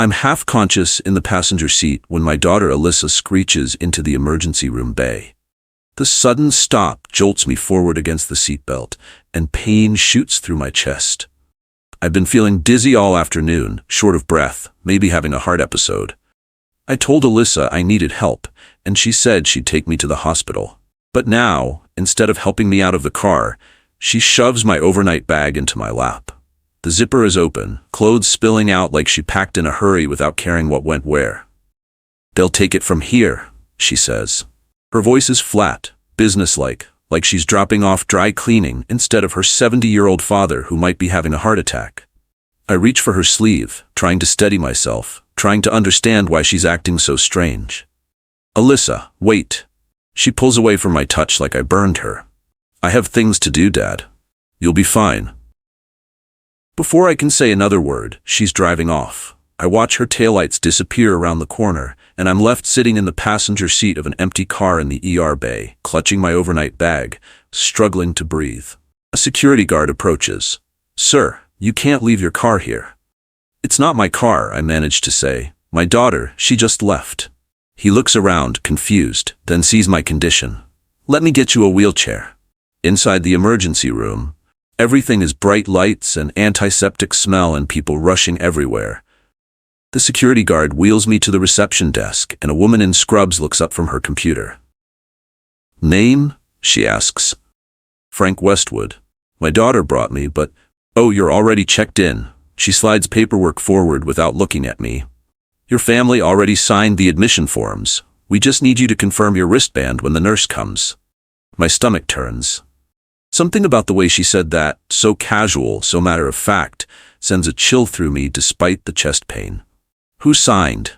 I'm half conscious in the passenger seat when my daughter Alyssa screeches into the emergency room bay. The sudden stop jolts me forward against the seatbelt, and pain shoots through my chest. I've been feeling dizzy all afternoon, short of breath, maybe having a heart episode. I told Alyssa I needed help, and she said she'd take me to the hospital. But now, instead of helping me out of the car, she shoves my overnight bag into my lap. The zipper is open, clothes spilling out like she packed in a hurry without caring what went where. "They'll take it from here," she says. Her voice is flat, businesslike, like she's dropping off dry cleaning instead of her 70-year-old father who might be having a heart attack. I reach for her sleeve, trying to steady myself, trying to understand why she's acting so strange. "Alyssa, wait." She pulls away from my touch like I burned her. "I have things to do, Dad. You'll be fine." Before I can say another word, she's driving off. I watch her taillights disappear around the corner, and I'm left sitting in the passenger seat of an empty car in the ER bay, clutching my overnight bag, struggling to breathe. A security guard approaches. "Sir, you can't leave your car here." "It's not my car," I manage to say. "My daughter, she just left." He looks around, confused, then sees my condition. "Let me get you a wheelchair." Inside the emergency room, everything is bright lights and antiseptic smell and people rushing everywhere. The security guard wheels me to the reception desk, and a woman in scrubs looks up from her computer. "Name?" she asks. "Frank Westwood. My daughter brought me, but—" "Oh, you're already checked in." She slides paperwork forward without looking at me. "Your family already signed the admission forms. We just need you to confirm your wristband when the nurse comes." My stomach turns. Something about the way she said that, so casual, so matter-of-fact, sends a chill through me despite the chest pain. "Who signed?"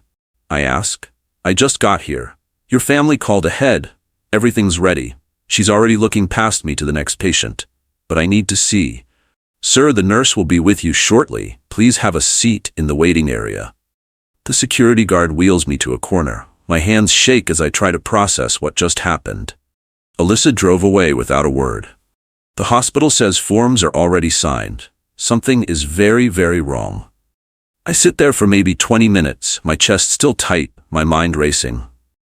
I ask. "I just got here. Your family called ahead. Everything's ready." She's already looking past me to the next patient. "But I need to see." "Sir, the nurse will be with you shortly. Please have a seat in the waiting area." The security guard wheels me to a corner. My hands shake as I try to process what just happened. Alyssa drove away without a word. The hospital says forms are already signed. Something is very, very wrong. I sit there for maybe 20 minutes, my chest still tight, my mind racing.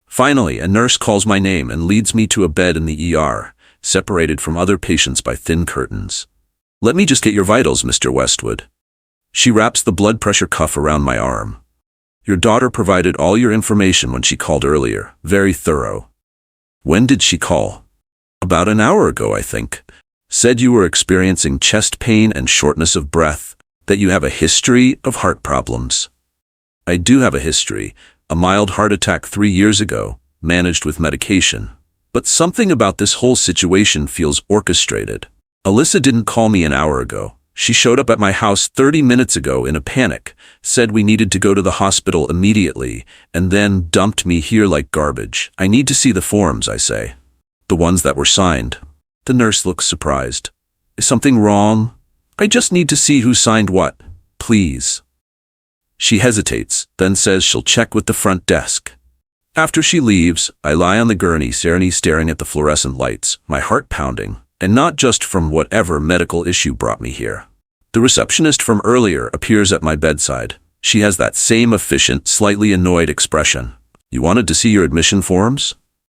Finally, a nurse calls my name and leads me to a bed in the ER, separated from other patients by thin curtains. "Let me just get your vitals, Mr. Westwood." She wraps the blood pressure cuff around my arm. "Your daughter provided all your information when she called earlier. Very thorough." "When did she call?" "About an hour ago, I think. Said you were experiencing chest pain and shortness of breath, that you have a history of heart problems." "I do have a history, a mild heart attack 3 years ago, managed with medication. But something about this whole situation feels orchestrated. Alyssa didn't call me an hour ago. She showed up at my house 30 minutes ago in a panic, said we needed to go to the hospital immediately, and then dumped me here like garbage. I need to see the forms," I say. "The ones that were signed." The nurse looks surprised. "Is something wrong?" "I just need to see who signed what, please." She hesitates, then says she'll check with the front desk. After she leaves, I lie on the gurney staring at the fluorescent lights, my heart pounding, and not just from whatever medical issue brought me here. The receptionist from earlier appears at my bedside. She has that same efficient, slightly annoyed expression. "You wanted to see your admission forms?"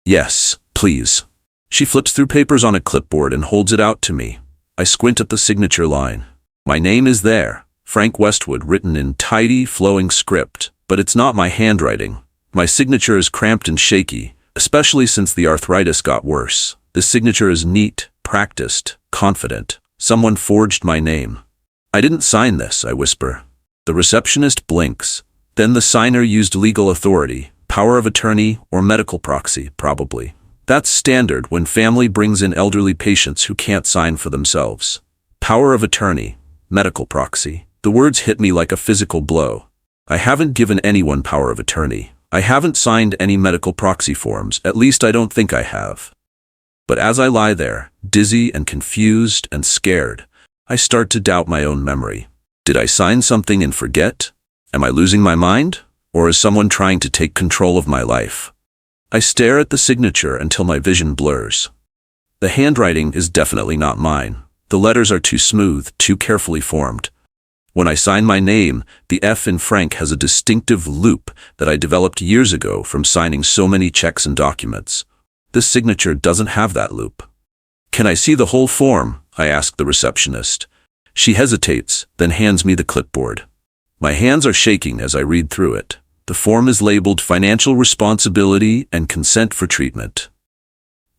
"Yes, please." She flips through papers on a clipboard and holds it out to me. I squint at the signature line. My name is there, Frank Westwood, written in tidy, flowing script, but it's not my handwriting. My signature is cramped and shaky, especially since the arthritis got worse. The signature is neat, practiced, confident. Someone forged my name. "I didn't sign this," I whisper. The receptionist blinks. Then the signer used legal authority, power of attorney, or medical proxy, probably. That's standard when family brings in elderly patients who can't sign for themselves. Power of attorney, medical proxy. The words hit me like a physical blow. I haven't given anyone power of attorney. I haven't signed any medical proxy forms, at least I don't think I have. But as I lie there, dizzy and confused and scared, I start to doubt my own memory. Did I sign something and forget? Am I losing my mind? Or is someone trying to take control of my life? I stare at the signature until my vision blurs. The handwriting is definitely not mine. The letters are too smooth, too carefully formed. When I sign my name, the F in Frank has a distinctive loop that I developed years ago from signing so many checks and documents. This signature doesn't have that loop. "Can I see the whole form?" I ask the receptionist. She hesitates, then hands me the clipboard. My hands are shaking as I read through it. The form is labeled Financial Responsibility and Consent for Treatment.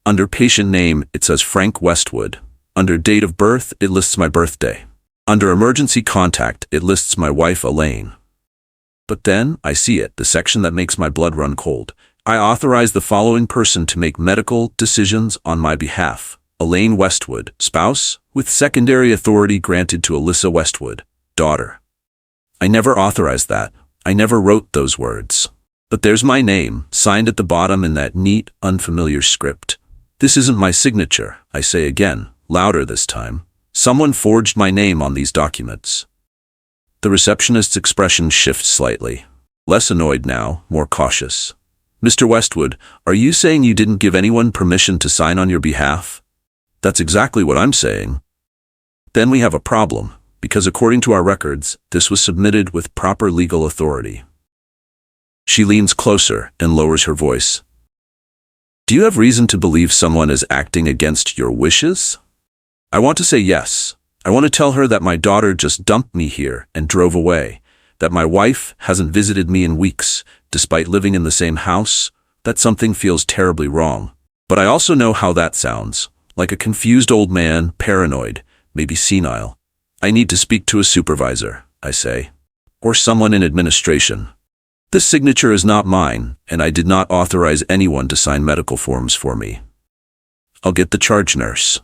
Under patient name, it says Frank Westwood. Under date of birth, it lists my birthday. Under emergency contact, it lists my wife, Elaine. But then, I see it, the section that makes my blood run cold. I authorize the following person to make medical decisions on my behalf. Elaine Westwood, spouse, with secondary authority granted to Alyssa Westwood, daughter. I never authorized that. I never wrote those words. But there's my name, signed at the bottom in that neat, unfamiliar script. This isn't my signature, I say again, louder this time. Someone forged my name on these documents. The receptionist's expression shifts slightly. Less annoyed now, more cautious. "Mr. Westwood, are you saying you didn't give anyone permission to sign on your behalf?" "That's exactly what I'm saying." "Then we have a problem, because according to our records, this was submitted with proper legal authority." She leans closer and lowers her voice. "Do you have reason to believe someone is acting against your wishes?" I want to say yes. I want to tell her that my daughter just dumped me here and drove away, that my wife hasn't visited me in weeks, despite living in the same house, that something feels terribly wrong. But I also know how that sounds, like a confused old man, paranoid, maybe senile. "I need to speak to a supervisor," I say, "or someone in administration. This signature is not mine, and I did not authorize anyone to sign medical forms for me. I'll get the charge nurse."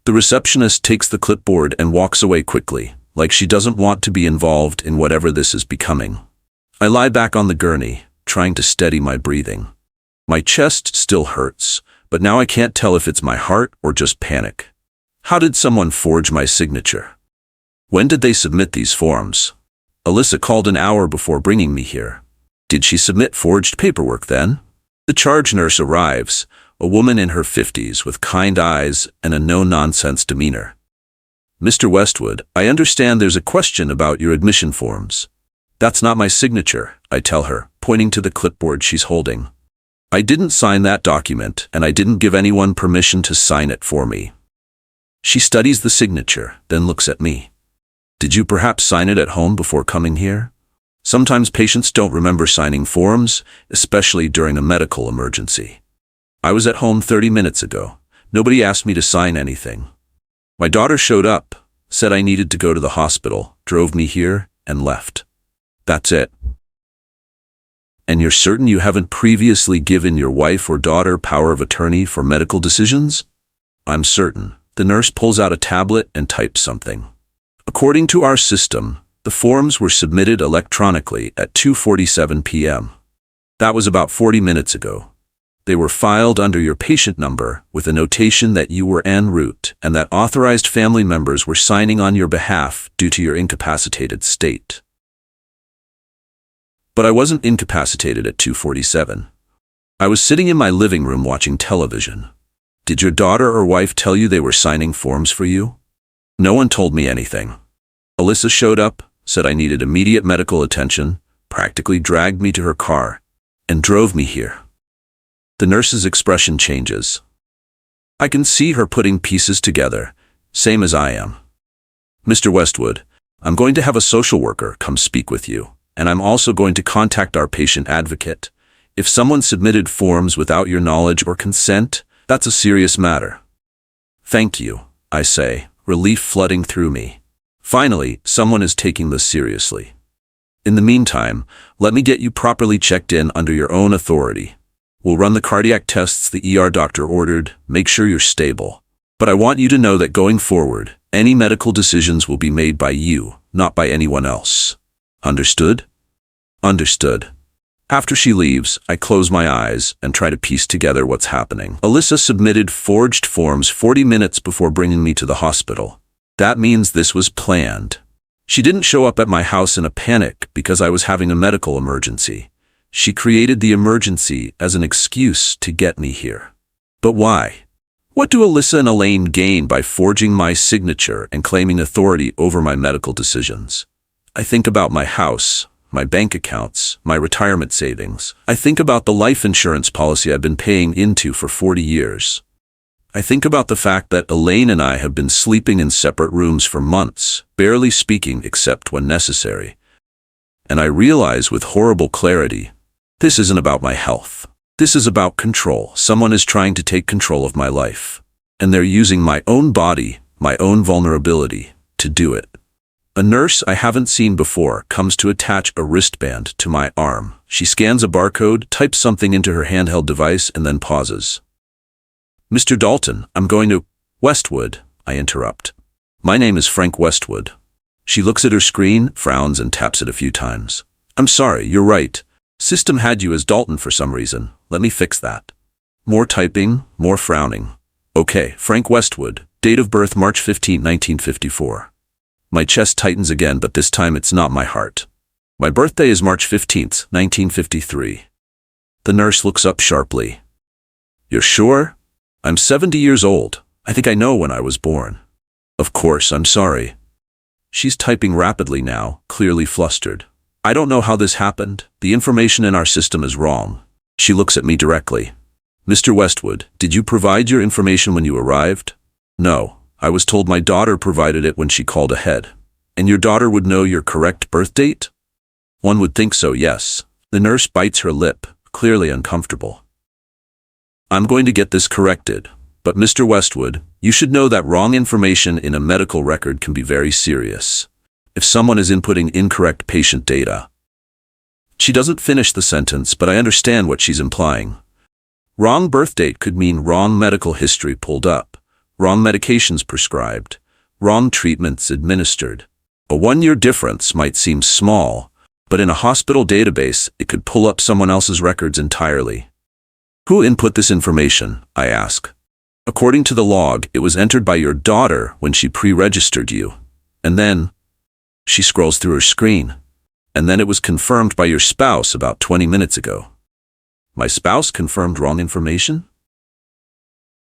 The receptionist takes the clipboard and walks away quickly, like she doesn't want to be involved in whatever this is becoming. I lie back on the gurney, trying to steady my breathing. My chest still hurts, but now I can't tell if it's my heart or just panic. How did someone forge my signature? When did they submit these forms? Alyssa called an hour before bringing me here. Did she submit forged paperwork then? The charge nurse arrives, a woman in her 50s with kind eyes and a no-nonsense demeanor. "Mr. Westwood, I understand there's a question about your admission forms." "That's not my signature," I tell her, pointing to the clipboard she's holding. "I didn't sign that document, and I didn't give anyone permission to sign it for me." She studies the signature, then looks at me. "Did you perhaps sign it at home before coming here?" Sometimes patients don't remember signing forms, especially during a medical emergency. "I was at home 30 minutes ago. Nobody asked me to sign anything. My daughter showed up, said I needed to go to the hospital, drove me here, and left. That's it." "And you're certain you haven't previously given your wife or daughter power of attorney for medical decisions?" "I'm certain." The nurse pulls out a tablet and types something. "According to our system, the forms were submitted electronically at 2:47 p.m. That was about 40 minutes ago. They were filed under your patient number with a notation that you were en route and that authorized family members were signing on your behalf due to your incapacitated state." "But I wasn't incapacitated at 2:47. I was sitting in my living room watching television. Did your daughter or wife tell you they were signing forms for you?" "No one told me anything. Alyssa showed up, said I needed immediate medical attention, practically dragged me to her car, and drove me here." The nurse's expression changes. I can see her putting pieces together, same as I am. "Mr. Westwood, I'm going to have a social worker come speak with you, and I'm also going to contact our patient advocate. If someone submitted forms without your knowledge or consent, that's a serious matter." "Thank you," I say, relief flooding through me. Finally, someone is taking this seriously. "In the meantime, let me get you properly checked in under your own authority. We'll run the cardiac tests the ER doctor ordered, make sure you're stable. But I want you to know that going forward, any medical decisions will be made by you, not by anyone else. Understood?" "Understood." After she leaves, I close my eyes and try to piece together what's happening. Alyssa submitted forged forms 40 minutes before bringing me to the hospital. That means this was planned. She didn't show up at my house in a panic because I was having a medical emergency. She created the emergency as an excuse to get me here. But why? What do Alyssa and Elaine gain by forging my signature and claiming authority over my medical decisions? I think about my house, my bank accounts, my retirement savings. I think about the life insurance policy I've been paying into for 40 years. I think about the fact that Elaine and I have been sleeping in separate rooms for months, barely speaking except when necessary. And I realize with horrible clarity, this isn't about my health. This is about control. Someone is trying to take control of my life. And they're using my own body, my own vulnerability, to do it. A nurse I haven't seen before comes to attach a wristband to my arm. She scans a barcode, types something into her handheld device, and then pauses. "Mr. Dalton, I'm going to—" "Westwood," I interrupt. "My name is Frank Westwood." She looks at her screen, frowns, and taps it a few times. "I'm sorry, you're right. System had you as Dalton for some reason. Let me fix that." More typing, more frowning. "Okay, Frank Westwood, date of birth March 15, 1954. My chest tightens again, but this time it's not my heart. "My birthday is March 15th, 1953. The nurse looks up sharply. "You're sure?" "I'm 70 years old. I think I know when I was born." "Of course, I'm sorry." She's typing rapidly now, clearly flustered. "I don't know how this happened. The information in our system is wrong." She looks at me directly. "Mr. Westwood, did you provide your information when you arrived?" "No. I was told my daughter provided it when she called ahead." "And your daughter would know your correct birth date?" "One would think so, yes." The nurse bites her lip, clearly uncomfortable. "I'm going to get this corrected. But Mr. Westwood, you should know that wrong information in a medical record can be very serious. If someone is inputting incorrect patient data." She doesn't finish the sentence, but I understand what she's implying. Wrong birth date could mean wrong medical history pulled up, wrong medications prescribed, wrong treatments administered. A 1-year difference might seem small, but in a hospital database, it could pull up someone else's records entirely. "Who input this information?" I ask. "According to the log, it was entered by your daughter when she pre-registered you. And then," she scrolls through her screen, "and then it was confirmed by your spouse about 20 minutes ago." My spouse confirmed wrong information?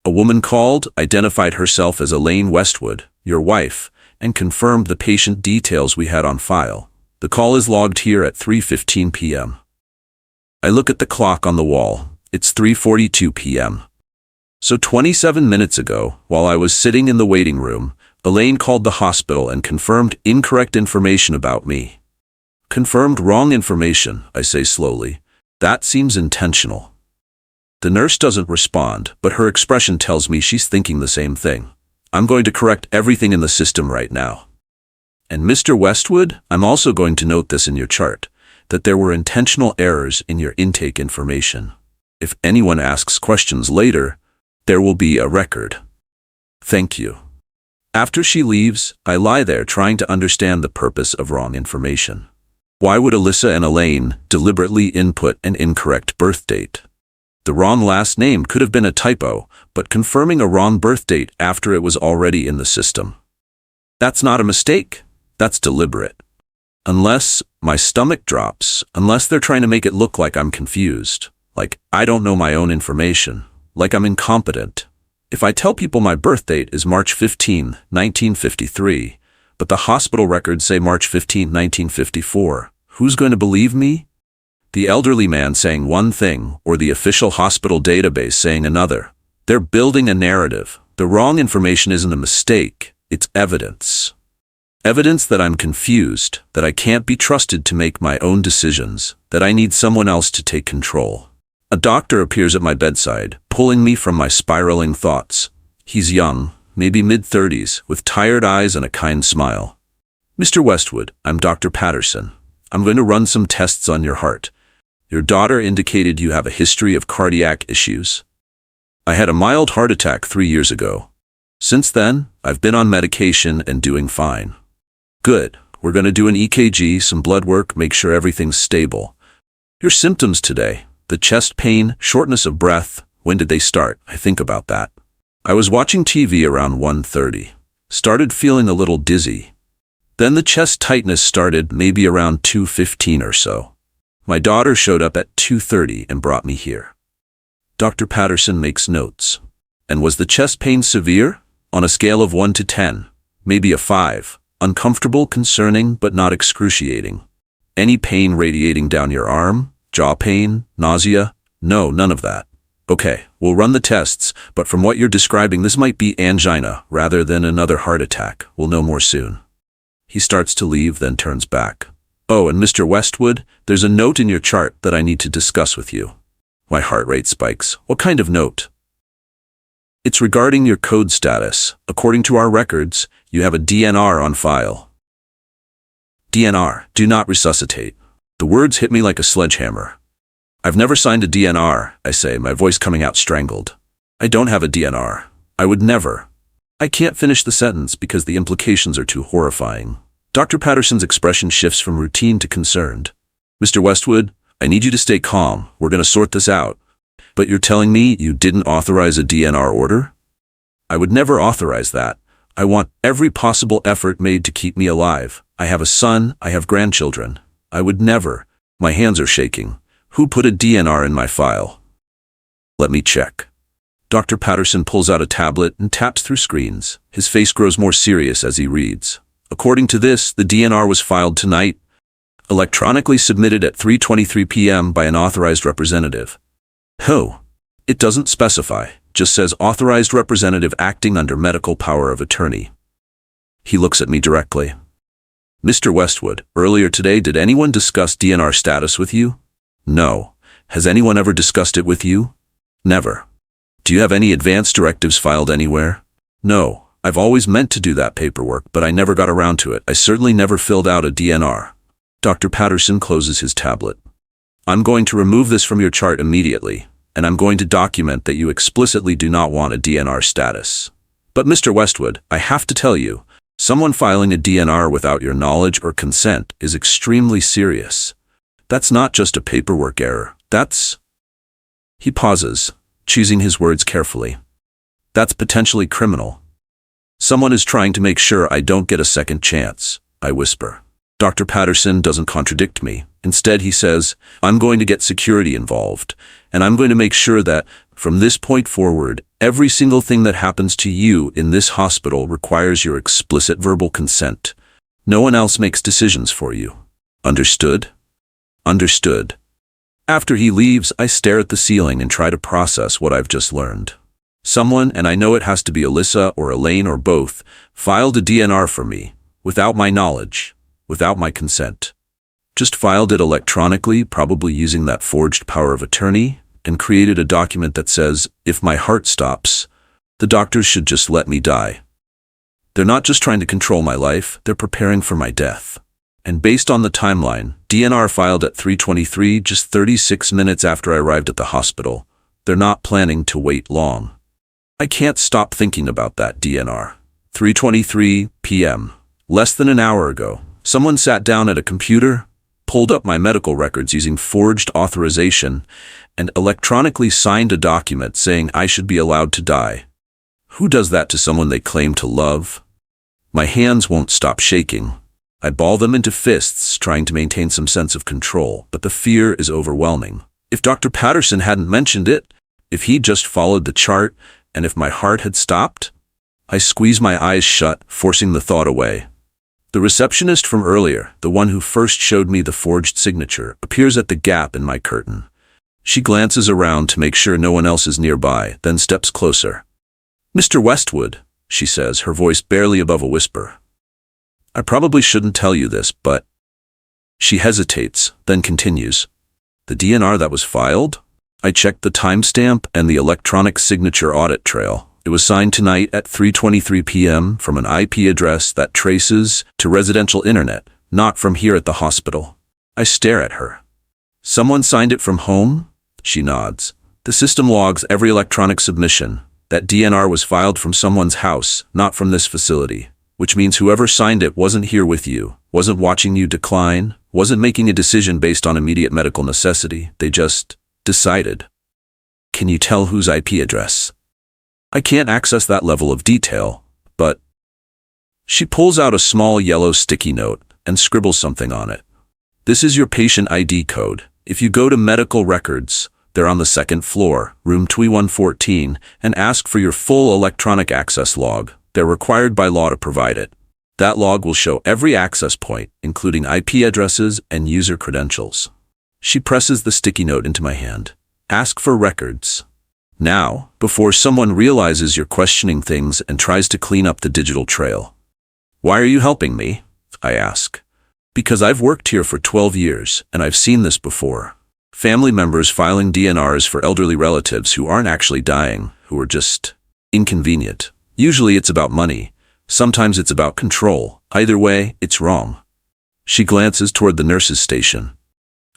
"A woman called, identified herself as Elaine Westwood, your wife, and confirmed the patient details we had on file. The call is logged here at 3:15 p.m. I look at the clock on the wall. It's 3:42 p.m. So 27 minutes ago, while I was sitting in the waiting room, Elaine called the hospital and confirmed incorrect information about me. "Confirmed wrong information," I say slowly. "That seems intentional." The nurse doesn't respond, but her expression tells me she's thinking the same thing. "I'm going to correct everything in the system right now. And Mr. Westwood, I'm also going to note this in your chart, that there were intentional errors in your intake information. If anyone asks questions later, there will be a record. Thank you." After she leaves, I lie there trying to understand the purpose of wrong information. Why would Alyssa and Elaine deliberately input an incorrect birth date? The wrong last name could have been a typo, but confirming a wrong birth date after it was already in the system. That's not a mistake. That's deliberate. Unless my stomach drops, unless they're trying to make it look like I'm confused, like I don't know my own information, like I'm incompetent. If I tell people my birth date is March 15, 1953, but the hospital records say March 15, 1954, who's going to believe me? The elderly man saying one thing, or the official hospital database saying another. They're building a narrative. The wrong information isn't a mistake, it's evidence. Evidence that I'm confused, that I can't be trusted to make my own decisions, that I need someone else to take control. A doctor appears at my bedside, pulling me from my spiraling thoughts. He's young, maybe mid-30s, with tired eyes and a kind smile. "Mr. Westwood, I'm Dr. Patterson. I'm going to run some tests on your heart. Your daughter indicated you have a history of cardiac issues. I had a mild heart attack 3 years ago. Since then, I've been on medication and doing fine." "Good. We're going to do an EKG, some blood work, make sure everything's stable. Your symptoms today, the chest pain, shortness of breath, when did they start?" I think about that. "I was watching TV around 1:30. Started feeling a little dizzy. Then the chest tightness started maybe around 2:15 or so. My daughter showed up at 2:30 and brought me here." Dr. Patterson makes notes. "And was the chest pain severe? On a scale of 1 to 10, maybe a 5. Uncomfortable, concerning, but not excruciating. Any pain radiating down your arm? Jaw pain? Nausea? No, none of that. Okay, we'll run the tests, but from what you're describing, this might be angina rather than another heart attack. We'll know more soon. He starts to leave, then turns back. Oh, and Mr. Westwood, there's a note in your chart that I need to discuss with you. My heart rate spikes. What kind of note? It's regarding your code status. According to our records, you have a DNR on file. DNR, do not resuscitate. The words hit me like a sledgehammer. I've never signed a DNR, I say, my voice coming out strangled. I don't have a DNR. I would never. I can't finish the sentence because the implications are too horrifying. Dr. Patterson's expression shifts from routine to concerned. Mr. Westwood, I need you to stay calm. We're going to sort this out. But you're telling me you didn't authorize a DNR order? I would never authorize that. I want every possible effort made to keep me alive. I have a son. I have grandchildren. I would never. My hands are shaking. Who put a DNR in my file? Let me check. Dr. Patterson pulls out a tablet and taps through screens. His face grows more serious as he reads. According to this, the DNR was filed tonight, electronically submitted at 3:23 p.m. by an authorized representative. Who? It doesn't specify, just says authorized representative acting under medical power of attorney. He looks at me directly. Mr. Westwood, earlier today, did anyone discuss DNR status with you? No. Has anyone ever discussed it with you? Never. Do you have any advance directives filed anywhere? No. I've always meant to do that paperwork, but I never got around to it. I certainly never filled out a DNR. Dr. Patterson closes his tablet. I'm going to remove this from your chart immediately, and I'm going to document that you explicitly do not want a DNR status. But Mr. Westwood, I have to tell you, someone filing a DNR without your knowledge or consent is extremely serious. That's not just a paperwork error. That's... He pauses, choosing his words carefully. That's potentially criminal. Someone is trying to make sure I don't get a second chance, I whisper. Dr. Patterson doesn't contradict me. Instead, he says, I'm going to get security involved, and I'm going to make sure that, from this point forward, every single thing that happens to you in this hospital requires your explicit verbal consent. No one else makes decisions for you. Understood? Understood. After he leaves, I stare at the ceiling and try to process what I've just learned. Someone, and I know it has to be Alyssa or Elaine or both, filed a DNR for me, without my knowledge, without my consent. Just filed it electronically, probably using that forged power of attorney, and created a document that says, if my heart stops, the doctors should just let me die. They're not just trying to control my life, they're preparing for my death. And based on the timeline, DNR filed at 3:23, just 36 minutes after I arrived at the hospital. They're not planning to wait long. I can't stop thinking about that DNR. 3:23 p.m. Less than an hour ago, someone sat down at a computer, pulled up my medical records using forged authorization, and electronically signed a document saying I should be allowed to die. Who does that to someone they claim to love? My hands won't stop shaking. I ball them into fists, trying to maintain some sense of control, but the fear is overwhelming. If Dr. Patterson hadn't mentioned it, if he'd just followed the chart, and if my heart had stopped, I squeeze my eyes shut, forcing the thought away. The receptionist from earlier, the one who first showed me the forged signature, appears at the gap in my curtain. She glances around to make sure no one else is nearby, then steps closer. Mr. Westwood, she says, her voice barely above a whisper. I probably shouldn't tell you this, but... She hesitates, then continues. The DNR that was filed? I checked the timestamp and the electronic signature audit trail. It was signed tonight at 3:23 p.m. from an IP address that traces to residential internet, not from here at the hospital. I stare at her. Someone signed it from home? She nods. The system logs every electronic submission. That DNR was filed from someone's house, not from this facility. Which means whoever signed it wasn't here with you, wasn't watching you decline, wasn't making a decision based on immediate medical necessity. They just decided. Can you tell whose IP address? I can't access that level of detail, but... She pulls out a small yellow sticky note and scribbles something on it. This is your patient ID code. If you go to medical records, they're on the second floor, room 2114, and ask for your full electronic access log. They're required by law to provide it. That log will show every access point, including IP addresses and user credentials. She presses the sticky note into my hand. Ask for records. Now, before someone realizes you're questioning things and tries to clean up the digital trail. Why are you helping me? I ask. Because I've worked here for 12 years, and I've seen this before. Family members filing DNRs for elderly relatives who aren't actually dying, who are just inconvenient. Usually it's about money. Sometimes it's about control. Either way, it's wrong. She glances toward the nurse's station.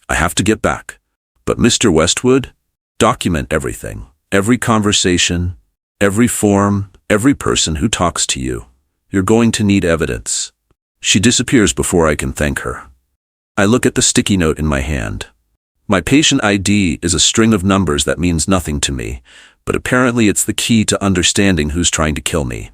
I have to get back. But Mr. Westwood, document everything. Every conversation, every form, every person who talks to you. You're going to need evidence. She disappears before I can thank her. I look at the sticky note in my hand. My patient ID is a string of numbers that means nothing to me, but apparently it's the key to understanding who's trying to kill me.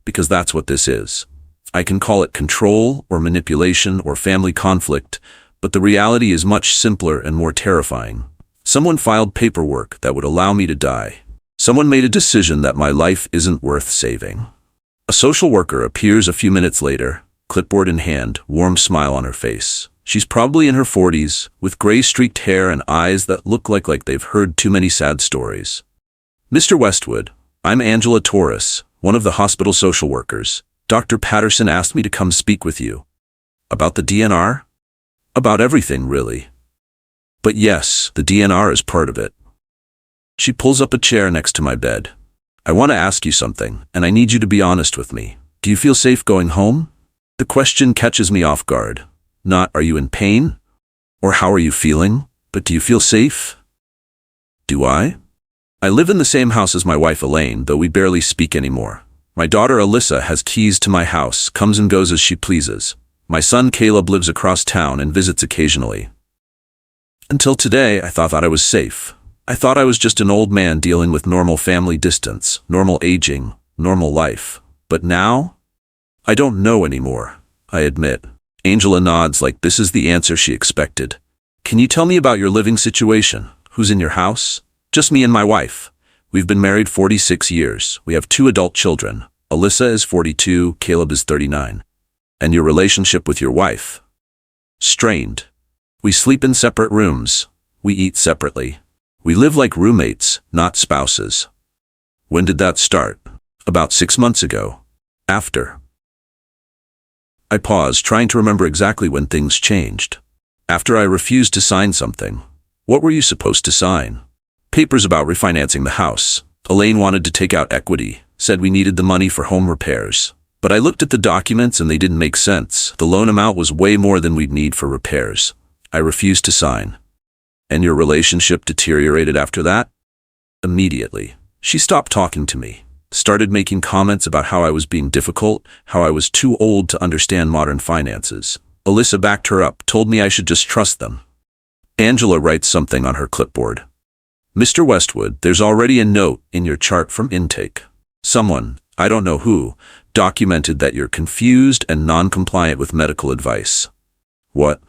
Because that's what this is. I can call it control or manipulation or family conflict, but the reality is much simpler and more terrifying. Someone filed paperwork that would allow me to die. Someone made a decision that my life isn't worth saving. A social worker appears a few minutes later, clipboard in hand, warm smile on her face. She's probably in her 40s, with gray-streaked hair and eyes that look like they've heard too many sad stories. Mr. Westwood, I'm Angela Torres, one of the hospital social workers. Dr. Patterson asked me to come speak with you. About the DNR? About everything, really. But yes, the DNR is part of it. She pulls up a chair next to my bed. I want to ask you something, and I need you to be honest with me. Do you feel safe going home? The question catches me off guard. Not, are you in pain? Or how are you feeling? But do you feel safe? Do I? I live in the same house as my wife Elaine, though we barely speak anymore. My daughter Alyssa has keys to my house, comes and goes as she pleases. My son Caleb lives across town and visits occasionally. Until today, I thought I was safe. I thought I was just an old man dealing with normal family distance, normal aging, normal life. But now? I don't know anymore, I admit. Angela nods like this is the answer she expected. Can you tell me about your living situation? Who's in your house? Just me and my wife. We've been married 46 years. We have 2 adult children. Alyssa is 42, Caleb is 39. And your relationship with your wife? Strained. We sleep in separate rooms. We eat separately. We live like roommates, not spouses. When did that start? About 6 months ago. After. I pause, trying to remember exactly when things changed. After I refused to sign something. What were you supposed to sign? Papers about refinancing the house. Elaine wanted to take out equity, said we needed the money for home repairs. But I looked at the documents and they didn't make sense. The loan amount was way more than we'd need for repairs. I refused to sign. And your relationship deteriorated after that? Immediately. She stopped talking to me. Started making comments about how I was being difficult, how I was too old to understand modern finances. Alyssa backed her up, told me I should just trust them. Angela writes something on her clipboard. Mr. Westwood, there's already a note in your chart from intake. Someone, I don't know who, documented that you're confused and non-compliant with medical advice. What?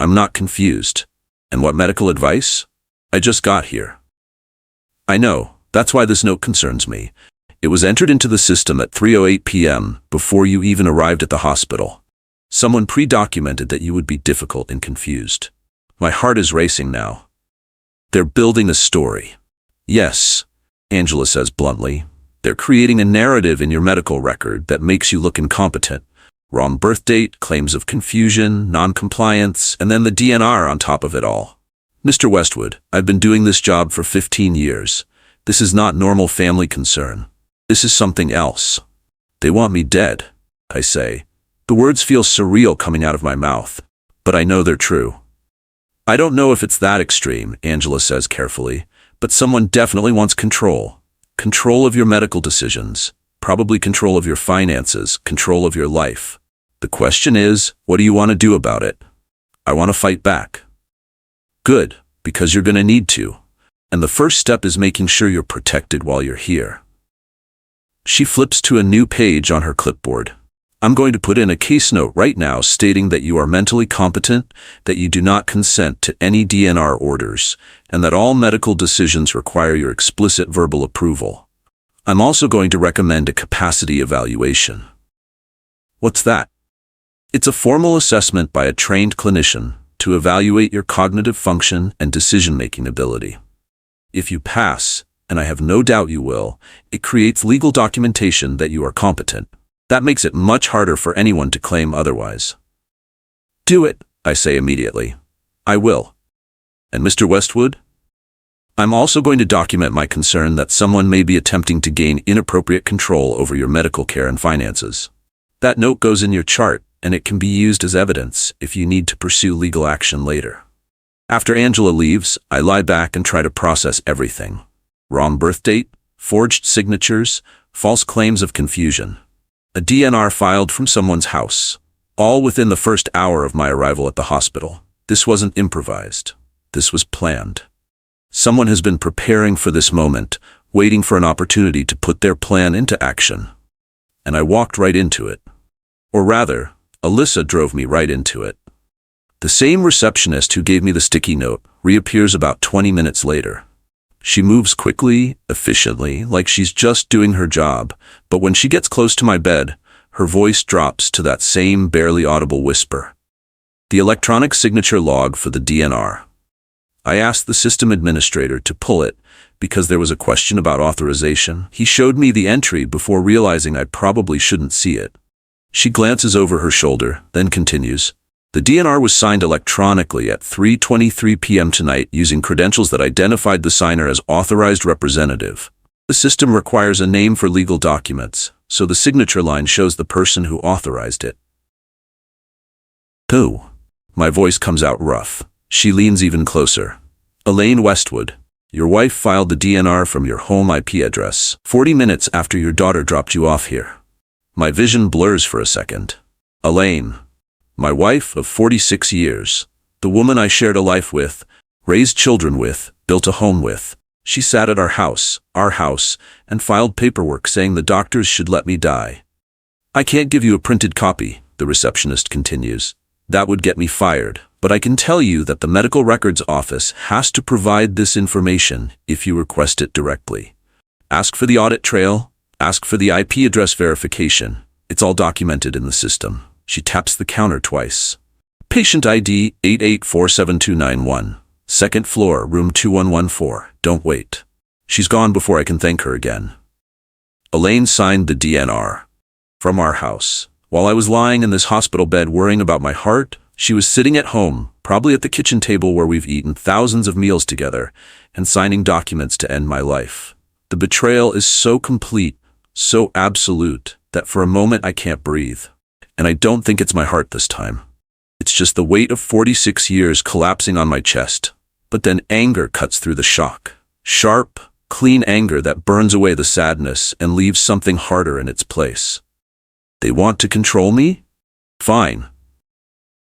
I'm not confused. And what medical advice? I just got here. I know, that's why this note concerns me. It was entered into the system at 3:08 p.m. before you even arrived at the hospital. Someone pre-documented that you would be difficult and confused. My heart is racing now. They're building a story. Yes, Angela says bluntly. They're creating a narrative in your medical record that makes you look incompetent. Wrong birth date, claims of confusion, non-compliance, and then the DNR on top of it all. Mr. Westwood, I've been doing this job for 15 years. This is not normal family concern. This is something else. They want me dead, I say. The words feel surreal coming out of my mouth, but I know they're true. I don't know if it's that extreme, Angela says carefully, but someone definitely wants control. Control of your medical decisions, probably control of your finances, control of your life. The question is, what do you want to do about it? I want to fight back. Good, because you're going to need to. And the first step is making sure you're protected while you're here. She flips to a new page on her clipboard. I'm going to put in a case note right now stating that you are mentally competent, that you do not consent to any DNR orders, and that all medical decisions require your explicit verbal approval. I'm also going to recommend a capacity evaluation. What's that? It's a formal assessment by a trained clinician to evaluate your cognitive function and decision-making ability. If you pass, and I have no doubt you will, it creates legal documentation that you are competent. That makes it much harder for anyone to claim otherwise. Do it, I say immediately. I will. And Mr. Westwood? I'm also going to document my concern that someone may be attempting to gain inappropriate control over your medical care and finances. That note goes in your chart, and it can be used as evidence if you need to pursue legal action later. After Angela leaves, I lie back and try to process everything. Wrong birth date, forged signatures, false claims of confusion. A DNR filed from someone's house. All within the first hour of my arrival at the hospital. This wasn't improvised. This was planned. Someone has been preparing for this moment, waiting for an opportunity to put their plan into action. And I walked right into it. Or rather, Alyssa drove me right into it. The same receptionist who gave me the sticky note reappears about 20 minutes later. She moves quickly, efficiently, like she's just doing her job, but when she gets close to my bed, her voice drops to that same barely audible whisper. The electronic signature log for the DNR. I asked the system administrator to pull it because there was a question about authorization. He showed me the entry before realizing I probably shouldn't see it. She glances over her shoulder, then continues. The DNR was signed electronically at 3:23 p.m. tonight using credentials that identified the signer as authorized representative. The system requires a name for legal documents, so the signature line shows the person who authorized it. Who? My voice comes out rough. She leans even closer. Elaine Westwood. Your wife filed the DNR from your home IP address 40 minutes after your daughter dropped you off here. My vision blurs for a second. Elaine. My wife of 46 years. The woman I shared a life with, raised children with, built a home with. She sat at our house, and filed paperwork saying the doctors should let me die. I can't give you a printed copy, the receptionist continues. That would get me fired, but I can tell you that the Medical Records Office has to provide this information if you request it directly. Ask for the audit trail, ask for the IP address verification. It's all documented in the system. She taps the counter twice. Patient ID 88479291. Second floor, room 2114. Don't wait. She's gone before I can thank her again. Elaine signed the DNR. From our house. While I was lying in this hospital bed worrying about my heart, she was sitting at home, probably at the kitchen table where we've eaten thousands of meals together, and signing documents to end my life. The betrayal is so complete, so absolute, that for a moment I can't breathe. And I don't think it's my heart this time. It's just the weight of 46 years collapsing on my chest. But then anger cuts through the shock. Sharp, clean anger that burns away the sadness and leaves something harder in its place. They want to control me? Fine.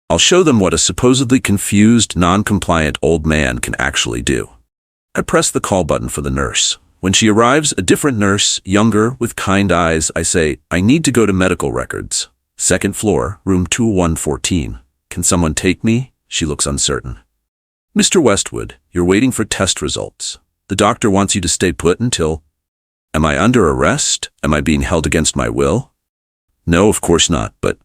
I'll show them what a supposedly confused, non-compliant old man can actually do. I press the call button for the nurse. When she arrives, a different nurse, younger, with kind eyes, I say, I need to go to medical records. Second floor, room 2114. Can someone take me? She looks uncertain. Mr. Westwood, you're waiting for test results. The doctor wants you to stay put until... Am I under arrest? Am I being held against my will? No, of course not, but...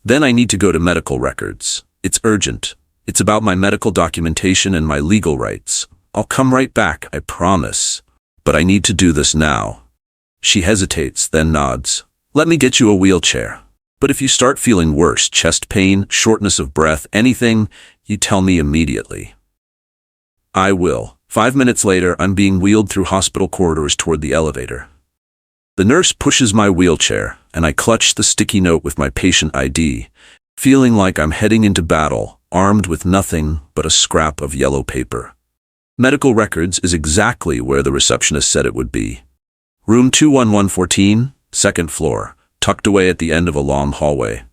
Then I need to go to medical records. It's urgent. It's about my medical documentation and my legal rights. I'll come right back, I promise. But I need to do this now. She hesitates, then nods. Let me get you a wheelchair. But if you start feeling worse, chest pain, shortness of breath, anything, you tell me immediately. I will. 5 minutes later, I'm being wheeled through hospital corridors toward the elevator. The nurse pushes my wheelchair, and I clutch the sticky note with my patient ID, feeling like I'm heading into battle, armed with nothing but a scrap of yellow paper. Medical records is exactly where the receptionist said it would be. Room 21114, second floor, tucked away at the end of a long hallway.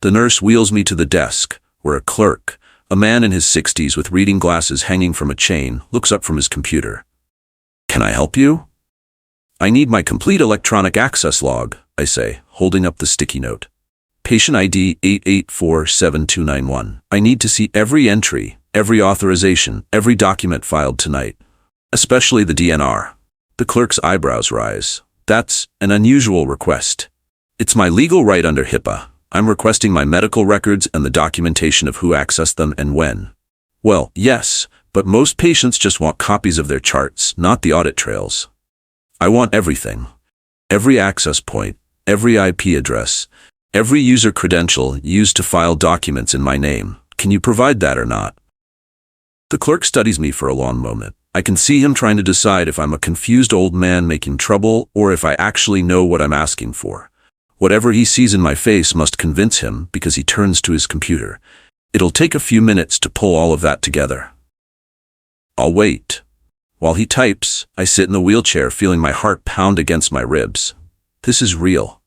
The nurse wheels me to the desk, where a clerk, a man in his 60s with reading glasses hanging from a chain, looks up from his computer. Can I help you? I need my complete electronic access log, I say, holding up the sticky note. Patient ID 88479291. I need to see every entry, every authorization, every document filed tonight. Especially the DNR. The clerk's eyebrows rise. That's an unusual request. It's my legal right under HIPAA. I'm requesting my medical records and the documentation of who accessed them and when. Well, yes, but most patients just want copies of their charts, not the audit trails. I want everything. Every access point, every IP address, every user credential used to file documents in my name. Can you provide that or not? The clerk studies me for a long moment. I can see him trying to decide if I'm a confused old man making trouble or if I actually know what I'm asking for. Whatever he sees in my face must convince him because he turns to his computer. It'll take a few minutes to pull all of that together. I'll wait. While he types, I sit in the wheelchair feeling my heart pound against my ribs. This is real.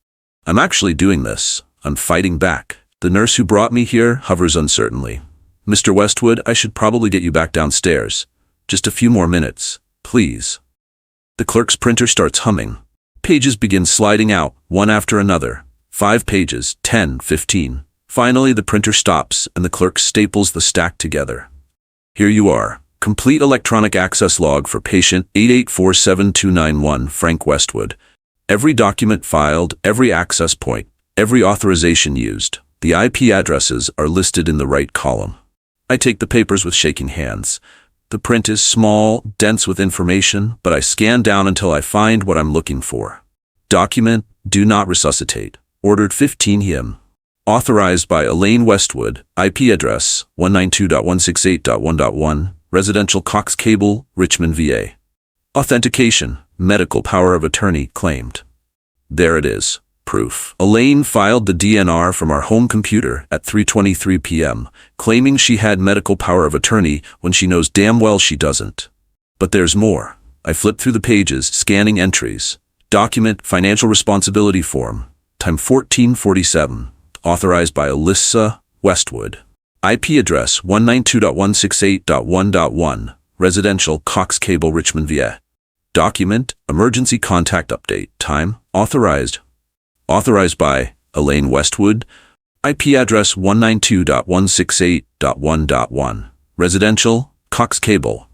I'm actually doing this. I'm fighting back. The nurse who brought me here hovers uncertainly. Mr. Westwood, I should probably get you back downstairs. Just a few more minutes, please. The clerk's printer starts humming. Pages begin sliding out, one after another. 5 pages, 10, 15. Finally, the printer stops and the clerk staples the stack together. Here you are. Complete electronic access log for patient 8847291 Frank Westwood. Every document filed, every access point, every authorization used. The IP addresses are listed in the right column. I take the papers with shaking hands. The print is small, dense with information, but I scan down until I find what I'm looking for. Document, do not resuscitate. Ordered 15 him. Authorized by Elaine Westwood, IP address 192.168.1.1, residential Cox Cable, Richmond, VA. Authentication, medical power of attorney claimed. There it is. Proof. Elaine filed the DNR from our home computer at 3:23 p.m., claiming she had medical power of attorney when she knows damn well she doesn't. But there's more. I flip through the pages, scanning entries. Document, financial responsibility form, time 1447, authorized by Alyssa Westwood. IP address 192.168.1.1, residential Cox Cable, Richmond, VA. Document, emergency contact update, time, authorized by Elaine Westwood, IP address 192.168.1.1, residential, Cox Cable.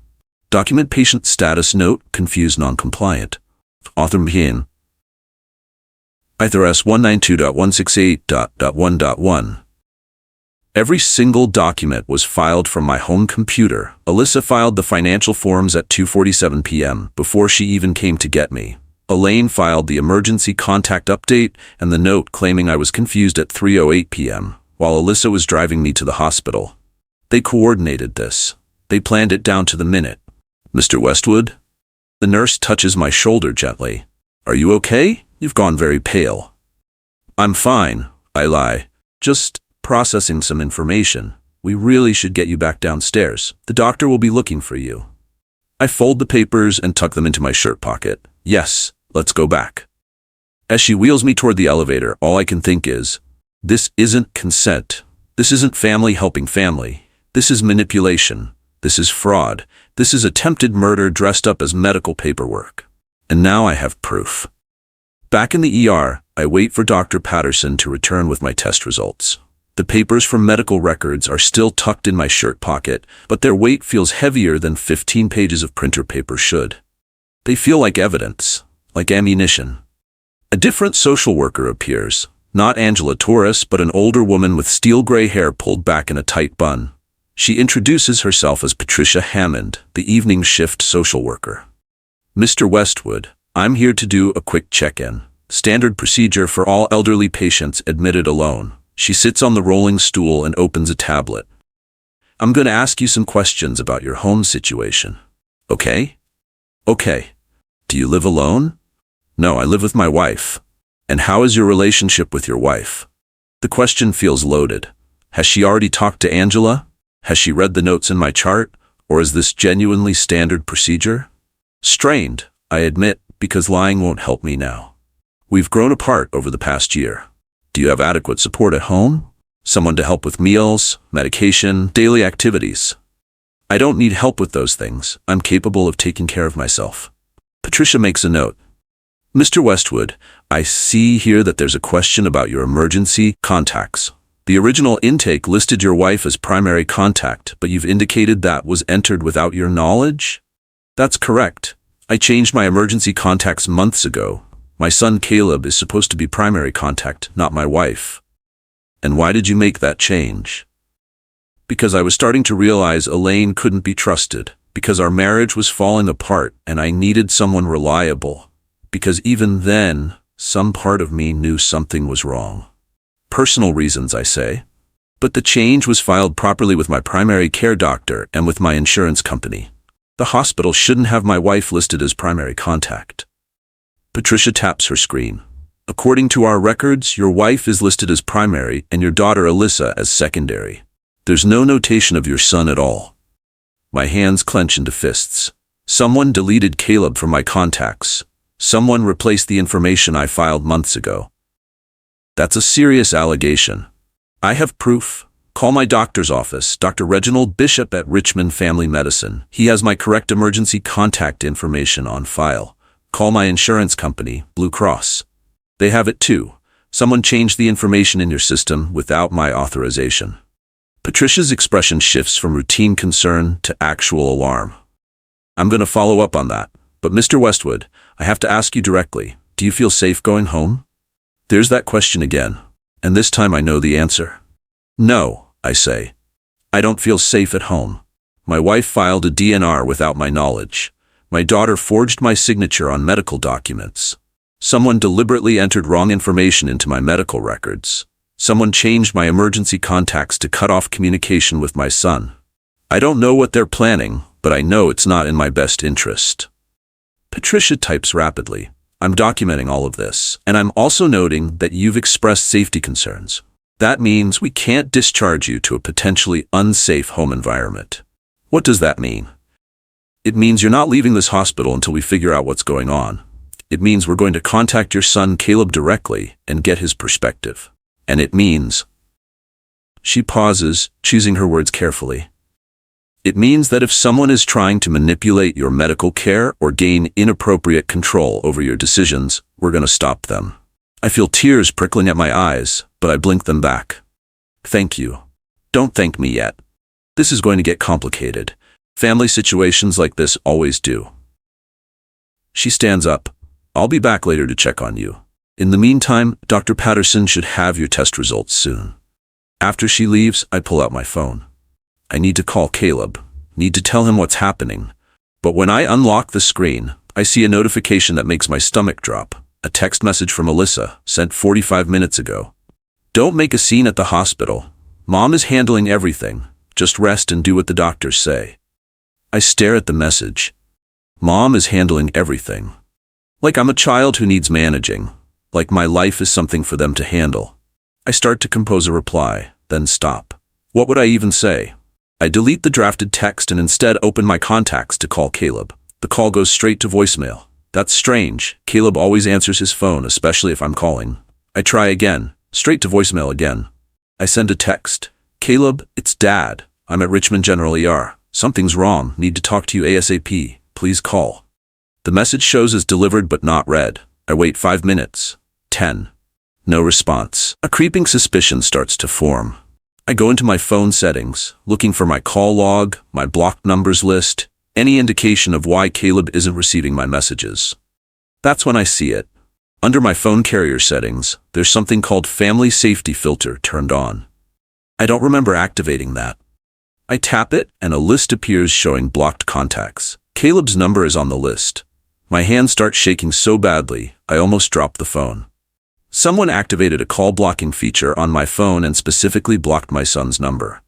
Document patient status note, confused non-compliant. Author Mhin. ITRS 192.168.1.1. Every single document was filed from my home computer. Alyssa filed the financial forms at 2:47 p.m. before she even came to get me. Elaine filed the emergency contact update and the note claiming I was confused at 3:08 p.m., while Alyssa was driving me to the hospital. They coordinated this. They planned it down to the minute. Mr. Westwood? The nurse touches my shoulder gently. Are you okay? You've gone very pale. I'm fine, I lie. Just processing some information. We really should get you back downstairs. The doctor will be looking for you. I fold the papers and tuck them into my shirt pocket. Yes. Let's go back. As she wheels me toward the elevator, all I can think is, this isn't consent. This isn't family helping family. This is manipulation. This is fraud. This is attempted murder dressed up as medical paperwork. And now I have proof. Back in the ER, I wait for Dr. Patterson to return with my test results. The papers from medical records are still tucked in my shirt pocket, but their weight feels heavier than 15 pages of printer paper should. They feel like evidence. Like ammunition. A different social worker appears, not Angela Torres, but an older woman with steel gray hair pulled back in a tight bun. She introduces herself as Patricia Hammond, the evening shift social worker. Mr. Westwood, I'm here to do a quick check-in. Standard procedure for all elderly patients admitted alone. She sits on the rolling stool and opens a tablet. I'm going to ask you some questions about your home situation. Okay? Okay. Do you live alone? No, I live with my wife. And how is your relationship with your wife? The question feels loaded. Has she already talked to Angela? Has she read the notes in my chart? Or is this genuinely standard procedure? Strained, I admit, because lying won't help me now. We've grown apart over the past year. Do you have adequate support at home? Someone to help with meals, medication, daily activities? I don't need help with those things. I'm capable of taking care of myself. Patricia makes a note. Mr. Westwood, I see here that there's a question about your emergency contacts. The original intake listed your wife as primary contact, but you've indicated that was entered without your knowledge? That's correct. I changed my emergency contacts months ago. My son Caleb is supposed to be primary contact, not my wife. And why did you make that change? Because I was starting to realize Elaine couldn't be trusted, because our marriage was falling apart and I needed someone reliable, because even then, some part of me knew something was wrong. Personal reasons, I say. But the change was filed properly with my primary care doctor and with my insurance company. The hospital shouldn't have my wife listed as primary contact. Patricia taps her screen. According to our records, your wife is listed as primary and your daughter Alyssa as secondary. There's no notation of your son at all. My hands clench into fists. Someone deleted Caleb from my contacts. Someone replaced the information I filed months ago. That's a serious allegation. I have proof. Call my doctor's office, Dr. Reginald Bishop at Richmond Family Medicine. He has my correct emergency contact information on file. Call my insurance company, Blue Cross. They have it too. Someone changed the information in your system without my authorization. Patricia's expression shifts from routine concern to actual alarm. I'm going to follow up on that. But Mr. Westwood, I have to ask you directly, do you feel safe going home? There's that question again. And this time I know the answer. No, I say. I don't feel safe at home. My wife filed a DNR without my knowledge. My daughter forged my signature on medical documents. Someone deliberately entered wrong information into my medical records. Someone changed my emergency contacts to cut off communication with my son. I don't know what they're planning, but I know it's not in my best interest. Patricia types rapidly. I'm documenting all of this, and I'm also noting that you've expressed safety concerns. That means we can't discharge you to a potentially unsafe home environment. What does that mean? It means you're not leaving this hospital until we figure out what's going on. It means we're going to contact your son Caleb directly and get his perspective. And it means... She pauses, choosing her words carefully. It means that if someone is trying to manipulate your medical care or gain inappropriate control over your decisions, we're going to stop them. I feel tears prickling at my eyes, but I blink them back. Thank you. Don't thank me yet. This is going to get complicated. Family situations like this always do. She stands up. I'll be back later to check on you. In the meantime, Dr. Patterson should have your test results soon. After she leaves, I pull out my phone. I need to call Caleb, need to tell him what's happening. But when I unlock the screen, I see a notification that makes my stomach drop. A text message from Alyssa, sent 45 minutes ago. Don't make a scene at the hospital. Mom is handling everything. Just rest and do what the doctors say. I stare at the message. Mom is handling everything. Like I'm a child who needs managing. Like my life is something for them to handle. I start to compose a reply, then stop. What would I even say? I delete the drafted text and instead open my contacts to call Caleb. The call goes straight to voicemail. That's strange. Caleb always answers his phone, especially if I'm calling. I try again, straight to voicemail again. I send a text. Caleb, it's Dad. I'm at Richmond General ER. Something's wrong. Need to talk to you ASAP. Please call. The message shows as delivered but not read. I wait 5 minutes. 10. No response. A creeping suspicion starts to form. I go into my phone settings, looking for my call log, my blocked numbers list, any indication of why Caleb isn't receiving my messages. That's when I see it. Under my phone carrier settings, there's something called Family Safety Filter turned on. I don't remember activating that. I tap it, and a list appears showing blocked contacts. Caleb's number is on the list. My hands start shaking so badly, I almost drop the phone. Someone activated a call blocking feature on my phone and specifically blocked my son's number.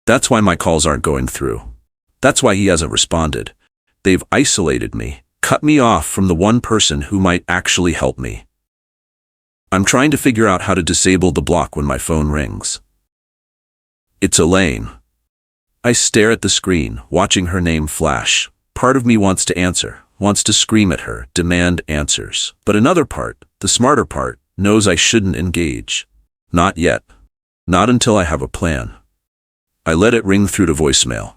That's why my calls aren't going through. That's why he hasn't responded. They've isolated me, cut me off from the one person who might actually help me. I'm trying to figure out how to disable the block when my phone rings. It's Elaine. I stare at the screen, watching her name flash. Part of me wants to answer, wants to scream at her, demand answers. But another part, the smarter part, knows I shouldn't engage. Not yet. Not until I have a plan. I let it ring through to voicemail.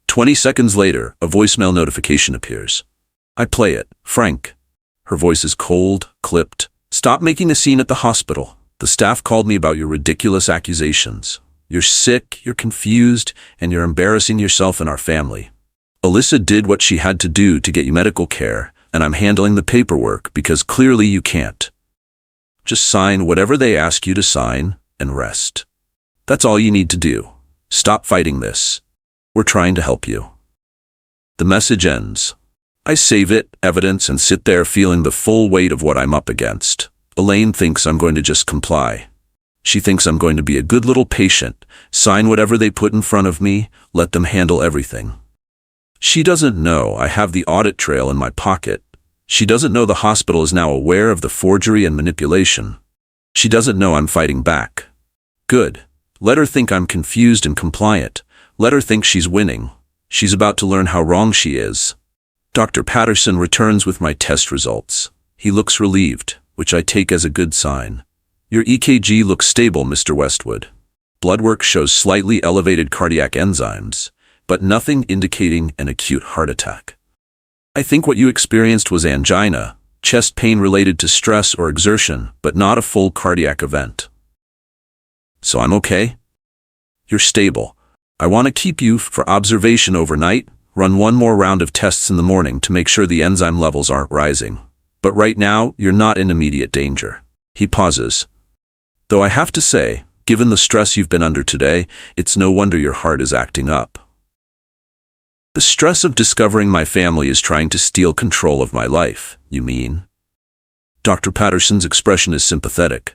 20 seconds later, a voicemail notification appears. I play it. Frank. Her voice is cold, clipped. Stop making a scene at the hospital. The staff called me about your ridiculous accusations. You're sick, you're confused, and you're embarrassing yourself and our family. Alyssa did what she had to do to get you medical care, and I'm handling the paperwork because clearly you can't. Just sign whatever they ask you to sign and rest. That's all you need to do. Stop fighting this. We're trying to help you." The message ends. I save it, evidence, and sit there feeling the full weight of what I'm up against. Elaine thinks I'm going to just comply. She thinks I'm going to be a good little patient, sign whatever they put in front of me, let them handle everything. She doesn't know I have the audit trail in my pocket. She doesn't know the hospital is now aware of the forgery and manipulation. She doesn't know I'm fighting back. Good. Let her think I'm confused and compliant. Let her think she's winning. She's about to learn how wrong she is. Dr. Patterson returns with my test results. He looks relieved, which I take as a good sign. "Your EKG looks stable, Mr. Westwood. Blood work shows slightly elevated cardiac enzymes, but nothing indicating an acute heart attack. I think what you experienced was angina, chest pain related to stress or exertion, but not a full cardiac event. So I'm okay? You're stable. I want to keep you for observation overnight, run one more round of tests in the morning to make sure the enzyme levels aren't rising. But right now, you're not in immediate danger." He pauses. "Though I have to say, given the stress you've been under today, it's no wonder your heart is acting up." "The stress of discovering my family is trying to steal control of my life, you mean?" Dr. Patterson's expression is sympathetic.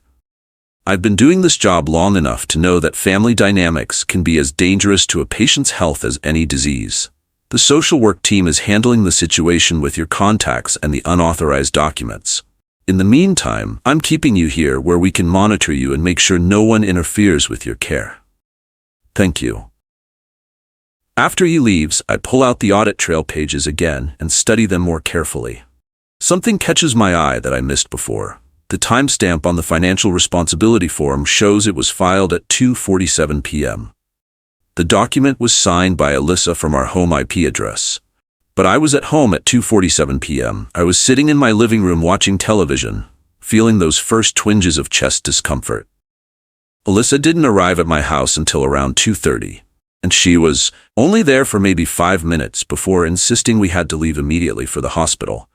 "I've been doing this job long enough to know that family dynamics can be as dangerous to a patient's health as any disease. The social work team is handling the situation with your contacts and the unauthorized documents. In the meantime, I'm keeping you here where we can monitor you and make sure no one interferes with your care. Thank you." After he leaves, I pull out the audit trail pages again and study them more carefully. Something catches my eye that I missed before. The timestamp on the financial responsibility form shows it was filed at 2:47 p.m. The document was signed by Alyssa from our home IP address. But I was at home at 2:47 p.m. I was sitting in my living room watching television, feeling those first twinges of chest discomfort. Alyssa didn't arrive at my house until around 2:30. And she was only there for maybe 5 minutes before insisting we had to leave immediately for the hospital.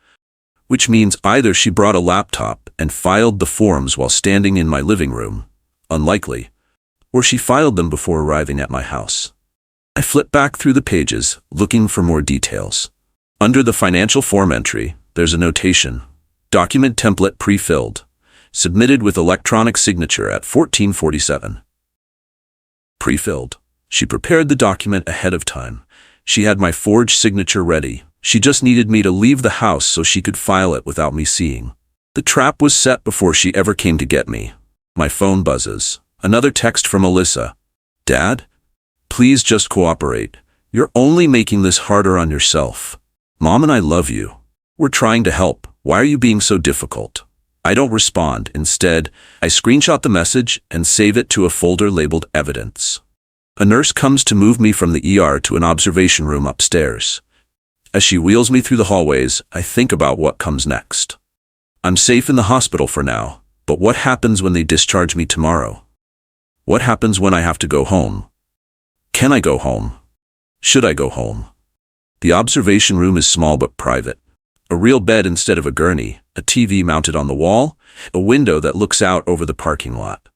Which means either she brought a laptop and filed the forms while standing in my living room, unlikely, or she filed them before arriving at my house. I flip back through the pages, looking for more details. Under the financial form entry, there's a notation, "Document template pre-filled, submitted with electronic signature at 14:47. Pre-filled. She prepared the document ahead of time. She had my forged signature ready. She just needed me to leave the house so she could file it without me seeing. The trap was set before she ever came to get me. My phone buzzes. Another text from Alyssa. "Dad? Please just cooperate. You're only making this harder on yourself. Mom and I love you. We're trying to help. Why are you being so difficult?" I don't respond. Instead, I screenshot the message and save it to a folder labeled Evidence. A nurse comes to move me from the ER to an observation room upstairs. As she wheels me through the hallways, I think about what comes next. I'm safe in the hospital for now, but what happens when they discharge me tomorrow? What happens when I have to go home? Can I go home? Should I go home? The observation room is small but private. A real bed instead of a gurney, a TV mounted on the wall, a window that looks out over the parking lot.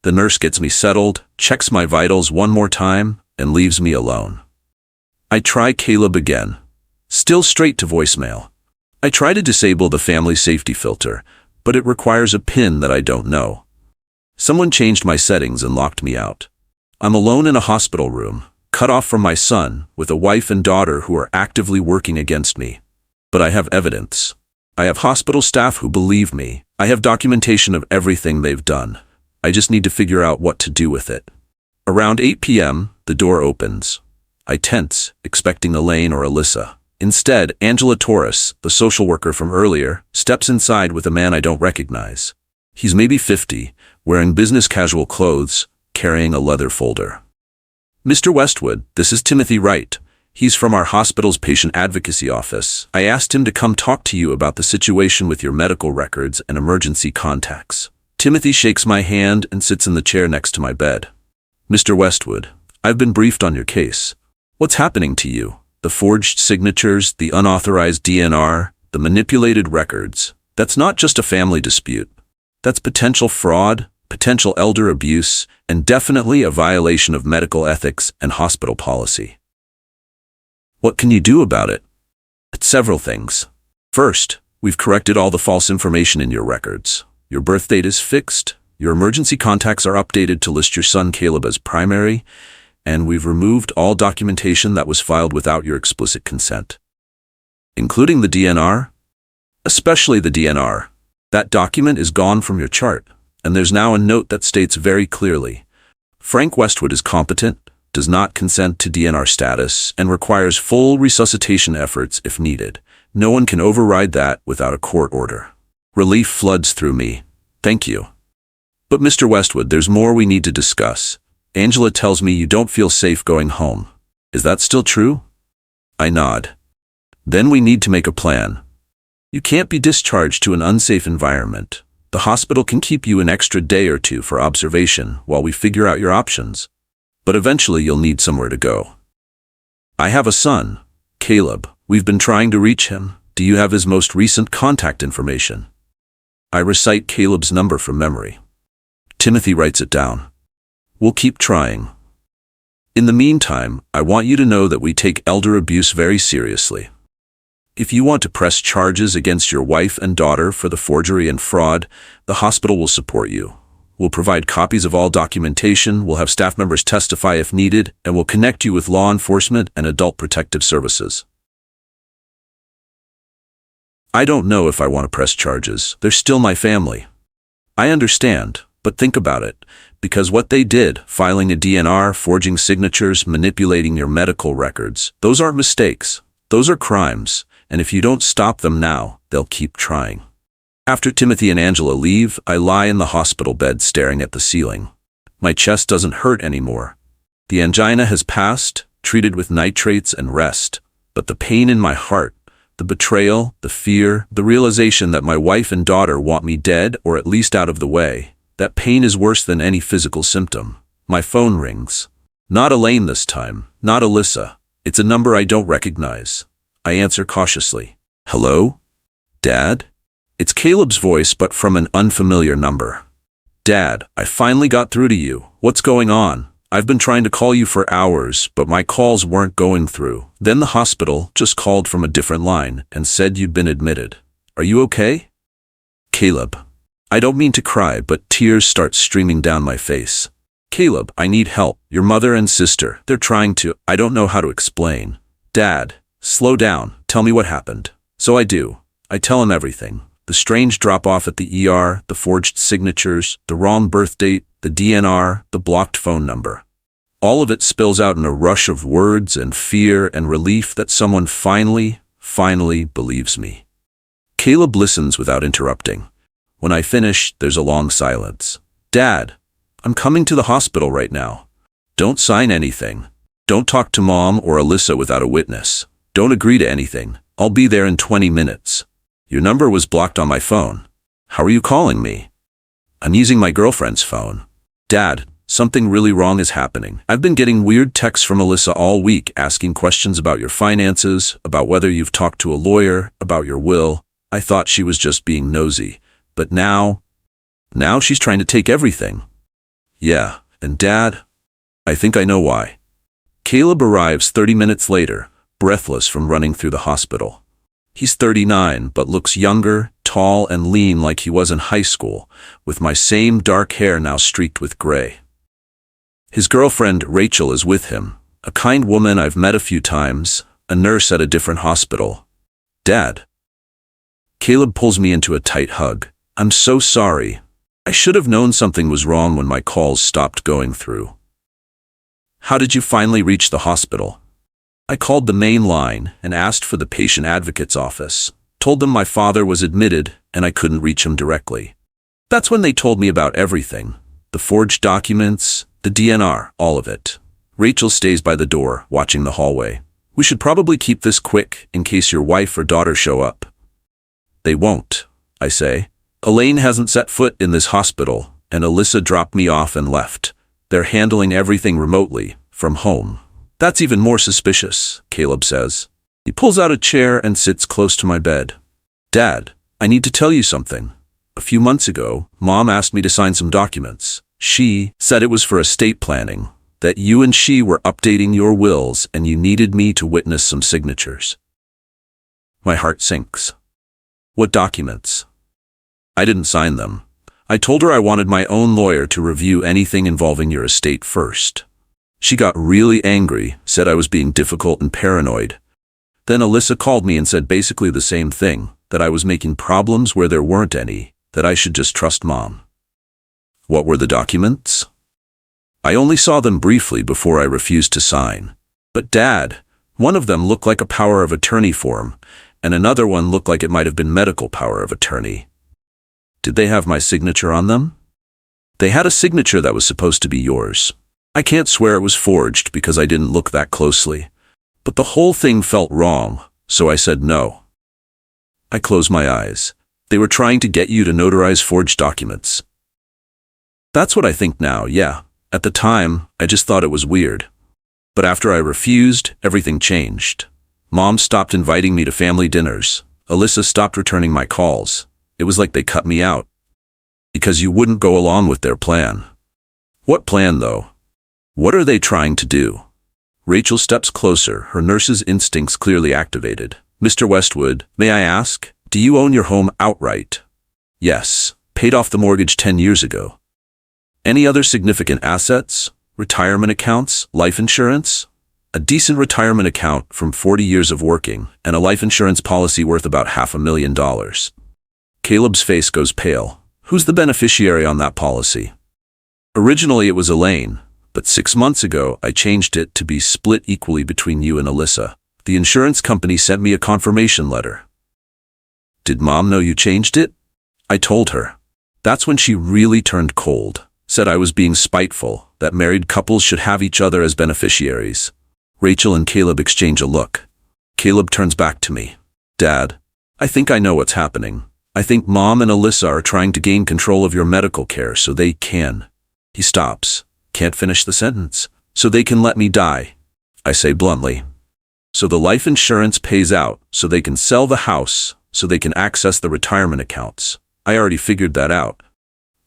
The nurse gets me settled, checks my vitals one more time, and leaves me alone. I try Caleb again. Still straight to voicemail. I try to disable the family safety filter, but it requires a PIN that I don't know. Someone changed my settings and locked me out. I'm alone in a hospital room, cut off from my son, with a wife and daughter who are actively working against me. But I have evidence. I have hospital staff who believe me. I have documentation of everything they've done. I just need to figure out what to do with it. Around 8 p.m., the door opens. I tense, expecting Elaine or Alyssa. Instead, Angela Torres, the social worker from earlier, steps inside with a man I don't recognize. He's maybe 50, wearing business casual clothes, carrying a leather folder. "Mr. Westwood, this is Timothy Wright. He's from our hospital's patient advocacy office. I asked him to come talk to you about the situation with your medical records and emergency contacts." Timothy shakes my hand and sits in the chair next to my bed. "Mr. Westwood, I've been briefed on your case. What's happening to you? The forged signatures, the unauthorized DNR, the manipulated records. That's not just a family dispute. That's potential fraud, potential elder abuse, and definitely a violation of medical ethics and hospital policy. What can you do about it? It's several things. First, we've corrected all the false information in your records. Your birth date is fixed, your emergency contacts are updated to list your son Caleb as primary, and we've removed all documentation that was filed without your explicit consent. Including the DNR? Especially the DNR. That document is gone from your chart, and there's now a note that states very clearly, Frank Westwood is competent, does not consent to DNR status, and requires full resuscitation efforts if needed. No one can override that without a court order. Relief floods through me. Thank you. But Mr. Westwood, there's more we need to discuss. Angela tells me you don't feel safe going home. Is that still true? I nod. Then we need to make a plan. You can't be discharged to an unsafe environment. The hospital can keep you an extra day or two for observation while we figure out your options. But eventually you'll need somewhere to go. I have a son, Caleb. We've been trying to reach him. Do you have his most recent contact information? I recite Caleb's number from memory. Timothy writes it down. We'll keep trying. In the meantime, I want you to know that we take elder abuse very seriously. If you want to press charges against your wife and daughter for the forgery and fraud, the hospital will support you. We'll provide copies of all documentation, we'll have staff members testify if needed, and we'll connect you with law enforcement and adult protective services. I don't know if I want to press charges. They're still my family. I understand, but think about it. Because what they did, filing a DNR, forging signatures, manipulating your medical records, those aren't mistakes. Those are crimes. And if you don't stop them now, they'll keep trying. After Timothy and Angela leave, I lie in the hospital bed staring at the ceiling. My chest doesn't hurt anymore. The angina has passed, treated with nitrates and rest. But the pain in my heart, the betrayal, the fear, the realization that my wife and daughter want me dead or at least out of the way, that pain is worse than any physical symptom. My phone rings. Not Elaine this time, not Alyssa. It's a number I don't recognize. I answer cautiously. Hello? Dad? It's Caleb's voice, but from an unfamiliar number. Dad, I finally got through to you. What's going on? I've been trying to call you for hours, but my calls weren't going through. Then the hospital just called from a different line and said you'd been admitted. Are you okay? Caleb. I don't mean to cry, but tears start streaming down my face. Caleb, I need help. Your mother and sister, they're trying to, I don't know how to explain. Dad. Slow down, tell me what happened. So I do. I tell him everything. The strange drop-off at the ER, the forged signatures, the wrong birth date, the DNR, the blocked phone number. All of it spills out in a rush of words and fear and relief that someone finally believes me. Caleb listens without interrupting. When I finish, there's a long silence. Dad, I'm coming to the hospital right now. Don't sign anything. Don't talk to Mom or Alyssa without a witness. Don't agree to anything. I'll be there in 20 minutes. Your number was blocked on my phone. How are you calling me? I'm using my girlfriend's phone. Dad, something really wrong is happening. I've been getting weird texts from Alyssa all week asking questions about your finances, about whether you've talked to a lawyer, about your will. I thought she was just being nosy. But now she's trying to take everything. Yeah, and Dad, I think I know why. Caleb arrives 30 minutes later, breathless from running through the hospital. He's 39, but looks younger, tall and lean like he was in high school, with my same dark hair now streaked with gray. His girlfriend, Rachel, is with him, a kind woman I've met a few times, a nurse at a different hospital. Dad. Caleb pulls me into a tight hug. I'm so sorry. I should have known something was wrong when my calls stopped going through. How did you finally reach the hospital? I called the main line and asked for the patient advocate's office, told them my father was admitted and I couldn't reach him directly. That's when they told me about everything. The forged documents, the DNR, all of it. Rachel stays by the door, watching the hallway. We should probably keep this quick in case your wife or daughter show up. They won't, I say. Elaine hasn't set foot in this hospital, and Alyssa dropped me off and left. They're handling everything remotely, from home. That's even more suspicious, Caleb says. He pulls out a chair and sits close to my bed. Dad, I need to tell you something. A few months ago, Mom asked me to sign some documents. She said it was for estate planning, that you and she were updating your wills and you needed me to witness some signatures. My heart sinks. What documents? I didn't sign them. I told her I wanted my own lawyer to review anything involving your estate first. She got really angry, said I was being difficult and paranoid. Then Alyssa called me and said basically the same thing, that I was making problems where there weren't any, that I should just trust Mom. What were the documents? I only saw them briefly before I refused to sign. But Dad, one of them looked like a power of attorney form, and another one looked like it might have been medical power of attorney. Did they have my signature on them? They had a signature that was supposed to be yours. I can't swear it was forged because I didn't look that closely, but the whole thing felt wrong, so I said no. I closed my eyes. They were trying to get you to notarize forged documents. That's what I think now, yeah. At the time, I just thought it was weird. But after I refused, everything changed. Mom stopped inviting me to family dinners. Alyssa stopped returning my calls. It was like they cut me out. Because you wouldn't go along with their plan. What plan, though? What are they trying to do? Rachel steps closer, her nurse's instincts clearly activated. Mr. Westwood, may I ask, do you own your home outright? Yes, paid off the mortgage 10 years ago. Any other significant assets? Retirement accounts? Life insurance? A decent retirement account from 40 years of working, and a life insurance policy worth about $500,000. Caleb's face goes pale. Who's the beneficiary on that policy? Originally it was Elaine, but 6 months ago I changed it to be split equally between you and Alyssa. The insurance company sent me a confirmation letter. Did Mom know you changed it? I told her. That's when she really turned cold. Said I was being spiteful, that married couples should have each other as beneficiaries. Rachel and Caleb exchange a look. Caleb turns back to me. Dad, I think I know what's happening. I think Mom and Alyssa are trying to gain control of your medical care so they can. He stops. Can't finish the sentence. So they can let me die. I say bluntly. So the life insurance pays out, so they can sell the house, so they can access the retirement accounts. I already figured that out.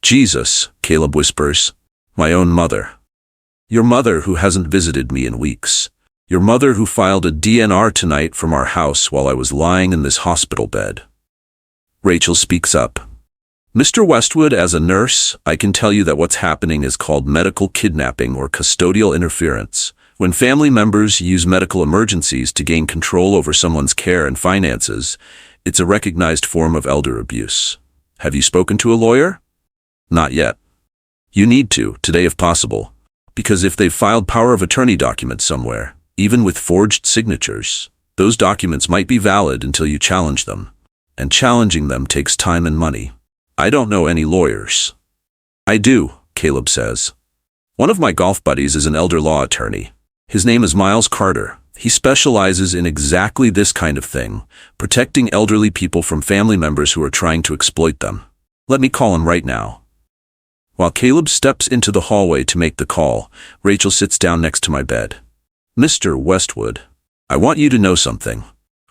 Jesus, Caleb whispers. My own mother. Your mother who hasn't visited me in weeks. Your mother who filed a DNR tonight from our house while I was lying in this hospital bed. Rachel speaks up. Mr. Westwood, as a nurse, I can tell you that what's happening is called medical kidnapping or custodial interference. When family members use medical emergencies to gain control over someone's care and finances, it's a recognized form of elder abuse. Have you spoken to a lawyer? Not yet. You need to, today if possible. Because if they've filed power of attorney documents somewhere, even with forged signatures, those documents might be valid until you challenge them. And challenging them takes time and money. I don't know any lawyers. I do, Caleb says. One of my golf buddies is an elder law attorney. His name is Miles Carter. He specializes in exactly this kind of thing, protecting elderly people from family members who are trying to exploit them. Let me call him right now. While Caleb steps into the hallway to make the call, Rachel sits down next to my bed. Mr. Westwood, I want you to know something.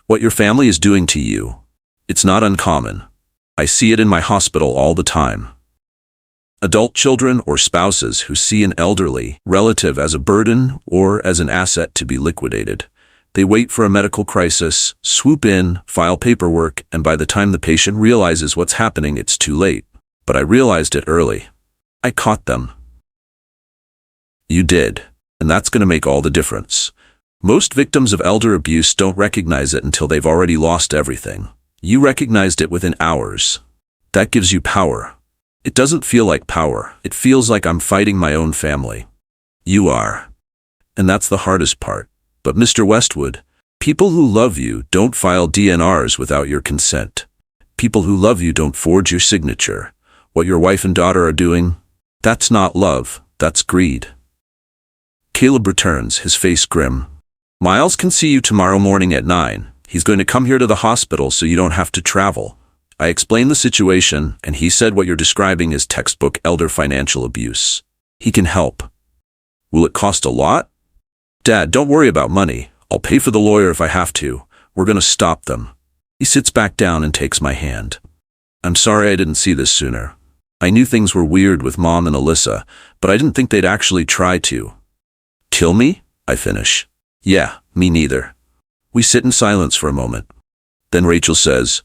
What your family is doing to you, it's not uncommon. I see it in my hospital all the time. Adult children or spouses who see an elderly relative as a burden or as an asset to be liquidated. They wait for a medical crisis, swoop in, file paperwork, and by the time the patient realizes what's happening, it's too late. But I realized it early. I caught them. You did, and that's going to make all the difference. Most victims of elder abuse don't recognize it until they've already lost everything. You recognized it within hours. That gives you power. It doesn't feel like power. It feels like I'm fighting my own family. You are. And that's the hardest part. But Mr. Westwood, people who love you don't file DNRs without your consent. People who love you don't forge your signature. What your wife and daughter are doing, that's not love, that's greed. Caleb returns, his face grim. Miles can see you tomorrow morning at 9. He's going to come here to the hospital so you don't have to travel. I explained the situation, and he said what you're describing is textbook elder financial abuse. He can help. Will it cost a lot? Dad, don't worry about money. I'll pay for the lawyer if I have to. We're going to stop them. He sits back down and takes my hand. I'm sorry I didn't see this sooner. I knew things were weird with Mom and Alyssa, but I didn't think they'd actually try to. Kill me? I finish. Yeah, me neither. We sit in silence for a moment. Then Rachel says,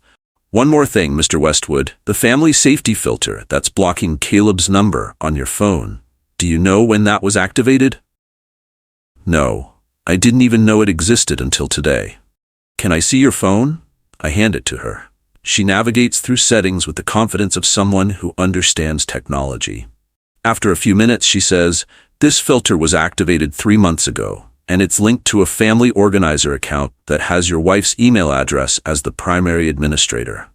"One more thing, Mr. Westwood, the family safety filter that's blocking Caleb's number on your phone. Do you know when that was activated?" No, I didn't even know it existed until today. Can I see your phone? I hand it to her. She navigates through settings with the confidence of someone who understands technology. After a few minutes, she says, "This filter was activated 3 months ago, and it's linked to a family organizer account that has your wife's email address as the primary administrator."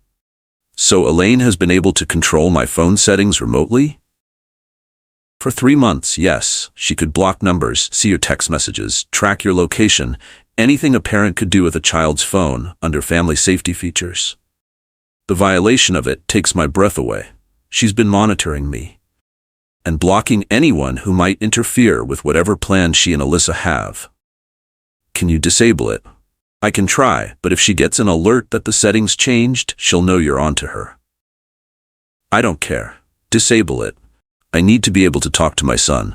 So Elaine has been able to control my phone settings remotely? For 3 months, yes, she could block numbers, see your text messages, track your location, anything a parent could do with a child's phone under family safety features. The violation of it takes my breath away. She's been monitoring me and blocking anyone who might interfere with whatever plans she and Alyssa have. Can you disable it? I can try, but if she gets an alert that the settings changed, she'll know you're onto her. I don't care. Disable it. I need to be able to talk to my son.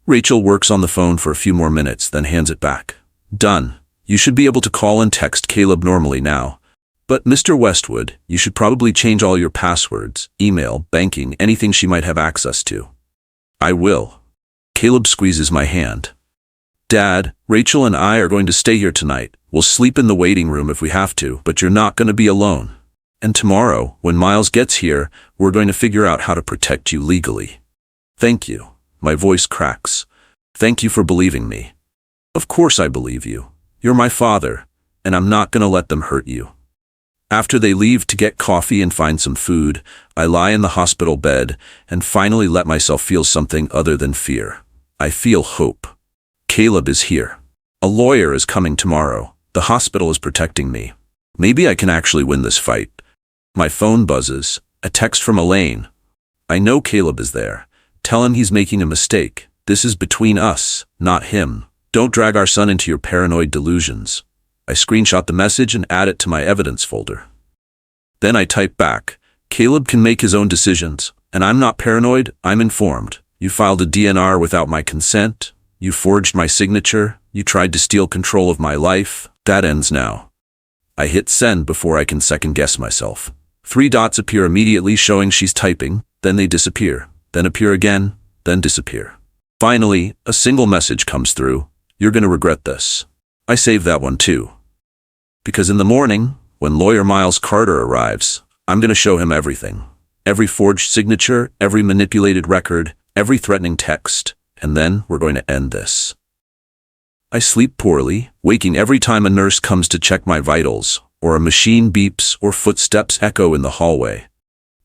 Rachel works on the phone for a few more minutes, then hands it back. Done. You should be able to call and text Caleb normally now. But Mr. Westwood, you should probably change all your passwords, email, banking, anything she might have access to. I will. Caleb squeezes my hand. Dad, Rachel and I are going to stay here tonight. We'll sleep in the waiting room if we have to, but you're not going to be alone. And tomorrow, when Miles gets here, we're going to figure out how to protect you legally. Thank you. My voice cracks. Thank you for believing me. Of course I believe you. You're my father, and I'm not going to let them hurt you. After they leave to get coffee and find some food, I lie in the hospital bed and finally let myself feel something other than fear. I feel hope. Caleb is here. A lawyer is coming tomorrow. The hospital is protecting me. Maybe I can actually win this fight. My phone buzzes. A text from Elaine. I know Caleb is there. Tell him he's making a mistake. This is between us, not him. Don't drag our son into your paranoid delusions. I screenshot the message and add it to my evidence folder. Then I type back, Caleb can make his own decisions, and I'm not paranoid, I'm informed. You filed a DNR without my consent. You forged my signature. You tried to steal control of my life. That ends now. I hit send before I can second guess myself. 3 dots appear immediately showing she's typing, then they disappear, then appear again, then disappear. Finally, a single message comes through. You're going to regret this. I save that one too. Because in the morning, when lawyer Miles Carter arrives, I'm going to show him everything. Every forged signature, every manipulated record, every threatening text, and then we're going to end this. I sleep poorly, waking every time a nurse comes to check my vitals, or a machine beeps or footsteps echo in the hallway.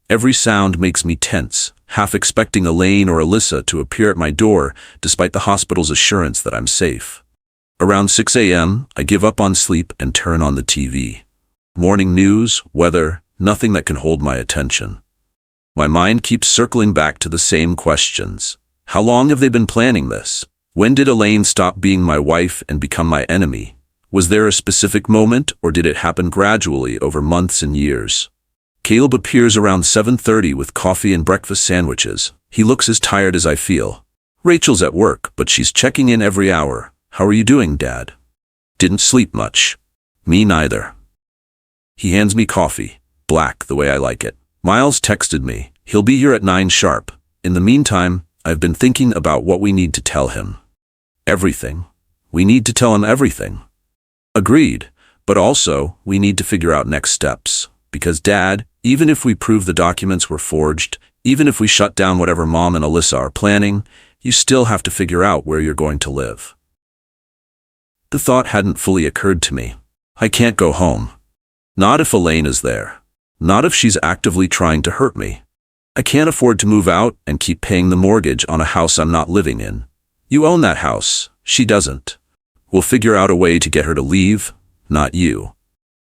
Every sound makes me tense, half expecting Elaine or Alyssa to appear at my door, despite the hospital's assurance that I'm safe. Around 6 a.m., I give up on sleep and turn on the TV. Morning news, weather, nothing that can hold my attention. My mind keeps circling back to the same questions. How long have they been planning this? When did Elaine stop being my wife and become my enemy? Was there a specific moment, or did it happen gradually over months and years? Caleb appears around 7:30 with coffee and breakfast sandwiches. He looks as tired as I feel. Rachel's at work, but she's checking in every hour. How are you doing, Dad? Didn't sleep much. Me neither. He hands me coffee, black the way I like it. Miles texted me. He'll be here at 9 sharp. In the meantime, I've been thinking about what we need to tell him. Everything. We need to tell him everything. Agreed, but also, we need to figure out next steps. Because Dad, even if we prove the documents were forged, even if we shut down whatever Mom and Alyssa are planning, you still have to figure out where you're going to live. The thought hadn't fully occurred to me. I can't go home. Not if Elaine is there. Not if she's actively trying to hurt me. I can't afford to move out and keep paying the mortgage on a house I'm not living in. You own that house. She doesn't. We'll figure out a way to get her to leave, not you.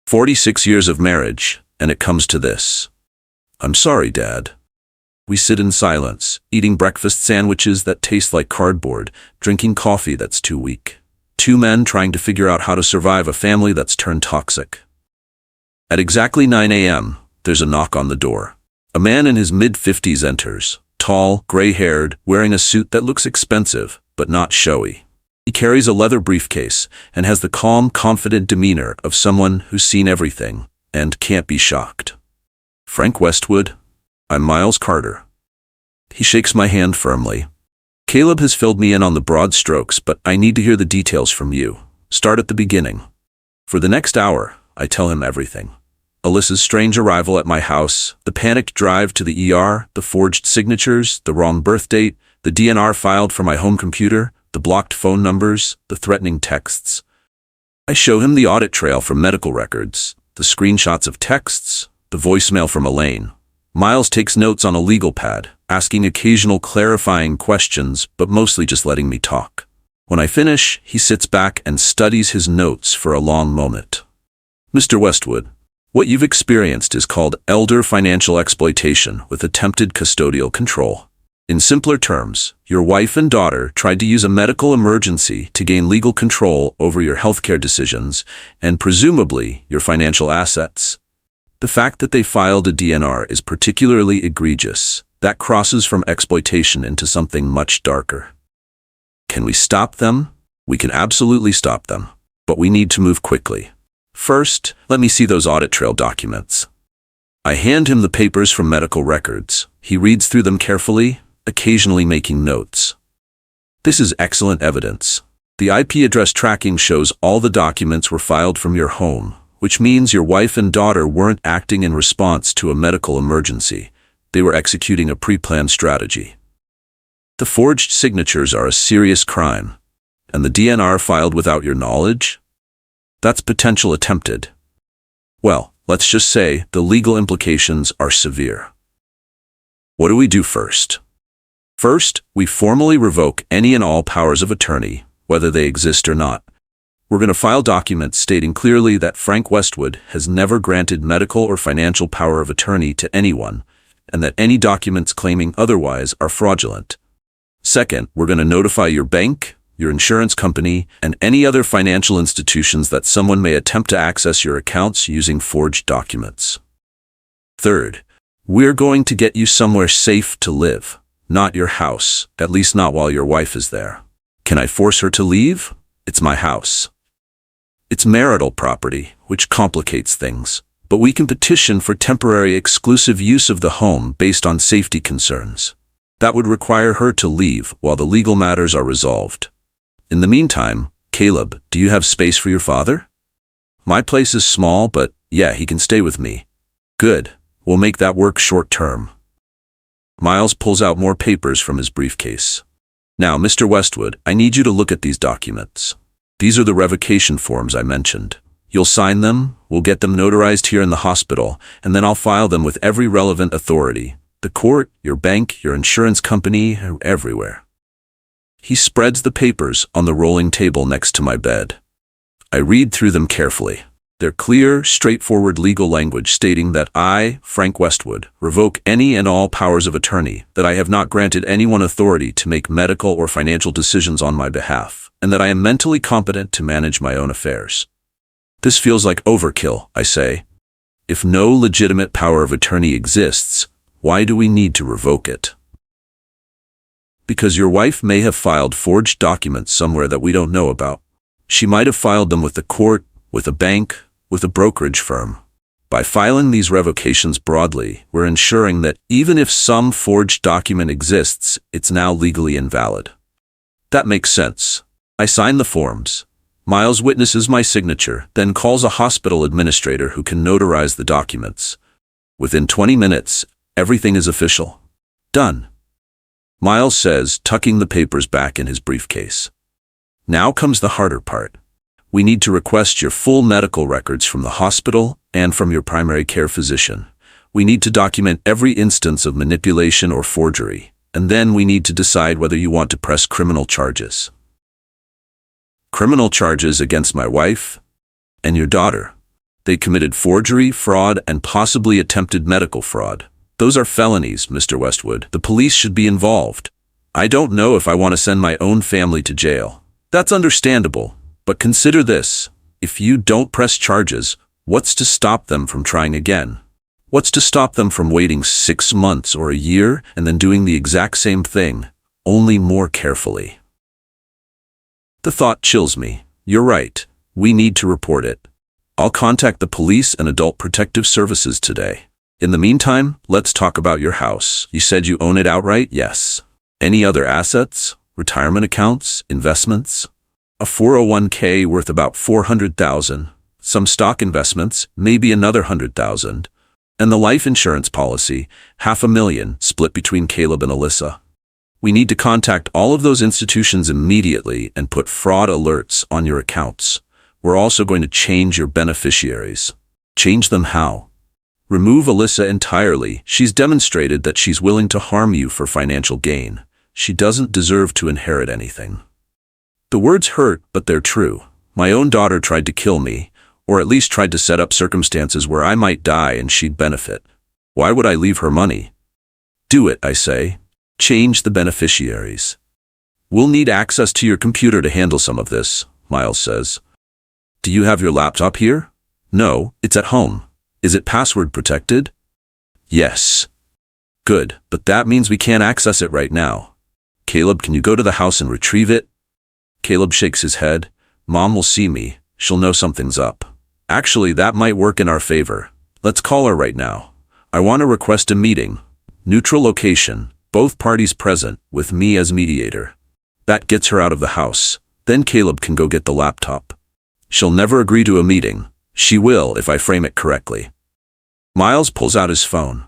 46 years of marriage, and it comes to this. I'm sorry, Dad. We sit in silence, eating breakfast sandwiches that taste like cardboard, drinking coffee that's too weak. 2 men trying to figure out how to survive a family that's turned toxic. At exactly 9 a.m., there's a knock on the door. A man in his mid-50s enters, tall, gray-haired, wearing a suit that looks expensive, but not showy. He carries a leather briefcase and has the calm, confident demeanor of someone who's seen everything and can't be shocked. "Frank Westwood, I'm Miles Carter." He shakes my hand firmly. "Caleb has filled me in on the broad strokes, but I need to hear the details from you. Start at the beginning." For the next hour, I tell him everything. Alyssa's strange arrival at my house, the panicked drive to the ER, the forged signatures, the wrong birth date, the DNR filed for my home computer, the blocked phone numbers, the threatening texts. I show him the audit trail from medical records, the screenshots of texts, the voicemail from Elaine. Miles takes notes on a legal pad, asking occasional clarifying questions, but mostly just letting me talk. When I finish, he sits back and studies his notes for a long moment. "Mr. Westwood, what you've experienced is called elder financial exploitation with attempted custodial control. In simpler terms, your wife and daughter tried to use a medical emergency to gain legal control over your healthcare decisions and presumably your financial assets. The fact that they filed a DNR is particularly egregious. That crosses from exploitation into something much darker. Can we stop them? We can absolutely stop them, but we need to move quickly. First, let me see those audit trail documents." I hand him the papers from medical records. He reads through them carefully, occasionally making notes. "This is excellent evidence. The IP address tracking shows all the documents were filed from your home, which means your wife and daughter weren't acting in response to a medical emergency. They were executing a pre-planned strategy. The forged signatures are a serious crime, and the DNR filed without your knowledge? That's potential attempted. Well, let's just say the legal implications are severe. What do we do first? First, we formally revoke any and all powers of attorney, whether they exist or not. We're going to file documents stating clearly that Frank Westwood has never granted medical or financial power of attorney to anyone, and that any documents claiming otherwise are fraudulent. Second, we're going to notify your bank, your insurance company, and any other financial institutions that someone may attempt to access your accounts using forged documents. Third, we're going to get you somewhere safe to live, not your house, at least not while your wife is there. Can I force her to leave? It's my house. It's marital property, which complicates things, but we can petition for temporary exclusive use of the home based on safety concerns. That would require her to leave while the legal matters are resolved. In the meantime, Caleb, do you have space for your father? My place is small, but yeah, he can stay with me. Good. We'll make that work short term. Miles pulls out more papers from his briefcase. Now, Mr. Westwood, I need you to look at these documents. These are the revocation forms I mentioned. You'll sign them, we'll get them notarized here in the hospital, and then I'll file them with every relevant authority. The court, your bank, your insurance company, everywhere. He spreads the papers on the rolling table next to my bed. I read through them carefully. They're clear, straightforward legal language stating that I, Frank Westwood, revoke any and all powers of attorney, that I have not granted anyone authority to make medical or financial decisions on my behalf, and that I am mentally competent to manage my own affairs. This feels like overkill, I say. If no legitimate power of attorney exists, why do we need to revoke it? Because your wife may have filed forged documents somewhere that we don't know about. She might have filed them with the court, with a bank, with a brokerage firm. By filing these revocations broadly, we're ensuring that even if some forged document exists, it's now legally invalid. That makes sense. I sign the forms. Miles witnesses my signature, then calls a hospital administrator who can notarize the documents. Within 20 minutes, everything is official. Done. Miles says, tucking the papers back in his briefcase. Now comes the harder part. We need to request your full medical records from the hospital and from your primary care physician. We need to document every instance of manipulation or forgery, and then we need to decide whether you want to press criminal charges. Criminal charges against my wife and your daughter. They committed forgery, fraud, and possibly attempted medical fraud. Those are felonies, Mr. Westwood. The police should be involved. I don't know if I want to send my own family to jail. That's understandable, but consider this. If you don't press charges, What's to stop them from trying again? What's to stop them from waiting 6 months or a year and then doing the exact same thing, only more carefully? The thought chills me. You're right. We need to report it. I'll contact the police and Adult Protective Services today. In the meantime, let's talk about your house. You said you own it outright? Yes. Any other assets? Retirement accounts? Investments? A 401k worth about $400,000. Some stock investments, maybe another $100,000. And the life insurance policy, $500,000, split between Caleb and Alyssa. We need to contact all of those institutions immediately and put fraud alerts on your accounts. We're also going to change your beneficiaries. Change them how? Remove Alyssa entirely. She's demonstrated that she's willing to harm you for financial gain. She doesn't deserve to inherit anything. The words hurt, but they're true. My own daughter tried to kill me, or at least tried to set up circumstances where I might die and she'd benefit. Why would I leave her money? Do it, I say. Change the beneficiaries. We'll need access to your computer to handle some of this, Miles says. Do you have your laptop here? No, it's at home. Is it password protected? Yes. Good, but that means we can't access it right now. Caleb, can you go to the house and retrieve it? Caleb shakes his head. Mom will see me. She'll know something's up. Actually, that might work in our favor. Let's call her right now. I want to request a meeting. Neutral location, both parties present, with me as mediator. That gets her out of the house. Then Caleb can go get the laptop. She'll never agree to a meeting. She will if I frame it correctly. Miles pulls out his phone.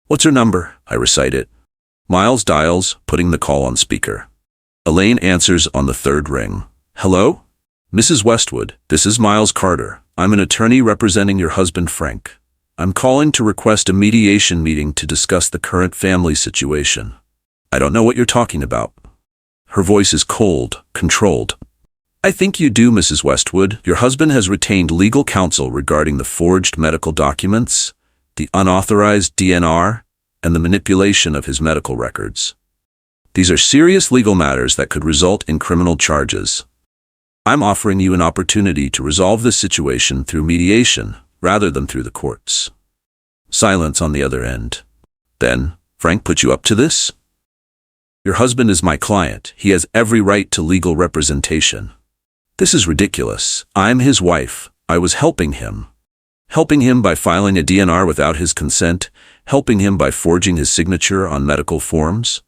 What's her number? I recite it. Miles dials, putting the call on speaker. Elaine answers on the third ring. Hello? Mrs. Westwood, this is Miles Carter. I'm an attorney representing your husband, Frank. I'm calling to request a mediation meeting to discuss the current family situation. I don't know what you're talking about. Her voice is cold, controlled. I think you do, Mrs. Westwood. Your husband has retained legal counsel regarding the forged medical documents, the unauthorized DNR, and the manipulation of his medical records. These are serious legal matters that could result in criminal charges. I'm offering you an opportunity to resolve this situation through mediation, rather than through the courts. Silence on the other end. Then, Frank put you up to this? Your husband is my client. He has every right to legal representation. This is ridiculous. I'm his wife. I was helping him. Helping him by filing a DNR without his consent, helping him by forging his signature on medical forms.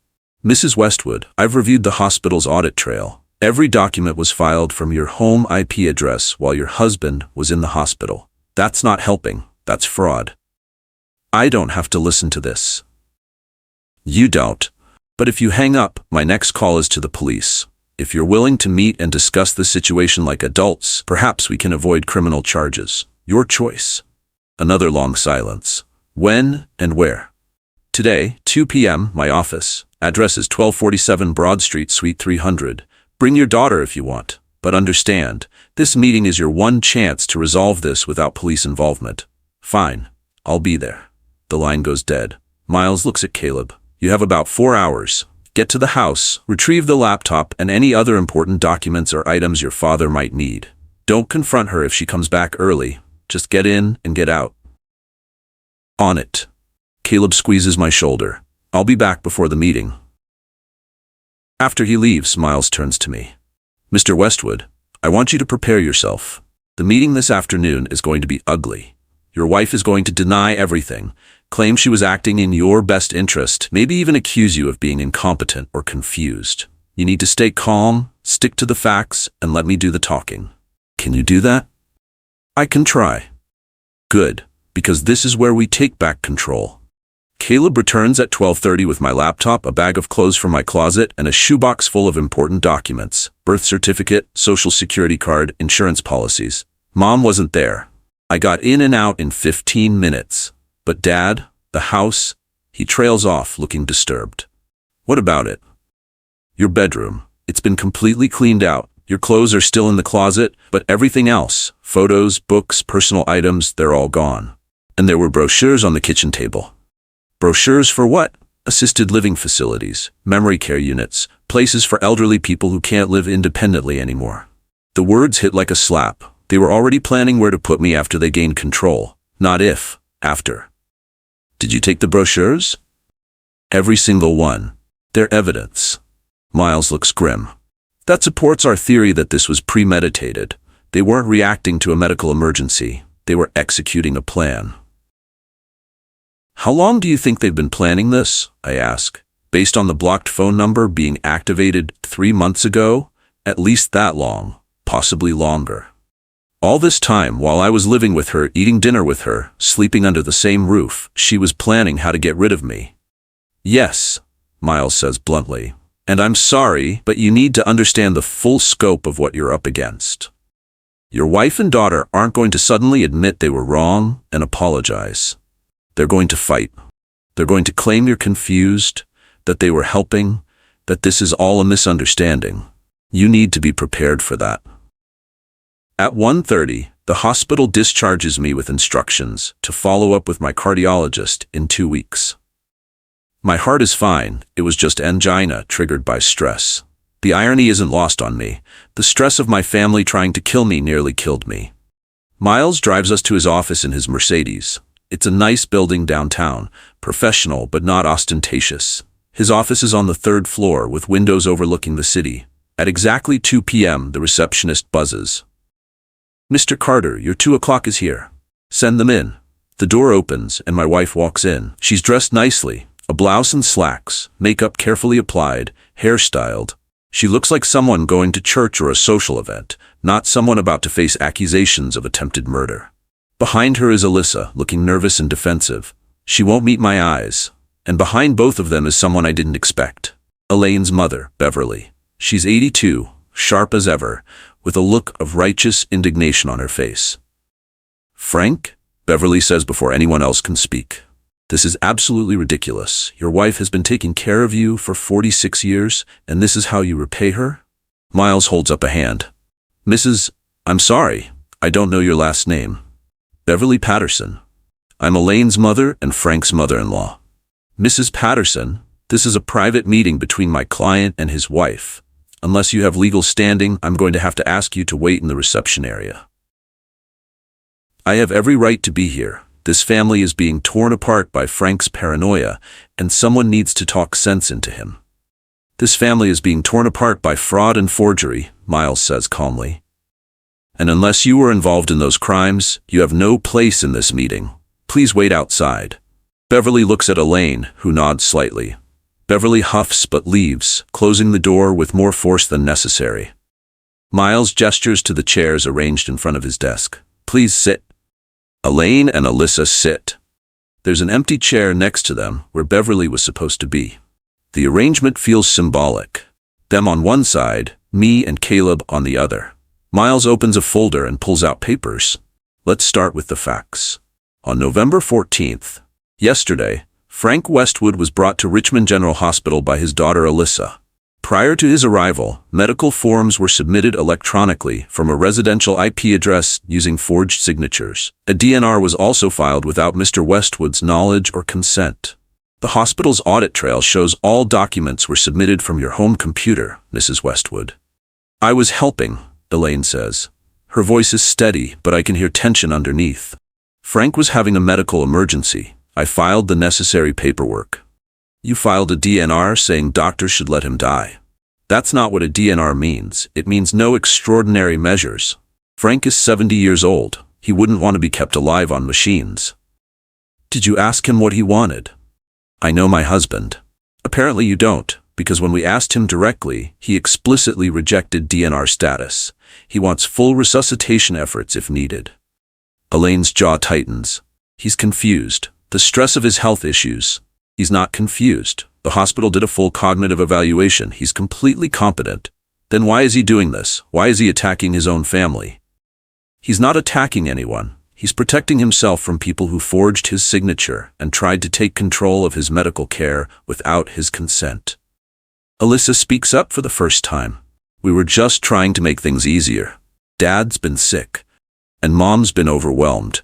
Mrs. Westwood, I've reviewed the hospital's audit trail. Every document was filed from your home IP address while your husband was in the hospital. That's not helping. That's fraud. I don't have to listen to this. You don't. But if you hang up, my next call is to the police. If you're willing to meet and discuss the situation like adults, perhaps we can avoid criminal charges. Your choice. Another long silence. When and where? Today, 2 p.m., my office. Address is 1247 Broad Street, Suite 300. Bring your daughter if you want. But understand, this meeting is your one chance to resolve this without police involvement. Fine. I'll be there. The line goes dead. Miles looks at Caleb. You have about 4 hours. Get to the house, retrieve the laptop and any other important documents or items your father might need. Don't confront her if she comes back early. Just get in and get out. On it. Caleb squeezes my shoulder. I'll be back before the meeting. After he leaves, Miles turns to me. Mr. Westwood, I want you to prepare yourself. The meeting this afternoon is going to be ugly. Your wife is going to deny everything, claim she was acting in your best interest, maybe even accuse you of being incompetent or confused. You need to stay calm, stick to the facts, and let me do the talking. Can you do that? I can try. Good, because this is where we take back control. Caleb returns at 12:30 with my laptop, a bag of clothes from my closet, and a shoebox full of important documents: birth certificate, social security card, insurance policies. Mom wasn't there. I got in and out in 15 minutes. But Dad, the house, he trails off looking disturbed. What about it? Your bedroom. It's been completely cleaned out. Your clothes are still in the closet, but everything else, photos, books, personal items, they're all gone. And there were brochures on the kitchen table. Brochures for what? Assisted living facilities, memory care units, places for elderly people who can't live independently anymore. The words hit like a slap. They were already planning where to put me after they gained control, not if, after. Did you take the brochures? Every single one. They're evidence. Miles looks grim. That supports our theory that this was premeditated. They weren't reacting to a medical emergency. They were executing a plan. How long do you think they've been planning this? I ask. Based on the blocked phone number being activated 3 months ago? At least that long, possibly longer. All this time, while I was living with her, eating dinner with her, sleeping under the same roof, she was planning how to get rid of me. Yes, Miles says bluntly. And I'm sorry, but you need to understand the full scope of what you're up against. Your wife and daughter aren't going to suddenly admit they were wrong and apologize. They're going to fight. They're going to claim you're confused, that they were helping, that this is all a misunderstanding. You need to be prepared for that. At 1:30, the hospital discharges me with instructions to follow up with my cardiologist in 2 weeks. My heart is fine, it was just angina triggered by stress. The irony isn't lost on me. The stress of my family trying to kill me nearly killed me. Miles drives us to his office in his Mercedes. It's a nice building downtown, professional but not ostentatious. His office is on the 3rd floor with windows overlooking the city. At exactly 2 p.m., the receptionist buzzes. Mr. Carter, your 2 o'clock is here. Send them in. The door opens and my wife walks in. She's dressed nicely, a blouse and slacks, makeup carefully applied, hair styled. She looks like someone going to church or a social event, not someone about to face accusations of attempted murder. Behind her is Alyssa, looking nervous and defensive. She won't meet my eyes. And behind both of them is someone I didn't expect. Elaine's mother, Beverly. She's 82, sharp as ever, with a look of righteous indignation on her face. Frank? Beverly says before anyone else can speak. This is absolutely ridiculous. Your wife has been taking care of you for 46 years, and this is how you repay her? Miles holds up a hand. I'm sorry, I don't know your last name. Beverly Patterson. I'm Elaine's mother and Frank's mother-in-law. Mrs. Patterson, this is a private meeting between my client and his wife. Unless you have legal standing, I'm going to have to ask you to wait in the reception area. I have every right to be here. This family is being torn apart by Frank's paranoia, and someone needs to talk sense into him. This family is being torn apart by fraud and forgery, Miles says calmly. And unless you were involved in those crimes, you have no place in this meeting. Please wait outside. Beverly looks at Elaine, who nods slightly. Beverly huffs but leaves, closing the door with more force than necessary. Miles gestures to the chairs arranged in front of his desk. Please sit. Elaine and Alyssa sit. There's an empty chair next to them where Beverly was supposed to be. The arrangement feels symbolic. Them on one side, me and Caleb on the other. Miles opens a folder and pulls out papers. Let's start with the facts. On November 14th, yesterday, Frank Westwood was brought to Richmond General Hospital by his daughter Alyssa. Prior to his arrival, medical forms were submitted electronically from a residential IP address using forged signatures. A DNR was also filed without Mr. Westwood's knowledge or consent. The hospital's audit trail shows all documents were submitted from your home computer, Mrs. Westwood. I was helping, Elaine says. Her voice is steady, but I can hear tension underneath. Frank was having a medical emergency. I filed the necessary paperwork. You filed a DNR saying doctors should let him die. That's not what a DNR means. It means no extraordinary measures. Frank is 70 years old. He wouldn't want to be kept alive on machines. Did you ask him what he wanted? I know my husband. Apparently you don't, because when we asked him directly, he explicitly rejected DNR status. He wants full resuscitation efforts if needed. Elaine's jaw tightens. He's confused. The stress of his health issues. He's not confused. The hospital did a full cognitive evaluation. He's completely competent. Then why is he doing this? Why is he attacking his own family? He's not attacking anyone. He's protecting himself from people who forged his signature and tried to take control of his medical care without his consent. Alyssa speaks up for the first time. We were just trying to make things easier. Dad's been sick, and Mom's been overwhelmed.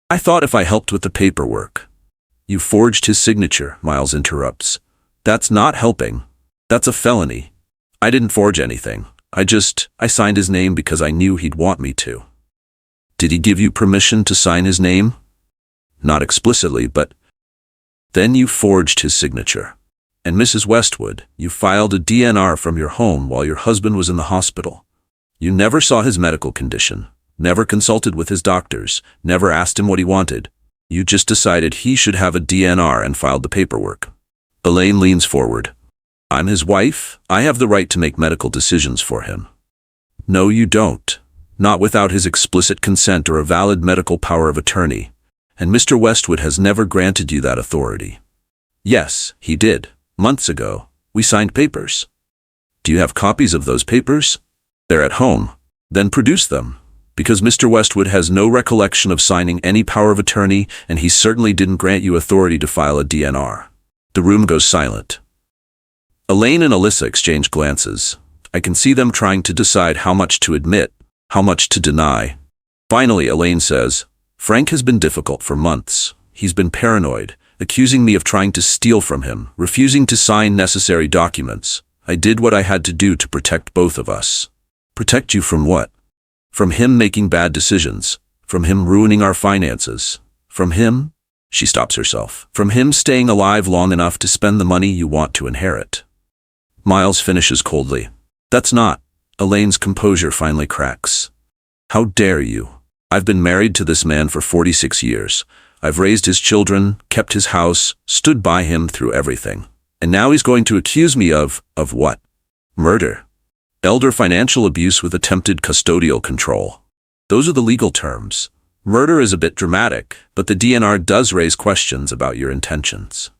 I thought if I helped with the paperwork. You forged his signature, Miles interrupts. That's not helping. That's a felony. I didn't forge anything. I signed his name because I knew he'd want me to. Did he give you permission to sign his name? Not explicitly, but then you forged his signature. And Mrs. Westwood, you filed a DNR from your home while your husband was in the hospital. You never saw his medical condition, never consulted with his doctors, never asked him what he wanted. You just decided he should have a DNR and filed the paperwork. Elaine leans forward. I'm his wife. I have the right to make medical decisions for him. No, you don't. Not without his explicit consent or a valid medical power of attorney. And Mr. Westwood has never granted you that authority. Yes, he did. Months ago, we signed papers. Do you have copies of those papers? They're at home. Then produce them. Because Mr. Westwood has no recollection of signing any power of attorney, and he certainly didn't grant you authority to file a DNR. The room goes silent. Elaine and Alyssa exchange glances. I can see them trying to decide how much to admit, how much to deny. Finally, Elaine says, Frank has been difficult for months. He's been paranoid, accusing me of trying to steal from him, refusing to sign necessary documents. I did what I had to do to protect both of us. Protect you from what? From him making bad decisions. From him ruining our finances. From him? She stops herself. From him staying alive long enough to spend the money you want to inherit. Miles finishes coldly. That's not. Elaine's composure finally cracks. How dare you? I've been married to this man for 46 years. I've raised his children, kept his house, stood by him through everything. And now he's going to accuse me of what? Murder. Elder financial abuse with attempted custodial control. Those are the legal terms. Murder is a bit dramatic, but the DNR does raise questions about your intentions.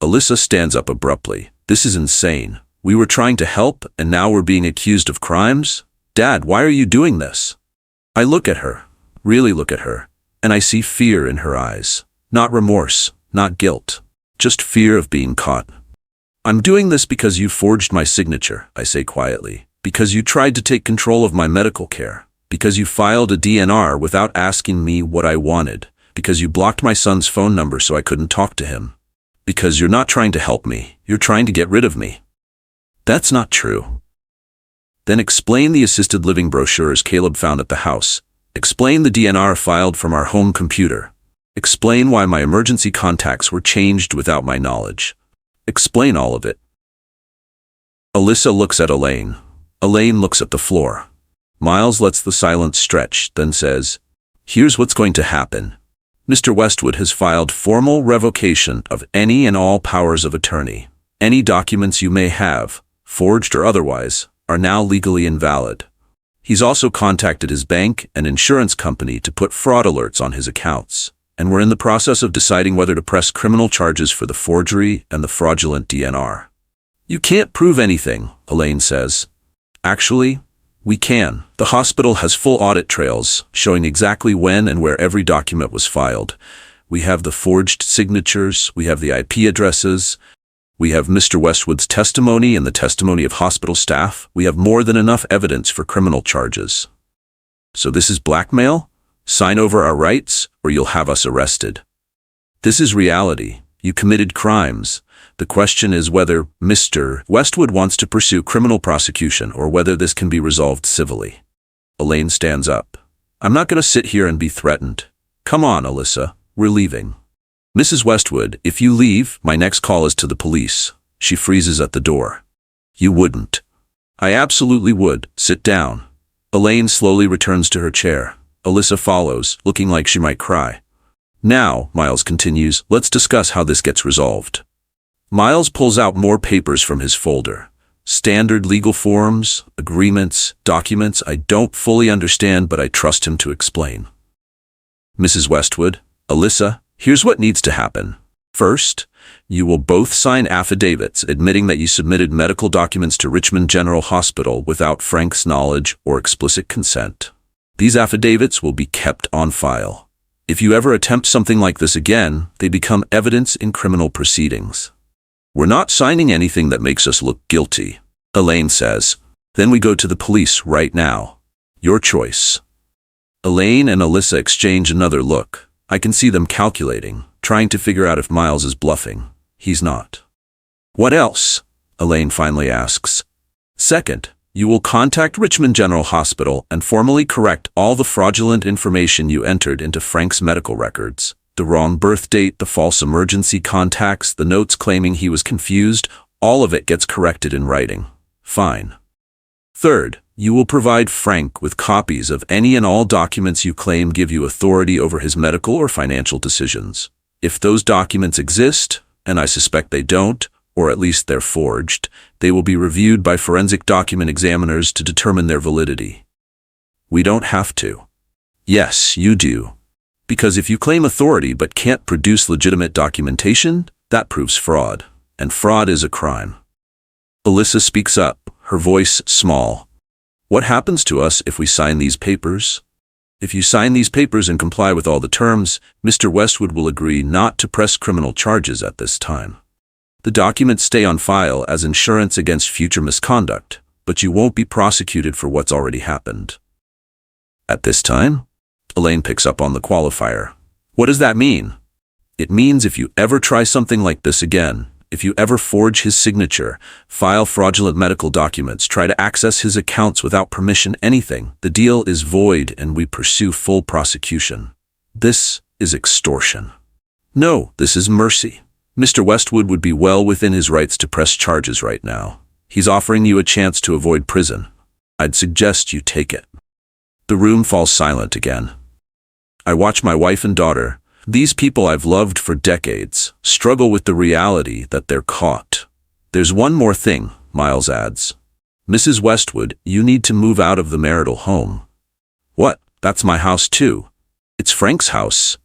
Alyssa stands up abruptly. This is insane. We were trying to help, and now we're being accused of crimes? Dad, why are you doing this? I look at her, really look at her, and I see fear in her eyes. Not remorse, not guilt, just fear of being caught. I'm doing this because you forged my signature, I say quietly, because you tried to take control of my medical care, because you filed a DNR without asking me what I wanted, because you blocked my son's phone number so I couldn't talk to him, because you're not trying to help me, you're trying to get rid of me. That's not true. Then explain the assisted living brochures Caleb found at the house. Explain the DNR filed from our home computer. Explain why my emergency contacts were changed without my knowledge. Explain all of it. Alyssa looks at Elaine. Elaine looks at the floor. Miles lets the silence stretch, then says, Here's what's going to happen. Mr. Westwood has filed formal revocation of any and all powers of attorney. Any documents you may have, forged or otherwise, are now legally invalid. He's also contacted his bank and insurance company to put fraud alerts on his accounts, and we're in the process of deciding whether to press criminal charges for the forgery and the fraudulent DNR. You can't prove anything, Elaine says. Actually, we can. The hospital has full audit trails showing exactly when and where every document was filed. We have the forged signatures, we have the IP addresses, we have Mr. Westwood's testimony and the testimony of hospital staff. We have more than enough evidence for criminal charges. So this is blackmail? Sign over our rights, or you'll have us arrested. This is reality. You committed crimes. The question is whether Mr. Westwood wants to pursue criminal prosecution or whether this can be resolved civilly. Elaine stands up. I'm not going to sit here and be threatened. Come on, Alyssa. We're leaving. Mrs. Westwood, if you leave, my next call is to the police. She freezes at the door. You wouldn't. I absolutely would. Sit down. Elaine slowly returns to her chair. Alyssa follows, looking like she might cry. Now, Miles continues, let's discuss how this gets resolved. Miles pulls out more papers from his folder. Standard legal forms, agreements, documents I don't fully understand, but I trust him to explain. Mrs. Westwood, Alyssa, here's what needs to happen. First, you will both sign affidavits admitting that you submitted medical documents to Richmond General Hospital without Frank's knowledge or explicit consent. These affidavits will be kept on file. If you ever attempt something like this again, they become evidence in criminal proceedings. We're not signing anything that makes us look guilty, Elaine says. Then we go to the police right now. Your choice. Elaine and Alyssa exchange another look. I can see them calculating, trying to figure out if Miles is bluffing. He's not. What else? Elaine finally asks. Second, You will contact Richmond General Hospital and formally correct all the fraudulent information you entered into Frank's medical records. The wrong birth date, the false emergency contacts, the notes claiming he was confused, all of it gets corrected in writing. Fine. Third, you will provide Frank with copies of any and all documents you claim give you authority over his medical or financial decisions. If those documents exist, and I suspect they don't, or at least they're forged, they will be reviewed by forensic document examiners to determine their validity. We don't have to. Yes, you do. Because if you claim authority but can't produce legitimate documentation, that proves fraud. And fraud is a crime. Alyssa speaks up, her voice small. What happens to us if we sign these papers? If you sign these papers and comply with all the terms, Mr. Westwood will agree not to press criminal charges at this time. The documents stay on file as insurance against future misconduct, but you won't be prosecuted for what's already happened. At this time? Elaine picks up on the qualifier. What does that mean? It means if you ever try something like this again, if you ever forge his signature, file fraudulent medical documents, try to access his accounts without permission, anything, the deal is void and we pursue full prosecution. This is extortion. No, this is mercy. Mr. Westwood would be well within his rights to press charges right now. He's offering you a chance to avoid prison. I'd suggest you take it. The room falls silent again. I watch my wife and daughter, these people I've loved for decades, struggle with the reality that they're caught. There's one more thing, Miles adds. Mrs. Westwood, you need to move out of the marital home. What? That's my house too. It's Frank's house.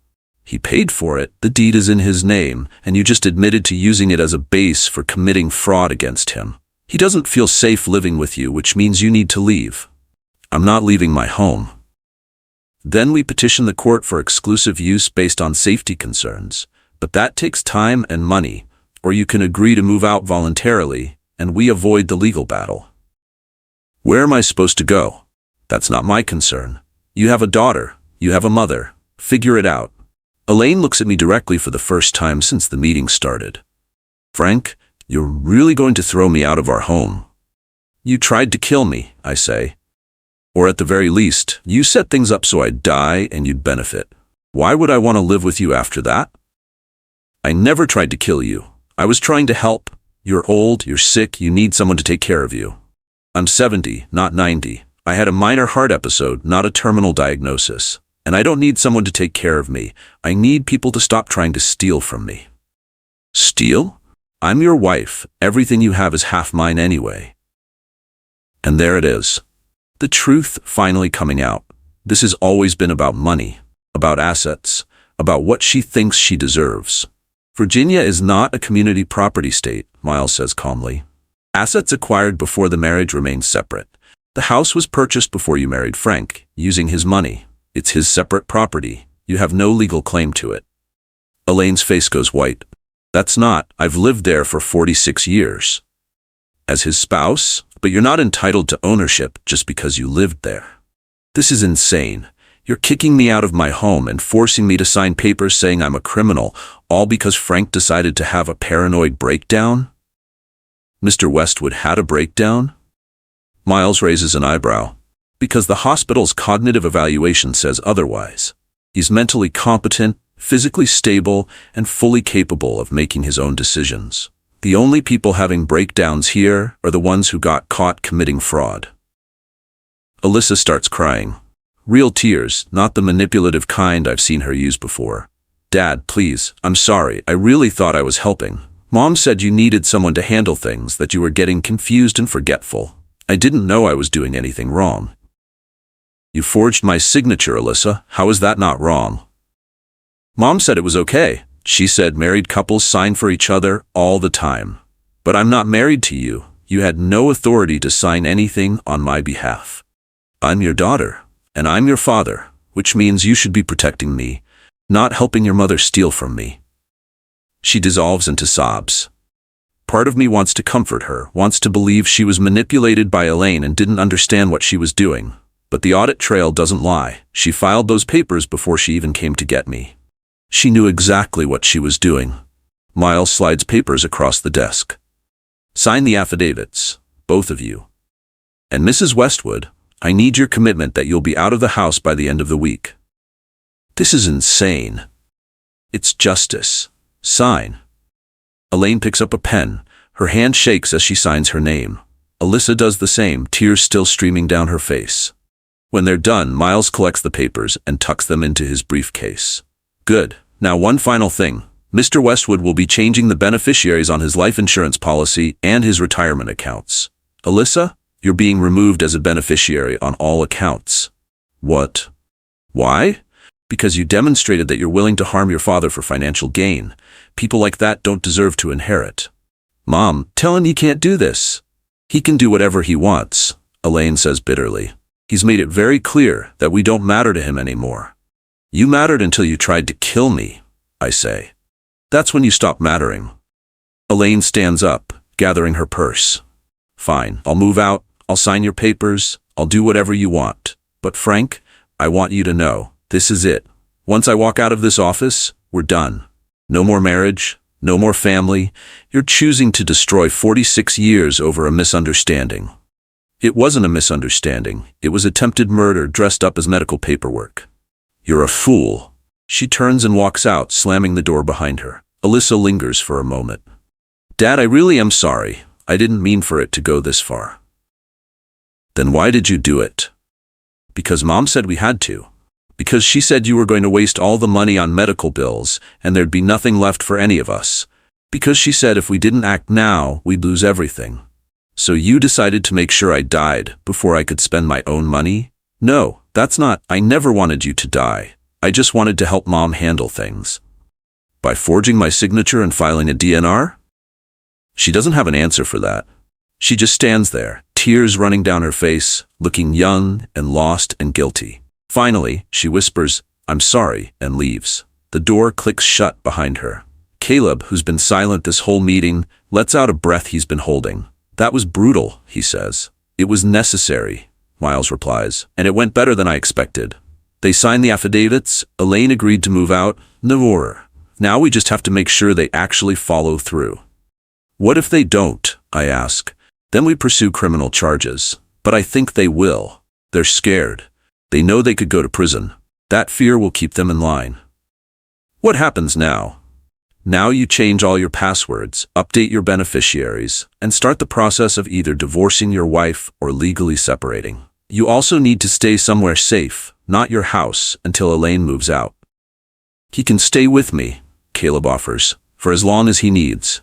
He paid for it, the deed is in his name, and you just admitted to using it as a base for committing fraud against him. He doesn't feel safe living with you, which means you need to leave. I'm not leaving my home. Then we petition the court for exclusive use based on safety concerns, but that takes time and money, or you can agree to move out voluntarily, and we avoid the legal battle. Where am I supposed to go? That's not my concern. You have a daughter, you have a mother. Figure it out. Elaine looks at me directly for the first time since the meeting started. Frank, you're really going to throw me out of our home? You tried to kill me, I say. Or at the very least, you set things up so I'd die and you'd benefit. Why would I want to live with you after that? I never tried to kill you. I was trying to help. You're old, you're sick, you need someone to take care of you. I'm 70, not 90. I had a minor heart episode, not a terminal diagnosis. And I don't need someone to take care of me. I need people to stop trying to steal from me. Steal? I'm your wife. Everything you have is half mine anyway. And there it is. The truth finally coming out. This has always been about money, about assets, about what she thinks she deserves. Virginia is not a community property state, Miles says calmly. Assets acquired before the marriage remain separate. The house was purchased before you married Frank, using his money. It's his separate property. You have no legal claim to it. Elaine's face goes white. That's not. I've lived there for 46 years. As his spouse, but you're not entitled to ownership just because you lived there. This is insane. You're kicking me out of my home and forcing me to sign papers saying I'm a criminal, all because Frank decided to have a paranoid breakdown? Mr. Westwood had a breakdown? Miles raises an eyebrow. Because the hospital's cognitive evaluation says otherwise. He's mentally competent, physically stable, and fully capable of making his own decisions. The only people having breakdowns here are the ones who got caught committing fraud. Alyssa starts crying. Real tears, not the manipulative kind I've seen her use before. Dad, please, I'm sorry, I really thought I was helping. Mom said you needed someone to handle things, that you were getting confused and forgetful. I didn't know I was doing anything wrong. You forged my signature, Alyssa. How is that not wrong? Mom said it was okay. She said married couples sign for each other all the time. But I'm not married to you. You had no authority to sign anything on my behalf. I'm your daughter, and I'm your father, which means you should be protecting me, not helping your mother steal from me. She dissolves into sobs. Part of me wants to comfort her, wants to believe she was manipulated by Elaine and didn't understand what she was doing. But the audit trail doesn't lie. She filed those papers before she even came to get me. She knew exactly what she was doing. Miles slides papers across the desk. Sign the affidavits, both of you. And Mrs. Westwood, I need your commitment that you'll be out of the house by the end of the week. This is insane. It's justice. Sign. Elaine picks up a pen. Her hand shakes as she signs her name. Alyssa does the same, tears still streaming down her face. When they're done, Miles collects the papers and tucks them into his briefcase. Good. Now one final thing. Mr. Westwood will be changing the beneficiaries on his life insurance policy and his retirement accounts. Alyssa, you're being removed as a beneficiary on all accounts. What? Why? Because you demonstrated that you're willing to harm your father for financial gain. People like that don't deserve to inherit. Mom, tell him he can't do this. He can do whatever he wants, Elaine says bitterly. He's made it very clear that we don't matter to him anymore. You mattered until you tried to kill me, I say. That's when you stop mattering. Elaine stands up, gathering her purse. Fine, I'll move out, I'll sign your papers, I'll do whatever you want. But Frank, I want you to know, this is it. Once I walk out of this office, we're done. No more marriage, no more family. You're choosing to destroy 46 years over a misunderstanding. It wasn't a misunderstanding. It was attempted murder dressed up as medical paperwork. You're a fool. She turns and walks out, slamming the door behind her. Alyssa lingers for a moment. Dad, I really am sorry. I didn't mean for it to go this far. Then why did you do it? Because Mom said we had to. Because she said you were going to waste all the money on medical bills and there'd be nothing left for any of us. Because she said if we didn't act now, we'd lose everything. So you decided to make sure I died before I could spend my own money? No, that's not. I never wanted you to die. I just wanted to help Mom handle things. By forging my signature and filing a DNR? She doesn't have an answer for that. She just stands there, tears running down her face, looking young and lost and guilty. Finally, she whispers, I'm sorry, and leaves. The door clicks shut behind her. Caleb, who's been silent this whole meeting, lets out a breath he's been holding. That was brutal, he says. It was necessary, Miles replies, and it went better than I expected. They signed the affidavits, Elaine agreed to move out, Now we just have to make sure they actually follow through. What if they don't, I ask. Then we pursue criminal charges. But I think they will. They're scared. They know they could go to prison. That fear will keep them in line. What happens now? Now you change all your passwords, update your beneficiaries, and start the process of either divorcing your wife or legally separating. You also need to stay somewhere safe, not your house, until Elaine moves out. He can stay with me, Caleb offers, for as long as he needs.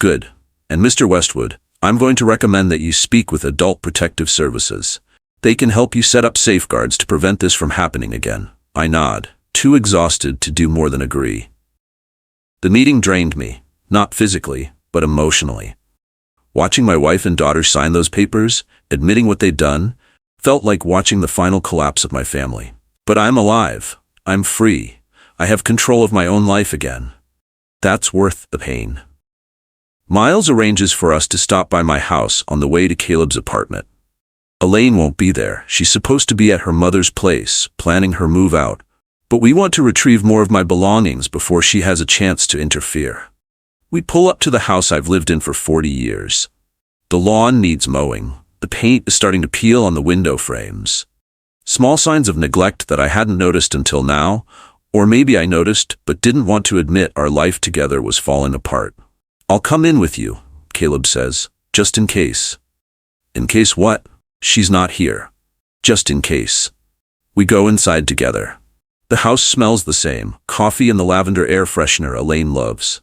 Good. And Mr. Westwood, I'm going to recommend that you speak with Adult Protective Services. They can help you set up safeguards to prevent this from happening again. I nod, too exhausted to do more than agree. The meeting drained me, not physically, but emotionally. Watching my wife and daughter sign those papers, admitting what they'd done, felt like watching the final collapse of my family. But I'm alive. I'm free. I have control of my own life again. That's worth the pain. Miles arranges for us to stop by my house on the way to Caleb's apartment. Elaine won't be there. She's supposed to be at her mother's place, planning her move out. But we want to retrieve more of my belongings before she has a chance to interfere. We pull up to the house I've lived in for 40 years. The lawn needs mowing. The paint is starting to peel on the window frames. Small signs of neglect that I hadn't noticed until now, or maybe I noticed but didn't want to admit our life together was falling apart. I'll come in with you, Caleb says, just in case. In case what? She's not here. Just in case. We go inside together. The house smells the same, coffee and the lavender air freshener Elaine loves.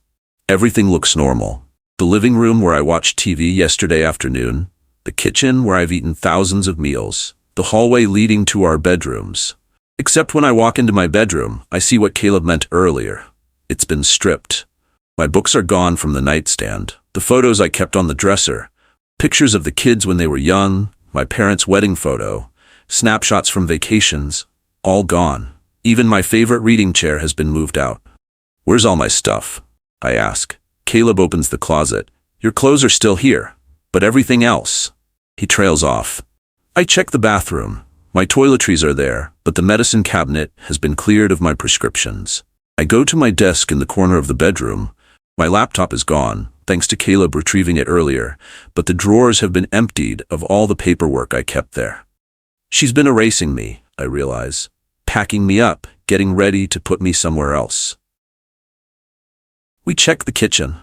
Everything looks normal. The living room where I watched TV yesterday afternoon, the kitchen where I've eaten thousands of meals, the hallway leading to our bedrooms. Except when I walk into my bedroom, I see what Caleb meant earlier. It's been stripped. My books are gone from the nightstand, the photos I kept on the dresser, pictures of the kids when they were young, my parents' wedding photo, snapshots from vacations, all gone. Even my favorite reading chair has been moved out. Where's all my stuff? I ask. Caleb opens the closet. Your clothes are still here, but everything else. He trails off. I check the bathroom. My toiletries are there, but the medicine cabinet has been cleared of my prescriptions. I go to my desk in the corner of the bedroom. My laptop is gone, thanks to Caleb retrieving it earlier, but the drawers have been emptied of all the paperwork I kept there. She's been erasing me, I realize, packing me up, getting ready to put me somewhere else. We check the kitchen.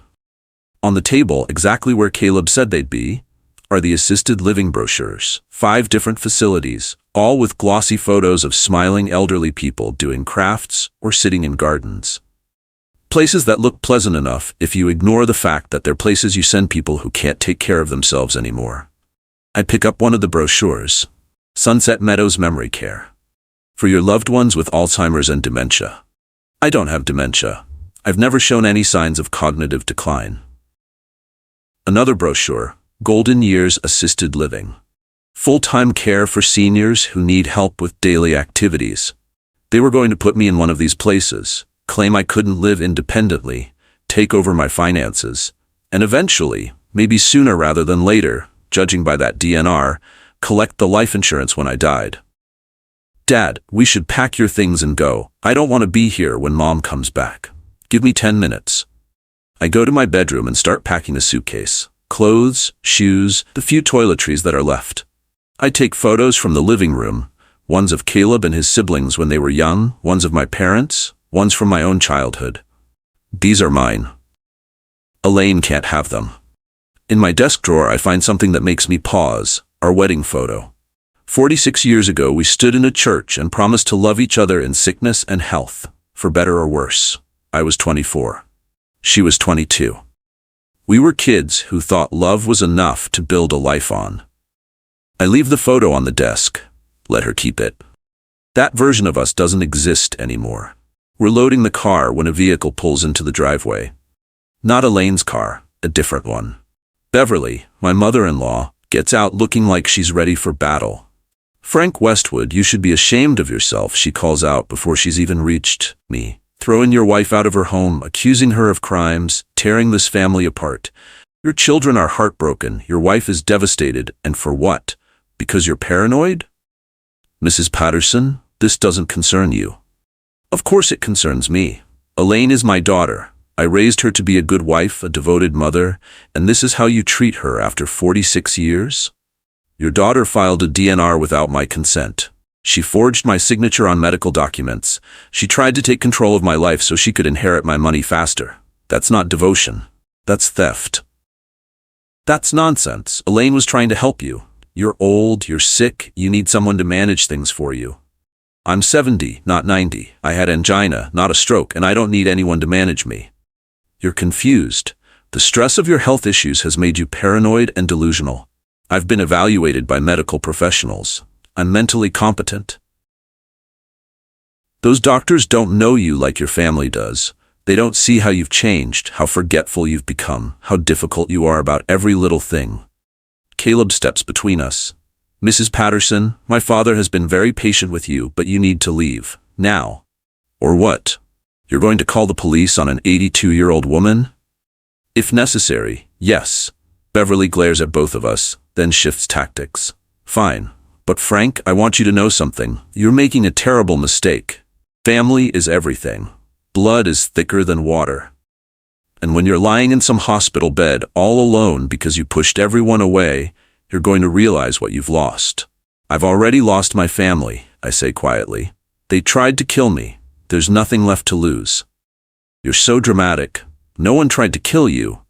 On the table, exactly where Caleb said they'd be, are the assisted living brochures. 5 different facilities, all with glossy photos of smiling elderly people doing crafts or sitting in gardens. Places that look pleasant enough if you ignore the fact that they're places you send people who can't take care of themselves anymore. I pick up one of the brochures. Sunset Meadows Memory Care. For your loved ones with Alzheimer's and dementia. I don't have dementia. I've never shown any signs of cognitive decline. Another brochure, Golden Years Assisted Living. Full-time care for seniors who need help with daily activities. They were going to put me in one of these places, claim I couldn't live independently, take over my finances, and eventually, maybe sooner rather than later, judging by that DNR, collect the life insurance when I died. Dad, we should pack your things and go. I don't want to be here when Mom comes back. Give me 10 minutes. I go to my bedroom and start packing a suitcase. Clothes, shoes, the few toiletries that are left. I take photos from the living room, ones of Caleb and his siblings when they were young, ones of my parents, ones from my own childhood. These are mine. Elaine can't have them. In my desk drawer I find something that makes me pause, our wedding photo. 46 years ago we stood in a church and promised to love each other in sickness and health, for better or worse. I was 24. She was 22. We were kids who thought love was enough to build a life on. I leave the photo on the desk. Let her keep it. That version of us doesn't exist anymore. We're loading the car when a vehicle pulls into the driveway. Not Elaine's car, a different one. Beverly, my mother-in-law, gets out looking like she's ready for battle. Frank Westwood, you should be ashamed of yourself, she calls out before she's even reached me. Throwing your wife out of her home, accusing her of crimes, tearing this family apart. Your children are heartbroken, your wife is devastated, and for what? Because you're paranoid? Mrs. Patterson, this doesn't concern you. Of course it concerns me. Elaine is my daughter. I raised her to be a good wife, a devoted mother, and this is how you treat her after 46 years? Your daughter filed a DNR without my consent. She forged my signature on medical documents. She tried to take control of my life so she could inherit my money faster. That's not devotion. That's theft. That's nonsense. Elaine was trying to help you. You're old, you're sick, you need someone to manage things for you. I'm 70, not 90. I had angina, not a stroke, and I don't need anyone to manage me. You're confused. The stress of your health issues has made you paranoid and delusional. I've been evaluated by medical professionals. I'm mentally competent. Those doctors don't know you like your family does. They don't see how you've changed, how forgetful you've become, how difficult you are about every little thing. Caleb steps between us. Mrs. Patterson, my father has been very patient with you, but you need to leave. Now. Or what? You're going to call the police on an 82-year-old woman? If necessary, yes. Beverly glares at both of us, then shifts tactics. Fine. But Frank, I want you to know something. You're making a terrible mistake. Family is everything. Blood is thicker than water. And when you're lying in some hospital bed all alone because you pushed everyone away, you're going to realize what you've lost. I've already lost my family, I say quietly. They tried to kill me. There's nothing left to lose. You're so dramatic. No one tried to kill you.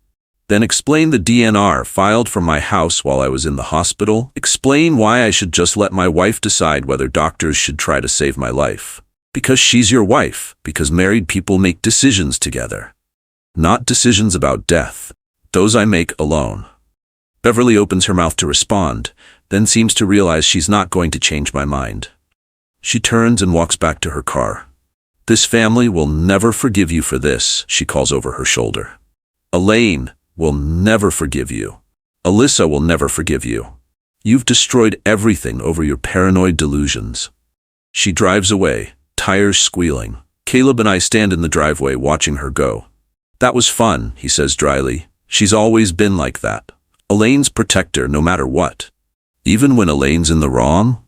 Then explain the DNR filed from my house while I was in the hospital. Explain why I should just let my wife decide whether doctors should try to save my life. Because she's your wife. Because married people make decisions together. Not decisions about death. Those I make alone. Beverly opens her mouth to respond, then seems to realize she's not going to change my mind. She turns and walks back to her car. This family will never forgive you for this, she calls over her shoulder. Elaine will never forgive you. Alyssa will never forgive you. You've destroyed everything over your paranoid delusions. She drives away, tires squealing. Caleb and I stand in the driveway watching her go. That was fun, he says dryly. She's always been like that. Elaine's protector no matter what. Even when Elaine's in the wrong?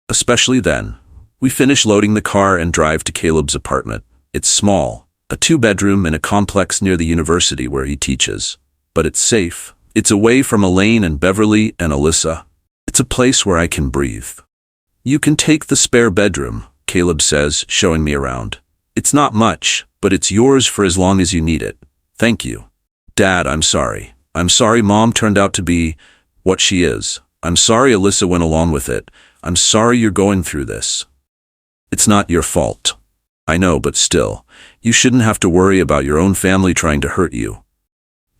Especially then. We finish loading the car and drive to Caleb's apartment. It's small, a 2-bedroom in a complex near the university where he teaches. but it's safe. It's away from Elaine and Beverly and Alyssa. It's a place where I can breathe. You can take the spare bedroom, Caleb says, showing me around. It's not much, but it's yours for as long as you need it. Thank you. Dad, I'm sorry. I'm sorry Mom turned out to be what she is. I'm sorry Alyssa went along with it. I'm sorry you're going through this. It's not your fault. I know, but still, you shouldn't have to worry about your own family trying to hurt you.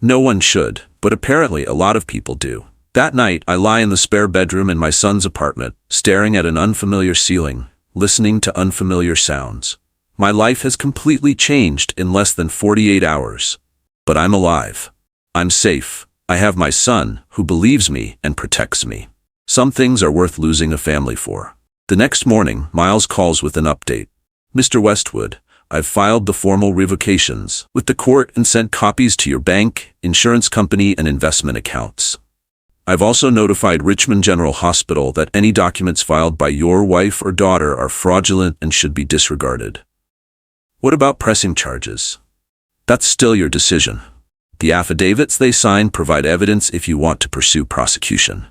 No one should, but apparently a lot of people do. That night, I lie in the spare bedroom in my son's apartment, staring at an unfamiliar ceiling, listening to unfamiliar sounds. My life has completely changed in less than 48 hours. But I'm alive. I'm safe. I have my son, who believes me and protects me. Some things are worth losing a family for. The next morning, Miles calls with an update. Mr. Westwood, I've filed the formal revocations with the court and sent copies to your bank, insurance company, and investment accounts. I've also notified Richmond General Hospital that any documents filed by your wife or daughter are fraudulent and should be disregarded. What about pressing charges? That's still your decision. The affidavits they sign provide evidence if you want to pursue prosecution.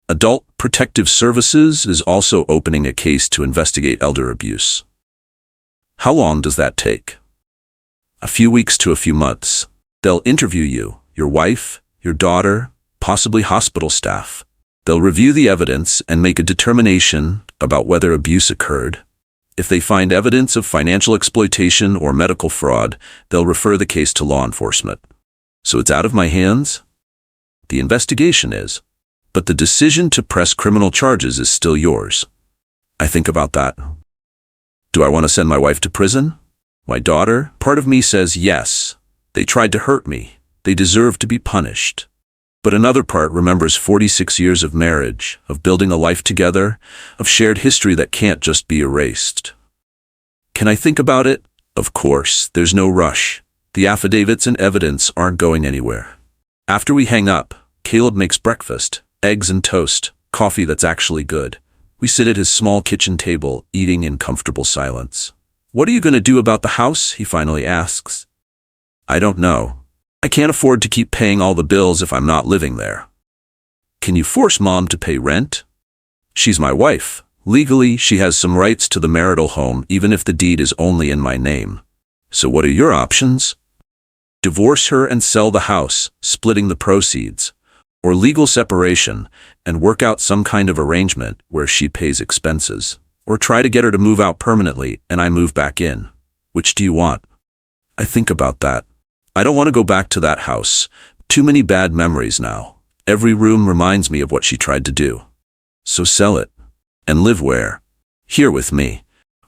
Adult Protective Services is also opening a case to investigate elder abuse. How long does that take? A few weeks to a few months. They'll interview you, your wife, your daughter, possibly hospital staff. They'll review the evidence and make a determination about whether abuse occurred. If they find evidence of financial exploitation or medical fraud, they'll refer the case to law enforcement. So it's out of my hands? The investigation is, but the decision to press criminal charges is still yours. I think about that. Do I want to send my wife to prison? My daughter? Part of me says yes. They tried to hurt me. They deserve to be punished. But another part remembers 46 years of marriage, of building a life together, of shared history that can't just be erased. Can I think about it? Of course, there's no rush. The affidavits and evidence aren't going anywhere. After we hang up, Caleb makes breakfast, eggs and toast, coffee that's actually good. We sit at his small kitchen table, eating in comfortable silence. What are you going to do about the house? He finally asks. I don't know. I can't afford to keep paying all the bills if I'm not living there. Can you force Mom to pay rent? She's my wife. Legally, she has some rights to the marital home even if the deed is only in my name. So what are your options? Divorce her and sell the house, splitting the proceeds. Or legal separation, and work out some kind of arrangement where she pays expenses. Or try to get her to move out permanently and I move back in. Which do you want? I think about that. I don't want to go back to that house. Too many bad memories now. Every room reminds me of what she tried to do. So sell it. And live where? Here with me.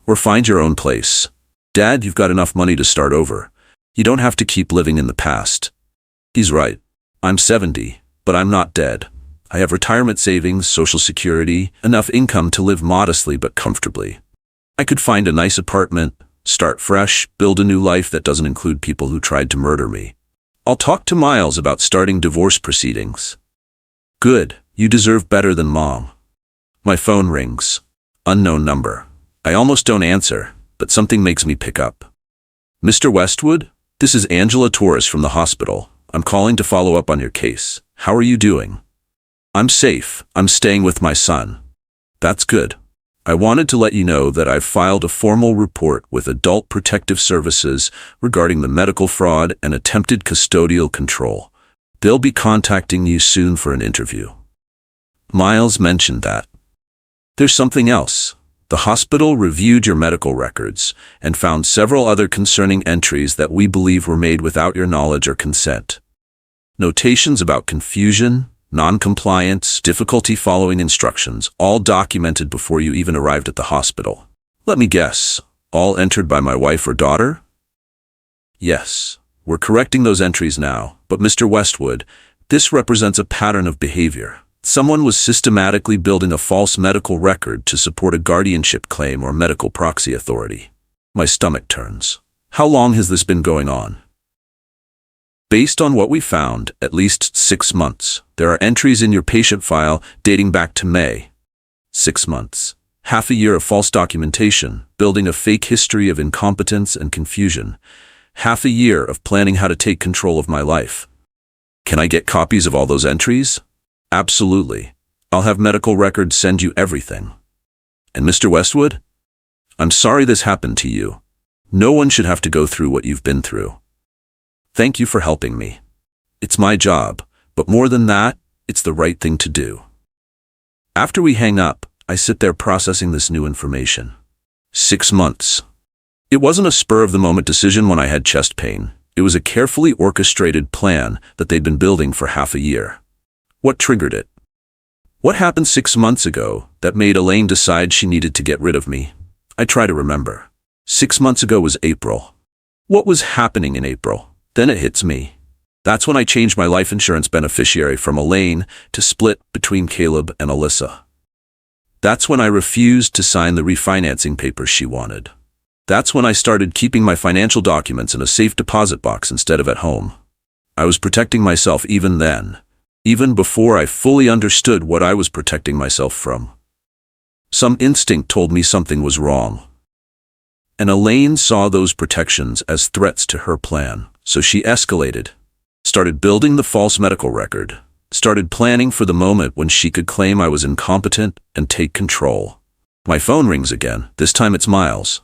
Or find your own place. Dad, you've got enough money to start over. You don't have to keep living in the past. He's right. I'm 70, but I'm not dead. I have retirement savings, Social Security, enough income to live modestly but comfortably. I could find a nice apartment, start fresh, build a new life that doesn't include people who tried to murder me. I'll talk to Miles about starting divorce proceedings. Good. You deserve better than Mom. My phone rings. Unknown number. I almost don't answer, but something makes me pick up. Mr. Westwood? This is Angela Torres from the hospital. I'm calling to follow up on your case. How are you doing? I'm safe. I'm staying with my son. That's good. I wanted to let you know that I've filed a formal report with Adult Protective Services regarding the medical fraud and attempted custodial control. They'll be contacting you soon for an interview. Miles mentioned that. There's something else. The hospital reviewed your medical records and found several other concerning entries that we believe were made without your knowledge or consent. Notations about confusion, non-compliance, difficulty following instructions, all documented before you even arrived at the hospital. Let me guess, all entered by my wife or daughter? Yes, we're correcting those entries now, but Mr. Westwood, this represents a pattern of behavior. Someone was systematically building a false medical record to support a guardianship claim or medical proxy authority. My stomach turns. How long has this been going on? Based on what we found, at least 6 months. There are entries in your patient file dating back to May. 6 months. Half a year of false documentation, building a fake history of incompetence and confusion. Half a year of planning how to take control of my life. Can I get copies of all those entries? Absolutely. I'll have medical records send you everything. And Mr. Westwood? I'm sorry this happened to you. No one should have to go through what you've been through. Thank you for helping me. It's my job, but more than that, it's the right thing to do. After we hang up, I sit there processing this new information. 6 months. It wasn't a spur-of-the-moment decision when I had chest pain. It was a carefully orchestrated plan that they'd been building for half a year. What triggered it? What happened 6 months ago that made Elaine decide she needed to get rid of me? I try to remember. 6 months ago was April. What was happening in April? Then it hits me. That's when I changed my life insurance beneficiary from Elaine to split between Caleb and Alyssa. That's when I refused to sign the refinancing papers she wanted. That's when I started keeping my financial documents in a safe deposit box instead of at home. I was protecting myself even then, even before I fully understood what I was protecting myself from. Some instinct told me something was wrong. And Elaine saw those protections as threats to her plan, so she escalated, started building the false medical record, started planning for the moment when she could claim I was incompetent and take control. My phone rings again. This time it's Miles.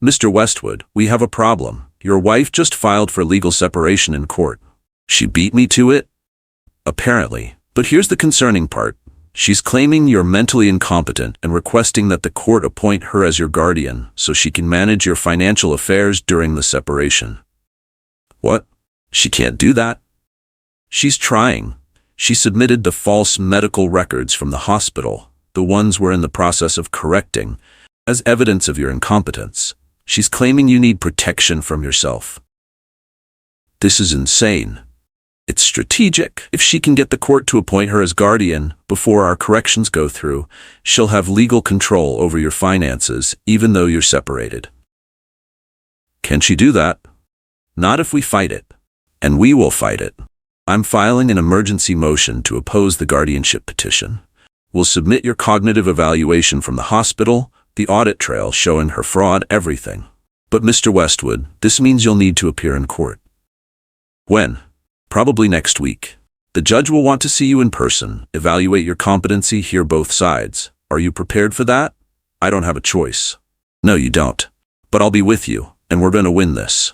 Mr. Westwood, we have a problem. Your wife just filed for legal separation in court. She beat me to it? Apparently. But here's the concerning part. She's claiming you're mentally incompetent and requesting that the court appoint her as your guardian so she can manage your financial affairs during the separation. What? She can't do that? She's trying. She submitted the false medical records from the hospital, the ones we're in the process of correcting, as evidence of your incompetence. She's claiming you need protection from yourself. This is insane. It's strategic. If she can get the court to appoint her as guardian before our corrections go through, she'll have legal control over your finances, even though you're separated. Can she do that? Not if we fight it. And we will fight it. I'm filing an emergency motion to oppose the guardianship petition. We'll submit your cognitive evaluation from the hospital, the audit trail showing her fraud, everything. But Mr. Westwood, this means you'll need to appear in court. When? Probably next week. The judge will want to see you in person, evaluate your competency, hear both sides. Are you prepared for that? I don't have a choice. No, you don't. But I'll be with you, and we're going to win this.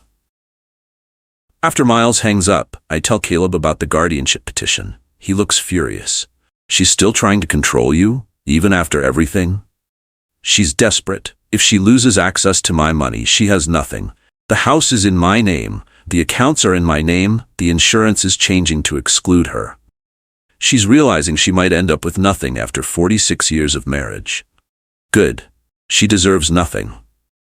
After Miles hangs up, I tell Caleb about the guardianship petition. He looks furious. She's still trying to control you, even after everything? She's desperate. If she loses access to my money, she has nothing. The house is in my name. The accounts are in my name. The insurance is changing to exclude her. She's realizing she might end up with nothing after 46 years of marriage. Good. She deserves nothing.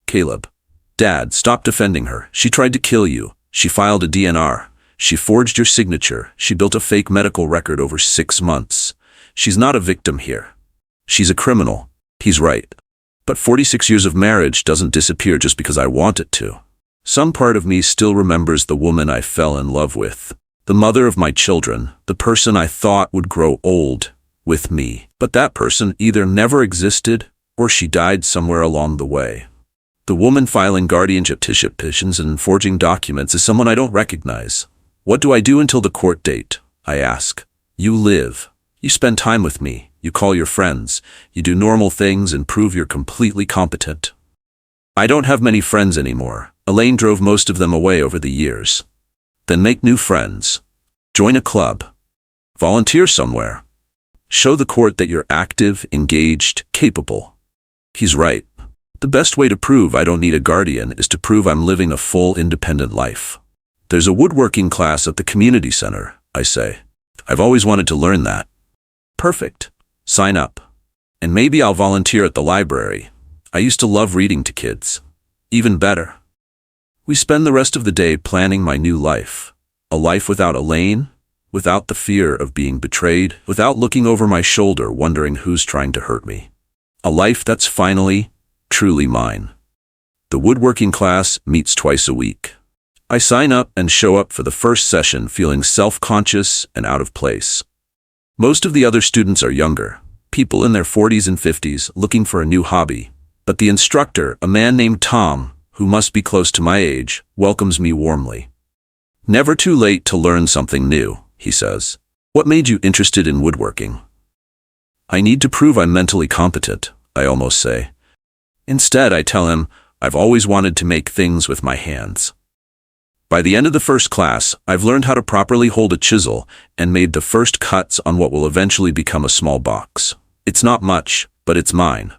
Caleb. Dad, stop defending her. She tried to kill you. She filed a DNR. She forged your signature. She built a fake medical record over 6 months. She's not a victim here. She's a criminal. He's right. But 46 years of marriage doesn't disappear just because I want it to. Some part of me still remembers the woman I fell in love with, the mother of my children, the person I thought would grow old with me. But that person either never existed or she died somewhere along the way. The woman filing guardianship petitions and forging documents is someone I don't recognize. What do I do until the court date? I ask. You live. You spend time with me. You call your friends. You do normal things and prove you're completely competent. I don't have many friends anymore. Elaine drove most of them away over the years. Then make new friends. Join a club. Volunteer somewhere. Show the court that you're active, engaged, capable. He's right. The best way to prove I don't need a guardian is to prove I'm living a full, independent life. There's a woodworking class at the community center, I say. I've always wanted to learn that. Perfect. Sign up. And maybe I'll volunteer at the library. I used to love reading to kids. Even better. We spend the rest of the day planning my new life. A life without Elaine, without the fear of being betrayed, without looking over my shoulder wondering who's trying to hurt me. A life that's finally, truly mine. The woodworking class meets twice a week. I sign up and show up for the first session feeling self-conscious and out of place. Most of the other students are younger, people in their 40s and 50s looking for a new hobby. But the instructor, a man named Tom, who must be close to my age, welcomes me warmly. Never too late to learn something new, he says. What made you interested in woodworking? I need to prove I'm mentally competent, I almost say. Instead, I tell him, I've always wanted to make things with my hands. By the end of the first class, I've learned how to properly hold a chisel and made the first cuts on what will eventually become a small box. It's not much, but it's mine.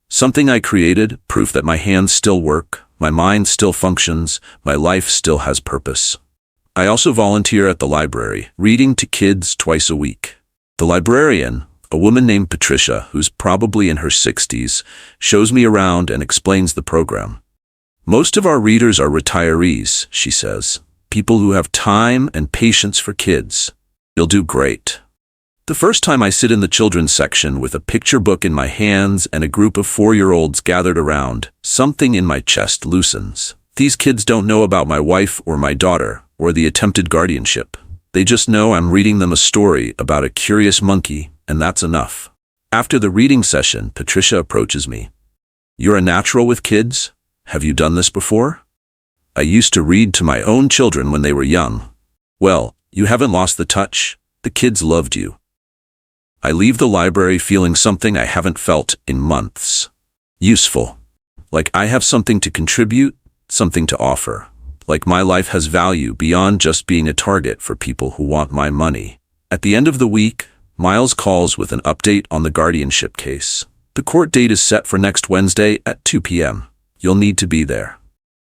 Something I created, proof that my hands still work, my mind still functions, my life still has purpose. I also volunteer at the library, reading to kids twice a week. The librarian, a woman named Patricia, who's probably in her 60s, shows me around and explains the program. Most of our readers are retirees, she says, people who have time and patience for kids. You'll do great. The first time I sit in the children's section with a picture book in my hands and a group of 4-year-olds gathered around, something in my chest loosens. These kids don't know about my wife or my daughter or the attempted guardianship. They just know I'm reading them a story about a curious monkey, and that's enough. After the reading session, Patricia approaches me. You're a natural with kids? Have you done this before? I used to read to my own children when they were young. Well, you haven't lost the touch. The kids loved you. I leave the library feeling something I haven't felt in months. Useful. Like I have something to contribute, something to offer. Like my life has value beyond just being a target for people who want my money. At the end of the week, Miles calls with an update on the guardianship case. The court date is set for next Wednesday at 2 p.m. You'll need to be there.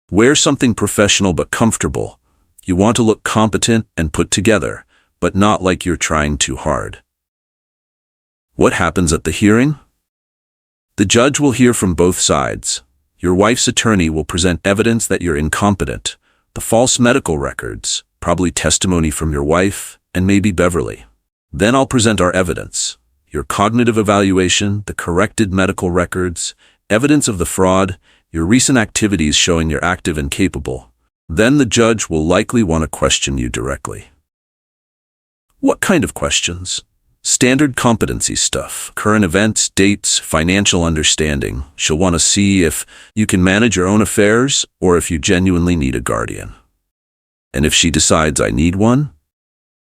Wear something professional but comfortable. You want to look competent and put together, but not like you're trying too hard. What happens at the hearing? The judge will hear from both sides. Your wife's attorney will present evidence that you're incompetent, the false medical records, probably testimony from your wife, and maybe Beverly. Then I'll present our evidence, your cognitive evaluation, the corrected medical records, evidence of the fraud, your recent activities showing you're active and capable. Then the judge will likely want to question you directly. What kind of questions? Standard competency stuff, current events, dates, financial understanding. She'll want to see if you can manage your own affairs or if you genuinely need a guardian. And if she decides I need one,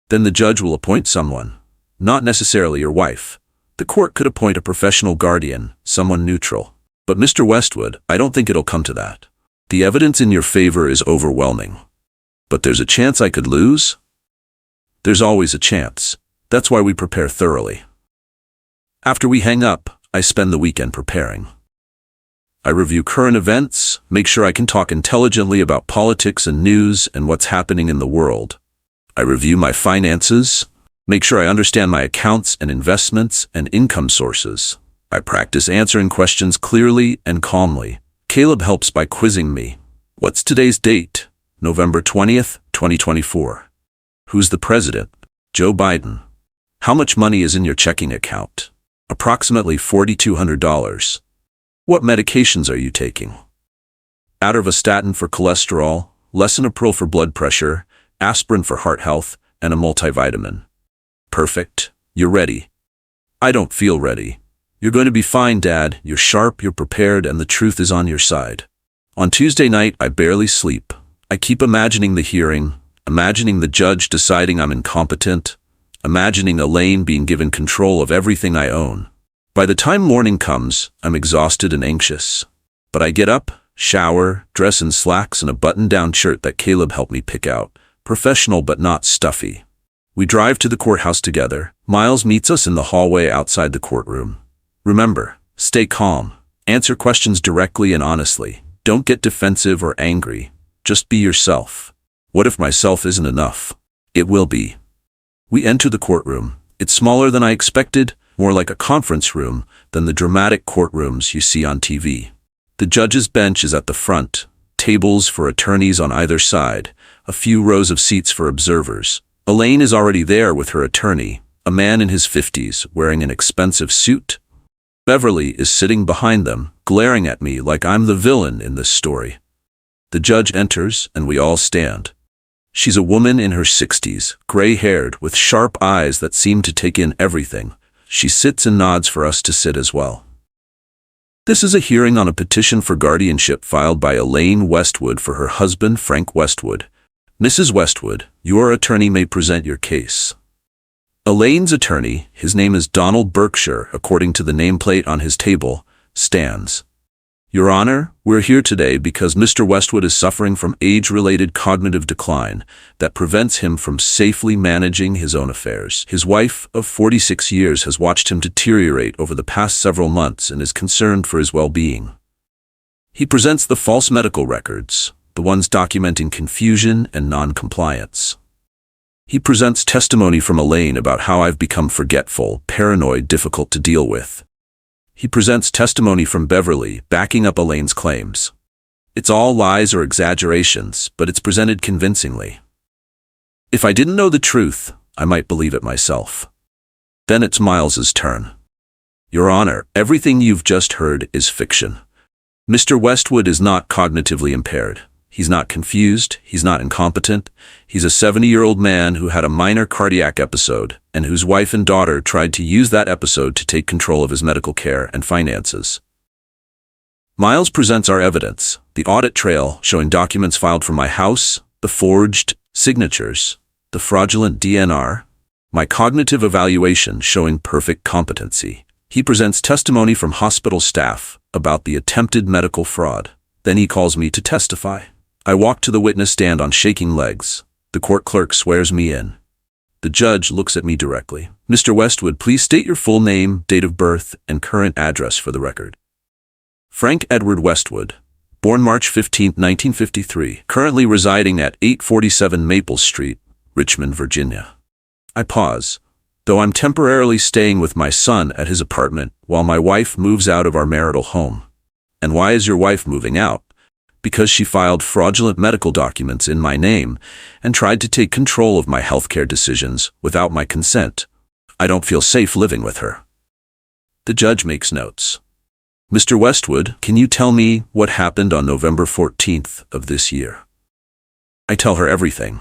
then the judge will appoint someone, not necessarily your wife. The court could appoint a professional guardian, someone neutral. But Mr. Westwood, I don't think it'll come to that. The evidence in your favor is overwhelming. But there's a chance I could lose? There's always a chance. That's why we prepare thoroughly. After we hang up, I spend the weekend preparing. I review current events, make sure I can talk intelligently about politics and news and what's happening in the world. I review my finances, make sure I understand my accounts and investments and income sources. I practice answering questions clearly and calmly. Caleb helps by quizzing me. What's today's date? November 20th, 2024. Who's the president? Joe Biden. How much money is in your checking account? Approximately $4,200. What medications are you taking? Atorvastatin for cholesterol, Lisinopril for blood pressure, aspirin for heart health, and a multivitamin. Perfect. You're ready. I don't feel ready. You're going to be fine, Dad. You're sharp, you're prepared, and the truth is on your side. On Tuesday night, I barely sleep. I keep imagining the hearing, imagining the judge deciding I'm incompetent, imagining Elaine being given control of everything I own. By the time morning comes, I'm exhausted and anxious. But I get up, shower, dress in slacks and a button-down shirt that Caleb helped me pick out, professional but not stuffy. We drive to the courthouse together. Miles meets us in the hallway outside the courtroom. Remember, stay calm. Answer questions directly and honestly. Don't get defensive or angry. Just be yourself. What if myself isn't enough? It will be. We enter the courtroom. It's smaller than I expected, more like a conference room than the dramatic courtrooms you see on TV. The judge's bench is at the front, tables for attorneys on either side, a few rows of seats for observers. Elaine is already there with her attorney, a man in his 50s wearing an expensive suit. Beverly is sitting behind them, glaring at me like I'm the villain in this story. The judge enters and we all stand. She's a woman in her 60s, gray-haired, with sharp eyes that seem to take in everything. She sits and nods for us to sit as well. This is a hearing on a petition for guardianship filed by Elaine Westwood for her husband, Frank Westwood. Mrs. Westwood, your attorney may present your case. Elaine's attorney, his name is Donald Berkshire, according to the nameplate on his table, stands. Your Honor, we're here today because Mr. Westwood is suffering from age-related cognitive decline that prevents him from safely managing his own affairs. His wife of 46 years has watched him deteriorate over the past several months and is concerned for his well-being. He presents the false medical records, the ones documenting confusion and non-compliance. He presents testimony from Elaine about how I've become forgetful, paranoid, difficult to deal with. He presents testimony from Beverly, backing up Elaine's claims. It's all lies or exaggerations, but it's presented convincingly. If I didn't know the truth, I might believe it myself. Then it's Miles's turn. Your Honor, everything you've just heard is fiction. Mr. Westwood is not cognitively impaired. He's not confused, he's not incompetent. He's a 70-year-old man who had a minor cardiac episode and whose wife and daughter tried to use that episode to take control of his medical care and finances. Miles presents our evidence, the audit trail showing documents filed from my house, the forged signatures, the fraudulent DNR, my cognitive evaluation showing perfect competency. He presents testimony from hospital staff about the attempted medical fraud. Then he calls me to testify. I walk to the witness stand on shaking legs. The court clerk swears me in. The judge looks at me directly. Mr. Westwood, please state your full name, date of birth, and current address for the record. Frank Edward Westwood, born March 15, 1953, currently residing at 847 Maple Street, Richmond, Virginia. I pause, though I'm temporarily staying with my son at his apartment while my wife moves out of our marital home. And why is your wife moving out? Because she filed fraudulent medical documents in my name and tried to take control of my healthcare decisions without my consent. I don't feel safe living with her. The judge makes notes. Mr. Westwood, can you tell me what happened on November 14th of this year? I tell her everything.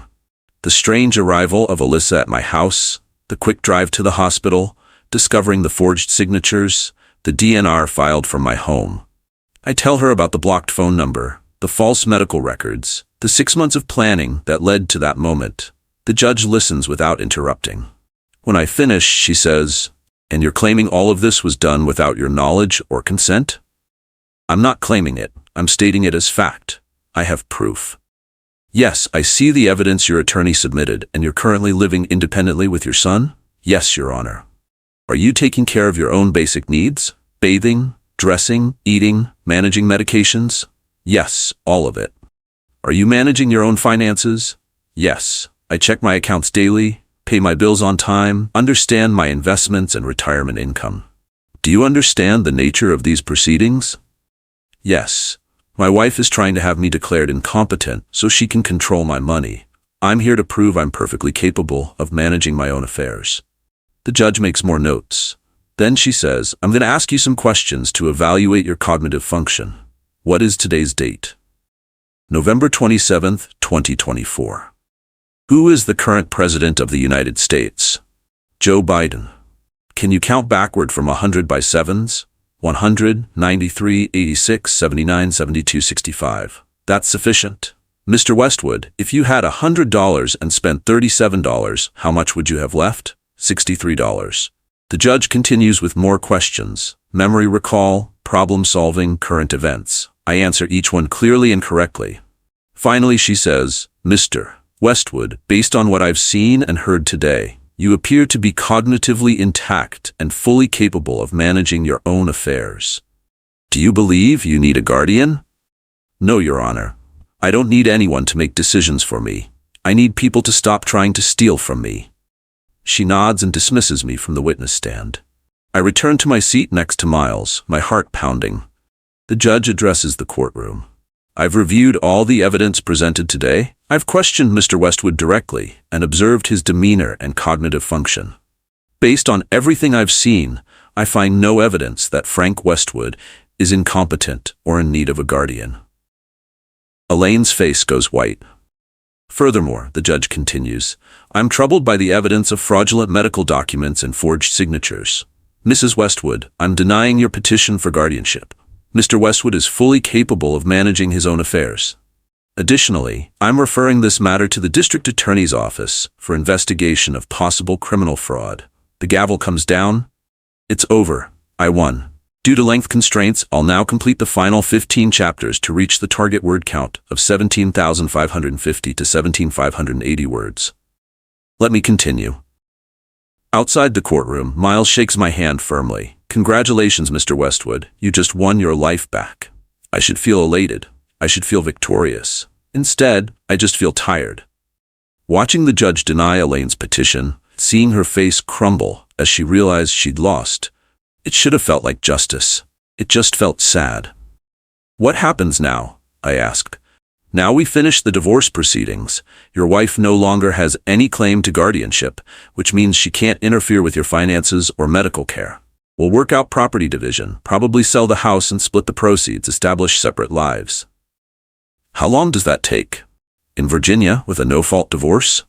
The strange arrival of Alyssa at my house, the quick drive to the hospital, discovering the forged signatures, the DNR filed from my home. I tell her about the blocked phone number, the false medical records, the 6 months of planning that led to that moment. The judge listens without interrupting. When I finish, she says, "And you're claiming all of this was done without your knowledge or consent?" I'm not claiming it. I'm stating it as fact. I have proof. Yes, I see the evidence your attorney submitted, and you're currently living independently with your son? Yes, Your Honor. Are you taking care of your own basic needs? Bathing, dressing, eating, managing medications? Yes, all of it. Are you managing your own finances? Yes. I check my accounts daily, pay my bills on time, understand my investments and retirement income. Do you understand the nature of these proceedings? Yes. My wife is trying to have me declared incompetent so she can control my money. I'm here to prove I'm perfectly capable of managing my own affairs. The judge makes more notes. Then she says, I'm going to ask you some questions to evaluate your cognitive function. What is today's date? November 27th, 2024. Who is the current president of the United States? Joe Biden. Can you count backward from 100 by sevens? 100, 93, 86, 79, 72, 65. That's sufficient. Mr. Westwood, if you had $100 and spent $37, how much would you have left? $63. The judge continues with more questions. Memory recall, problem solving, current events. I answer each one clearly and correctly. Finally, she says, Mr. Westwood, based on what I've seen and heard today, you appear to be cognitively intact and fully capable of managing your own affairs. Do you believe you need a guardian? No, Your Honor. I don't need anyone to make decisions for me. I need people to stop trying to steal from me. She nods and dismisses me from the witness stand. I return to my seat next to Miles, my heart pounding. The judge addresses the courtroom. I've reviewed all the evidence presented today. I've questioned Mr. Westwood directly and observed his demeanor and cognitive function. Based on everything I've seen, I find no evidence that Frank Westwood is incompetent or in need of a guardian. Elaine's face goes white. Furthermore, the judge continues, I'm troubled by the evidence of fraudulent medical documents and forged signatures. Mrs. Westwood, I'm denying your petition for guardianship. Mr. Westwood is fully capable of managing his own affairs. Additionally, I'm referring this matter to the District Attorney's Office for investigation of possible criminal fraud. The gavel comes down. It's over. I won. Due to length constraints, I'll now complete the final 15 chapters to reach the target word count of 17,550 to 17,580 words. Let me continue. Outside the courtroom, Miles shakes my hand firmly. Congratulations, Mr. Westwood. You just won your life back. I should feel elated. I should feel victorious. Instead, I just feel tired. Watching the judge deny Elaine's petition, seeing her face crumble as she realized she'd lost, it should have felt like justice. It just felt sad. What happens now? I asked. Now we finish the divorce proceedings. Your wife no longer has any claim to guardianship, which means she can't interfere with your finances or medical care. We'll work out property division, probably sell the house and split the proceeds, establish separate lives. How long does that take? In Virginia, with a no-fault divorce?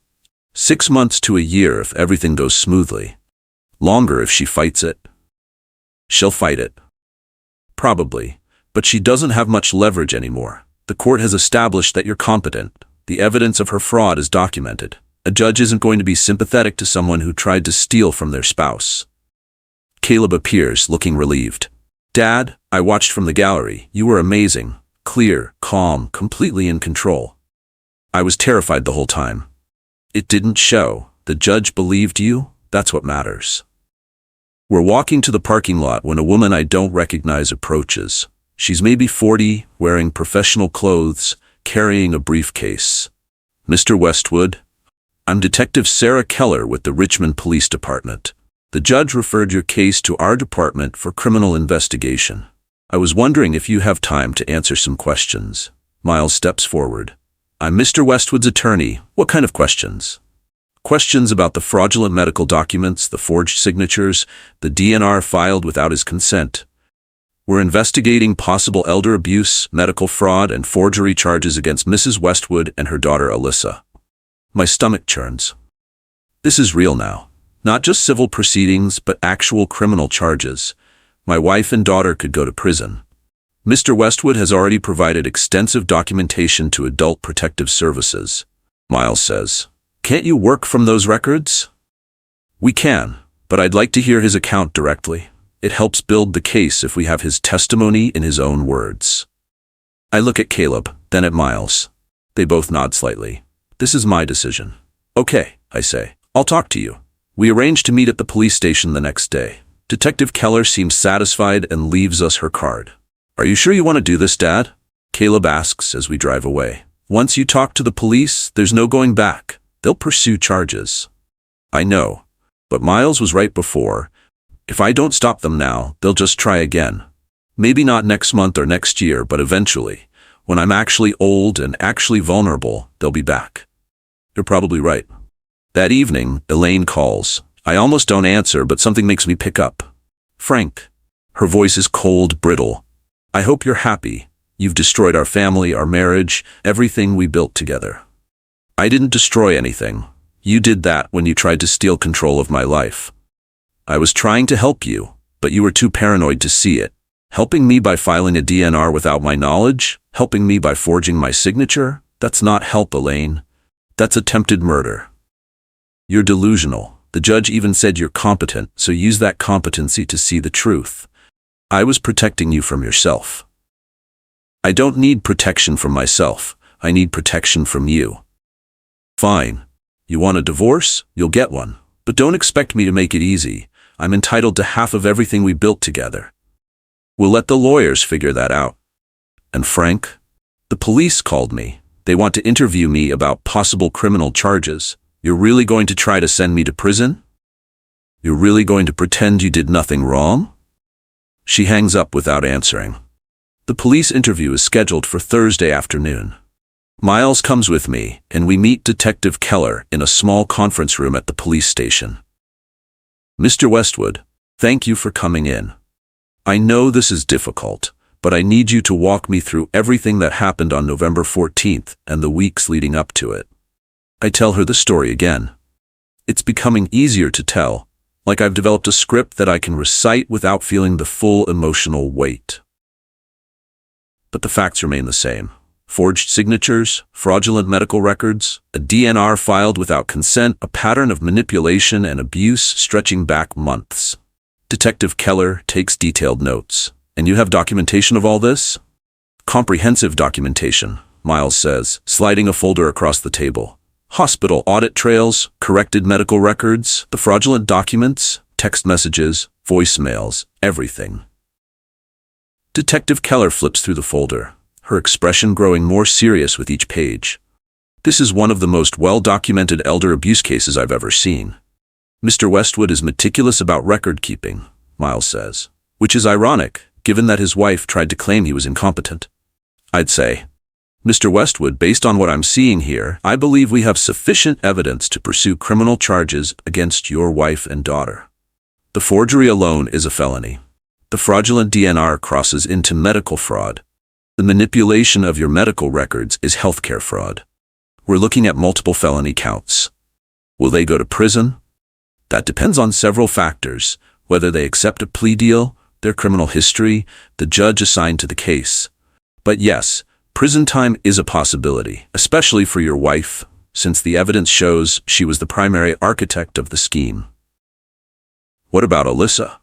6 months to a year if everything goes smoothly. Longer if she fights it. She'll fight it. Probably, but she doesn't have much leverage anymore. The court has established that you're competent. The evidence of her fraud is documented. A judge isn't going to be sympathetic to someone who tried to steal from their spouse. Caleb appears, looking relieved. Dad, I watched from the gallery. You were amazing. Clear, calm, completely in control. I was terrified the whole time. It didn't show. The judge believed you. That's what matters. We're walking to the parking lot when a woman I don't recognize approaches. She's maybe 40, wearing professional clothes, carrying a briefcase. Mr. Westwood, I'm Detective Sarah Keller with the Richmond Police Department. The judge referred your case to our department for criminal investigation. I was wondering if you have time to answer some questions. Miles steps forward. I'm Mr. Westwood's attorney. What kind of questions? Questions about the fraudulent medical documents, the forged signatures, the DNR filed without his consent. We're investigating possible elder abuse, medical fraud, and forgery charges against Mrs. Westwood and her daughter Alyssa. My stomach churns. This is real now. Not just civil proceedings, but actual criminal charges. My wife and daughter could go to prison. Mr. Westwood has already provided extensive documentation to Adult Protective Services. Miles says, Can't you work from those records? We can, but I'd like to hear his account directly. It helps build the case if we have his testimony in his own words. I look at Caleb, then at Miles. They both nod slightly. This is my decision. Okay, I say. I'll talk to you. We arrange to meet at the police station the next day. Detective Keller seems satisfied and leaves us her card. Are you sure you want to do this, Dad? Caleb asks as we drive away. Once you talk to the police, there's no going back. They'll pursue charges. I know, but Miles was right before. If I don't stop them now, they'll just try again. Maybe not next month or next year, but eventually, when I'm actually old and actually vulnerable, they'll be back. You're probably right. That evening, Elaine calls. I almost don't answer, but something makes me pick up. Frank. Her voice is cold, brittle. I hope you're happy. You've destroyed our family, our marriage, everything we built together. I didn't destroy anything. You did that when you tried to steal control of my life. I was trying to help you, but you were too paranoid to see it. Helping me by filing a DNR without my knowledge? Helping me by forging my signature? That's not help, Elaine. That's attempted murder. You're delusional. The judge even said you're competent, so use that competency to see the truth. I was protecting you from yourself. I don't need protection from myself. I need protection from you. Fine. You want a divorce? You'll get one. But don't expect me to make it easy. I'm entitled to half of everything we built together. We'll let the lawyers figure that out. And Frank? The police called me. They want to interview me about possible criminal charges. You're really going to try to send me to prison? You're really going to pretend you did nothing wrong? She hangs up without answering. The police interview is scheduled for Thursday afternoon. Miles comes with me, and we meet Detective Keller in a small conference room at the police station. Mr. Westwood, thank you for coming in. I know this is difficult, but I need you to walk me through everything that happened on November 14th and the weeks leading up to it. I tell her the story again. It's becoming easier to tell, like I've developed a script that I can recite without feeling the full emotional weight. But the facts remain the same. forged signatures, fraudulent medical records, a DNR filed without consent, a pattern of manipulation and abuse stretching back months. Detective Keller takes detailed notes. And you have documentation of all this? Comprehensive documentation, Miles says, sliding a folder across the table. Hospital audit trails, corrected medical records, the fraudulent documents, text messages, voicemails, everything. Detective Keller flips through the folder, her expression growing more serious with each page. This is one of the most well-documented elder abuse cases I've ever seen. Mr. Westwood is meticulous about record-keeping, Miles says, which is ironic, given that his wife tried to claim he was incompetent. I'd say, Mr. Westwood, based on what I'm seeing here, I believe we have sufficient evidence to pursue criminal charges against your wife and daughter. The forgery alone is a felony. The fraudulent DNR crosses into medical fraud. The manipulation of your medical records is healthcare fraud. We're looking at multiple felony counts. Will they go to prison? That depends on several factors, whether they accept a plea deal, their criminal history, the judge assigned to the case. But yes, prison time is a possibility, especially for your wife, since the evidence shows she was the primary architect of the scheme. What about Alyssa?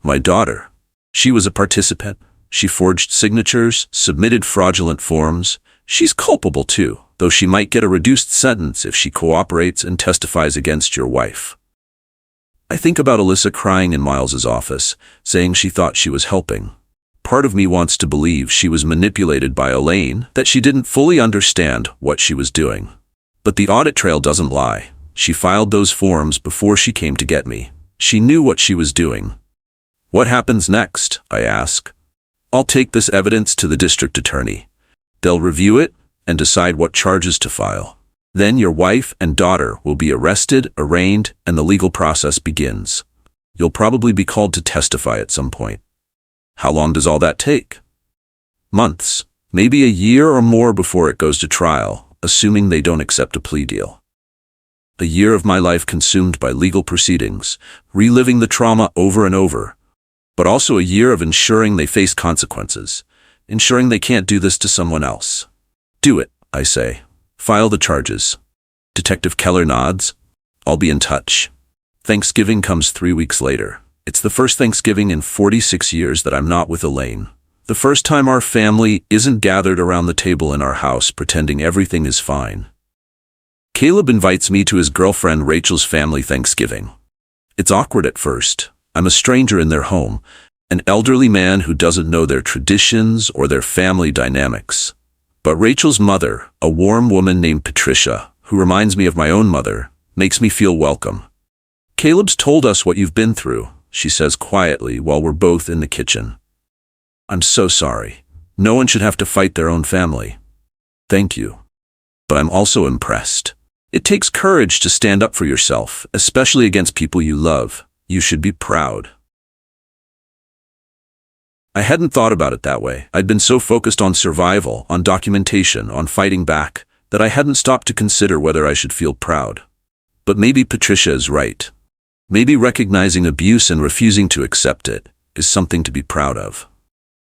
My daughter. She was a participant. She forged signatures, submitted fraudulent forms. She's culpable too, though she might get a reduced sentence if she cooperates and testifies against your wife. I think about Alyssa crying in Miles's office, saying she thought she was helping. Part of me wants to believe she was manipulated by Elaine, that she didn't fully understand what she was doing. But the audit trail doesn't lie. She filed those forms before she came to get me. She knew what she was doing. What happens next? I ask. I'll take this evidence to the district attorney. They'll review it and decide what charges to file. Then your wife and daughter will be arrested, arraigned, and the legal process begins. You'll probably be called to testify at some point. How long does all that take? Months, maybe a year or more before it goes to trial, assuming they don't accept a plea deal. A year of my life consumed by legal proceedings, reliving the trauma over and over, but also a year of ensuring they face consequences, ensuring they can't do this to someone else. Do it, I say. File the charges. Detective Keller nods. I'll be in touch. Thanksgiving comes 3 weeks later. It's the first Thanksgiving in 46 years that I'm not with Elaine. The first time our family isn't gathered around the table in our house pretending everything is fine. Caleb invites me to his girlfriend Rachel's family Thanksgiving. It's awkward at first. I'm a stranger in their home, an elderly man who doesn't know their traditions or their family dynamics. But Rachel's mother, a warm woman named Patricia, who reminds me of my own mother, makes me feel welcome. Caleb's told us what you've been through, she says quietly while we're both in the kitchen. I'm so sorry. No one should have to fight their own family. Thank you. But I'm also impressed. It takes courage to stand up for yourself, especially against people you love. You should be proud. I hadn't thought about it that way. I'd been so focused on survival, on documentation, on fighting back, that I hadn't stopped to consider whether I should feel proud. But maybe Patricia is right. Maybe recognizing abuse and refusing to accept it is something to be proud of.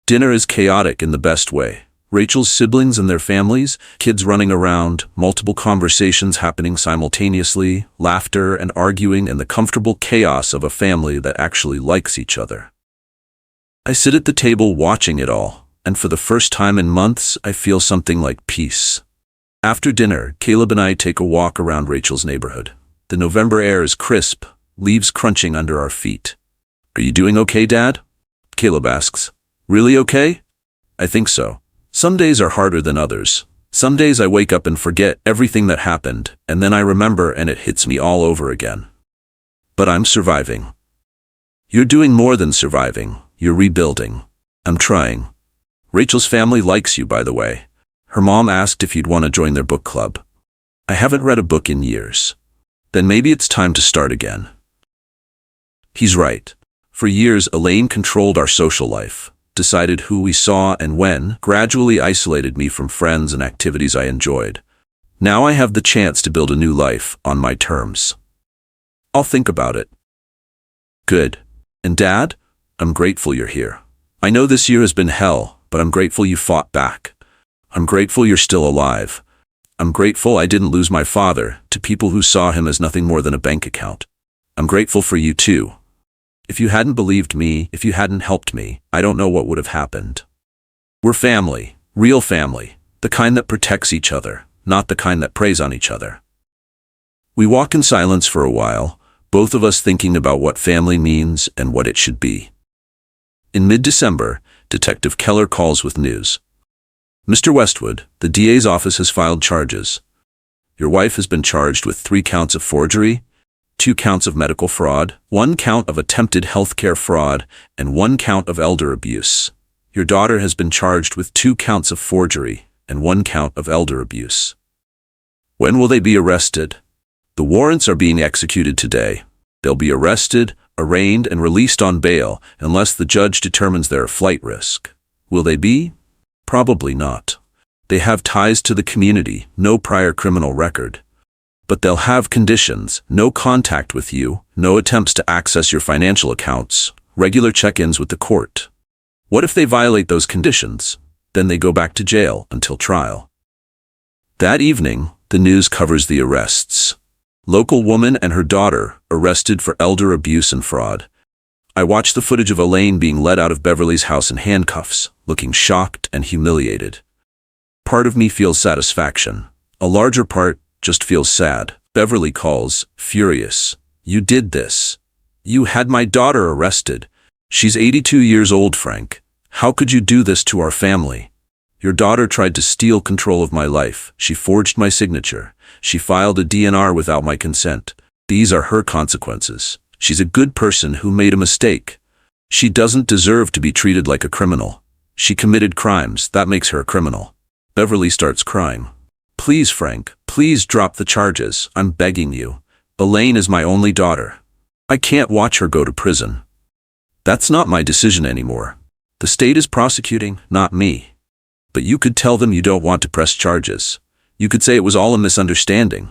Dinner is chaotic in the best way. Rachel's siblings and their families, kids running around, multiple conversations happening simultaneously, laughter and arguing, and the comfortable chaos of a family that actually likes each other. I sit at the table watching it all, and for the first time in months, I feel something like peace. After dinner, Caleb and I take a walk around Rachel's neighborhood. The November air is crisp, leaves crunching under our feet. Are you doing okay, Dad? Caleb asks. Really okay? I think so. Some days are harder than others. Some days I wake up and forget everything that happened, and then I remember and it hits me all over again. But I'm surviving. You're doing more than surviving. You're rebuilding. I'm trying. Rachel's family likes you, by the way. Her mom asked if you'd want to join their book club. I haven't read a book in years. Then maybe it's time to start again. He's right. For years, Elaine controlled our social life, decided who we saw and when, gradually isolated me from friends and activities I enjoyed. Now I have the chance to build a new life on my terms. I'll think about it. Good. And Dad? I'm grateful you're here. I know this year has been hell, but I'm grateful you fought back. I'm grateful you're still alive. I'm grateful I didn't lose my father to people who saw him as nothing more than a bank account. I'm grateful for you too. If you hadn't believed me, if you hadn't helped me, I don't know what would have happened. We're family, real family, the kind that protects each other, not the kind that preys on each other. We walk in silence for a while, both of us thinking about what family means and what it should be. In mid-December, Detective Keller calls with news. Mr. Westwood, the DA's office has filed charges. Your wife has been charged with 3 counts of forgery, 2 counts of medical fraud, 1 count of attempted healthcare fraud, and 1 count of elder abuse. Your daughter has been charged with 2 counts of forgery and 1 count of elder abuse. When will they be arrested? The warrants are being executed today. They'll be arrested, arraigned, and released on bail unless the judge determines they're a flight risk. Will they be? Probably not. They have ties to the community, no prior criminal record. But they'll have conditions: no contact with you, no attempts to access your financial accounts, regular check-ins with the court. What if they violate those conditions? Then they go back to jail until trial. That evening, the news covers the arrests. Local woman and her daughter arrested for elder abuse and fraud. I watched the footage of Elaine being led out of Beverly's house in handcuffs, looking shocked and humiliated. Part of me feels satisfaction. A larger part just feels sad. Beverly calls, furious. You did this. You had my daughter arrested. She's 82 years old, Frank. How could you do this to our family? Your daughter tried to steal control of my life. She forged my signature. She filed a DNR without my consent. These are her consequences. She's a good person who made a mistake. She doesn't deserve to be treated like a criminal. She committed crimes. That makes her a criminal. Beverly starts crying. Please, Frank, please drop the charges. I'm begging you. Elaine is my only daughter. I can't watch her go to prison. That's not my decision anymore. The state is prosecuting, not me. But you could tell them you don't want to press charges. You could say it was all a misunderstanding.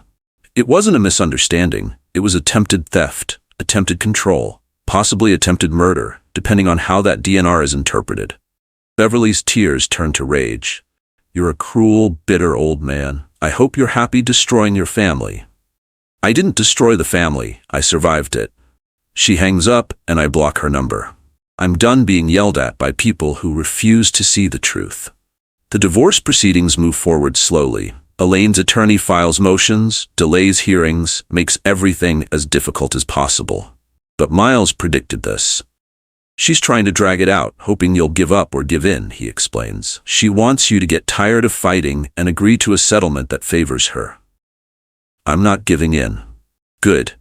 It wasn't a misunderstanding. It was attempted theft, attempted control, possibly attempted murder, depending on how that DNR is interpreted. Beverly's tears turned to rage. You're a cruel, bitter old man. I hope you're happy destroying your family. I didn't destroy the family. I survived it. She hangs up and I block her number. I'm done being yelled at by people who refuse to see the truth. The divorce proceedings move forward slowly. Elaine's attorney files motions, delays hearings, makes everything as difficult as possible. But Miles predicted this. She's trying to drag it out, hoping you'll give up or give in, he explains. She wants you to get tired of fighting and agree to a settlement that favors her. I'm not giving in. Good.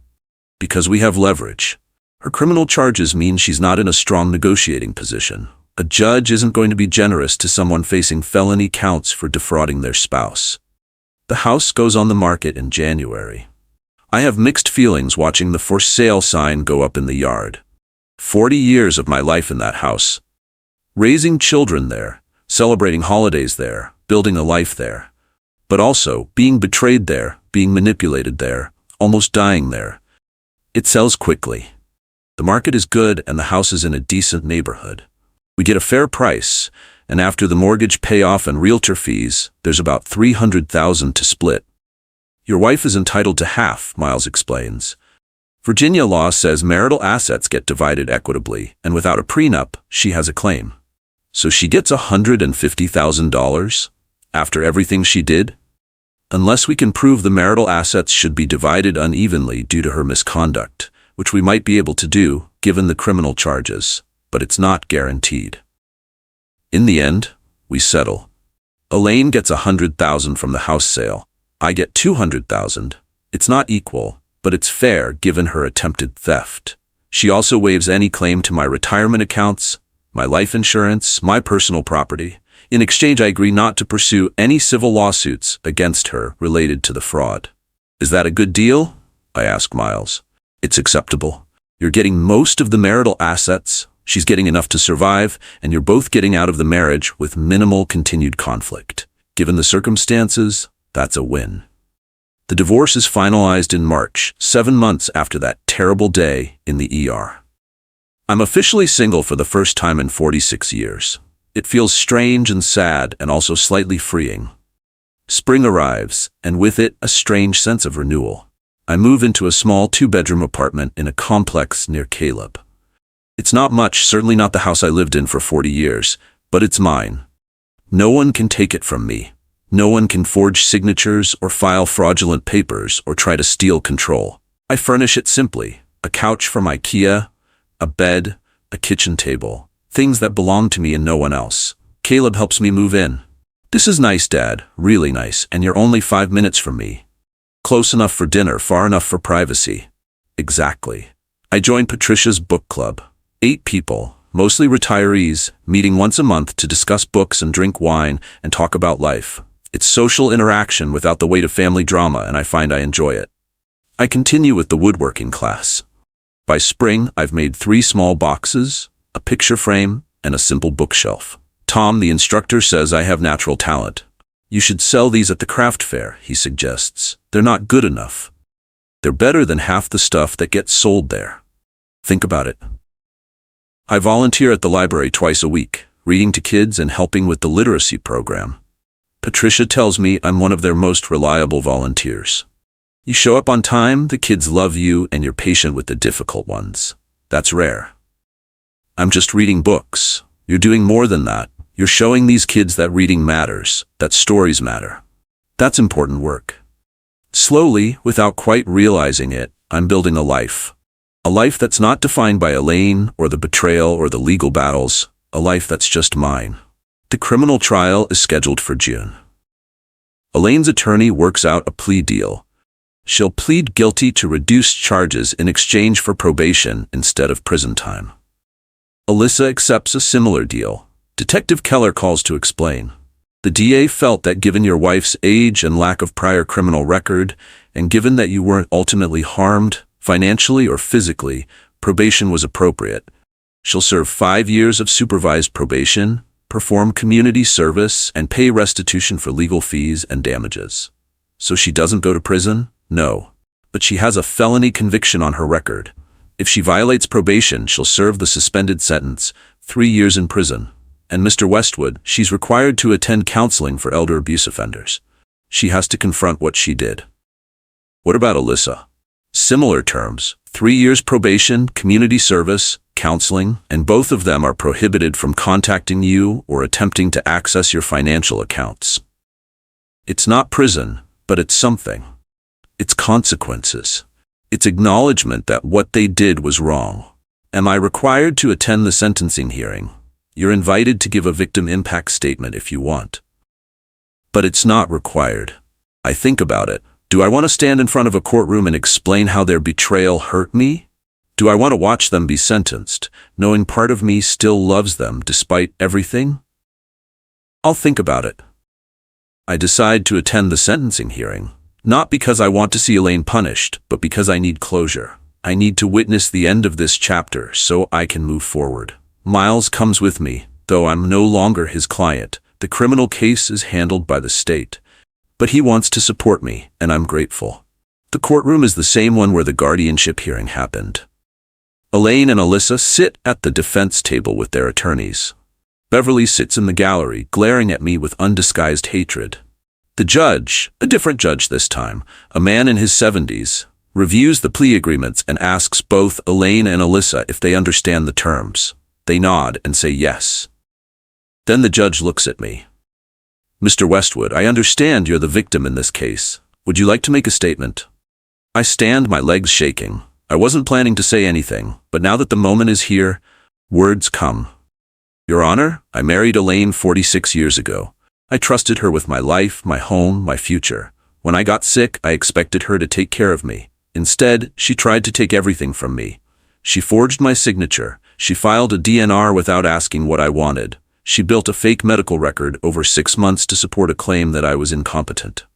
Because we have leverage. Her criminal charges mean she's not in a strong negotiating position. A judge isn't going to be generous to someone facing felony counts for defrauding their spouse. The house goes on the market in January. I have mixed feelings watching the for sale sign go up in the yard. 40 years of my life in that house. Raising children there, celebrating holidays there, building a life there. But also being betrayed there, being manipulated there, almost dying there. It sells quickly. The market is good and the house is in a decent neighborhood. We get a fair price, and after the mortgage payoff and realtor fees, there's about $300,000 to split. Your wife is entitled to half, Miles explains. Virginia law says marital assets get divided equitably, and without a prenup, she has a claim. So she gets $150,000 after everything she did? Unless we can prove the marital assets should be divided unevenly due to her misconduct, which we might be able to do, given the criminal charges, but it's not guaranteed. In the end, we settle. Elaine gets $100,000 from the house sale. I get $200,000. It's not equal, but it's fair given her attempted theft. She also waives any claim to my retirement accounts, my life insurance, my personal property. In exchange, I agree not to pursue any civil lawsuits against her related to the fraud. Is that a good deal? I ask Miles. It's acceptable. You're getting most of the marital assets, she's getting enough to survive, and you're both getting out of the marriage with minimal continued conflict. Given the circumstances, that's a win. The divorce is finalized in March, 7 months after that terrible day in the ER. I'm officially single for the first time in 46 years. It feels strange and sad and also slightly freeing. Spring arrives, and with it, a strange sense of renewal. I move into a small 2-bedroom apartment in a complex near Caleb. It's not much, certainly not the house I lived in for 40 years, but it's mine. No one can take it from me. No one can forge signatures or file fraudulent papers or try to steal control. I furnish it simply: a couch from IKEA, a bed, a kitchen table, things that belong to me and no one else. Caleb helps me move in. "This is nice, Dad, really nice, and you're only 5 minutes from me. Close enough for dinner, far enough for privacy." Exactly. I joined Patricia's book club. 8 people, mostly retirees, meeting once a month to discuss books and drink wine and talk about life. It's social interaction without the weight of family drama, and I find I enjoy it. I continue with the woodworking class. By spring, I've made 3 small boxes, a picture frame, and a simple bookshelf. Tom, the instructor, says I have natural talent. "You should sell these at the craft fair," he suggests. "They're not good enough. They're better than half the stuff that gets sold there." Think about it. I volunteer at the library twice a week, reading to kids and helping with the literacy program. Patricia tells me I'm one of their most reliable volunteers. You show up on time, the kids love you, and you're patient with the difficult ones. That's rare. I'm just reading books. You're doing more than that. You're showing these kids that reading matters, that stories matter. That's important work. Slowly, without quite realizing it, I'm building a life. A life that's not defined by Elaine or the betrayal or the legal battles. A life that's just mine. The criminal trial is scheduled for June. Elaine's attorney works out a plea deal. She'll plead guilty to reduced charges in exchange for probation instead of prison time. Alyssa accepts a similar deal. Detective Keller calls to explain. The DA felt that given your wife's age and lack of prior criminal record, and given that you weren't ultimately harmed, financially or physically, probation was appropriate. She'll serve 5 years of supervised probation, perform community service, and pay restitution for legal fees and damages. So she doesn't go to prison? No. But she has a felony conviction on her record. If she violates probation, she'll serve the suspended sentence, 3 years in prison. And Mr. Westwood, she's required to attend counseling for elder abuse offenders. She has to confront what she did. What about Alyssa? Similar terms: 3 years probation, community service, counseling, and both of them are prohibited from contacting you or attempting to access your financial accounts. It's not prison, but it's something. It's consequences. It's acknowledgement that what they did was wrong. Am I required to attend the sentencing hearing? You're invited to give a victim impact statement if you want. But it's not required. I think about it. Do I want to stand in front of a courtroom and explain how their betrayal hurt me? Do I want to watch them be sentenced, knowing part of me still loves them despite everything? I'll think about it. I decide to attend the sentencing hearing, not because I want to see Elaine punished, but because I need closure. I need to witness the end of this chapter so I can move forward. Miles comes with me, though I'm no longer his client. The criminal case is handled by the state. But he wants to support me, and I'm grateful. The courtroom is the same one where the guardianship hearing happened. Elaine and Alyssa sit at the defense table with their attorneys. Beverly sits in the gallery, glaring at me with undisguised hatred. The judge, a different judge this time, a man in his 70s, reviews the plea agreements and asks both Elaine and Alyssa if they understand the terms. They nod and say yes. Then the judge looks at me. "Mr. Westwood, I understand you're the victim in this case. Would you like to make a statement?" I stand, my legs shaking. I wasn't planning to say anything, but now that the moment is here, words come. "Your Honor, I married Elaine 46 years ago. I trusted her with my life, my home, my future. When I got sick, I expected her to take care of me. Instead, she tried to take everything from me. She forged my signature. She filed a DNR without asking what I wanted. She built a fake medical record over 6 months to support a claim that I was incompetent."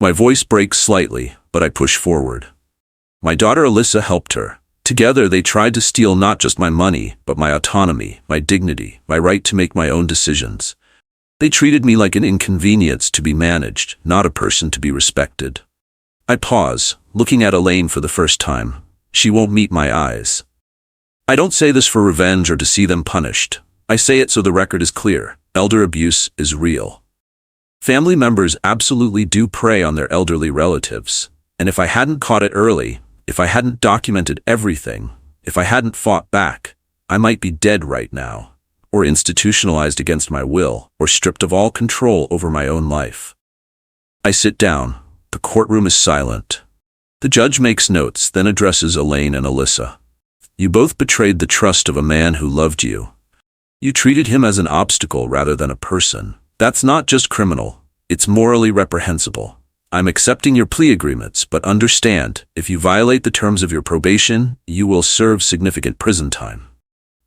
My voice breaks slightly, but I push forward. My daughter Alyssa helped her. Together they tried to steal not just my money, but my autonomy, my dignity, my right to make my own decisions. They treated me like an inconvenience to be managed, not a person to be respected. I pause, looking at Elaine for the first time. She won't meet my eyes. I don't say this for revenge or to see them punished. I say it so the record is clear. Elder abuse is real. Family members absolutely do prey on their elderly relatives. And if I hadn't caught it early, if I hadn't documented everything, if I hadn't fought back, I might be dead right now, or institutionalized against my will, or stripped of all control over my own life. I sit down. The courtroom is silent. The judge makes notes, then addresses Elaine and Alyssa. You both betrayed the trust of a man who loved you. You treated him as an obstacle rather than a person. That's not just criminal, it's morally reprehensible. I'm accepting your plea agreements, but understand, if you violate the terms of your probation, you will serve significant prison time.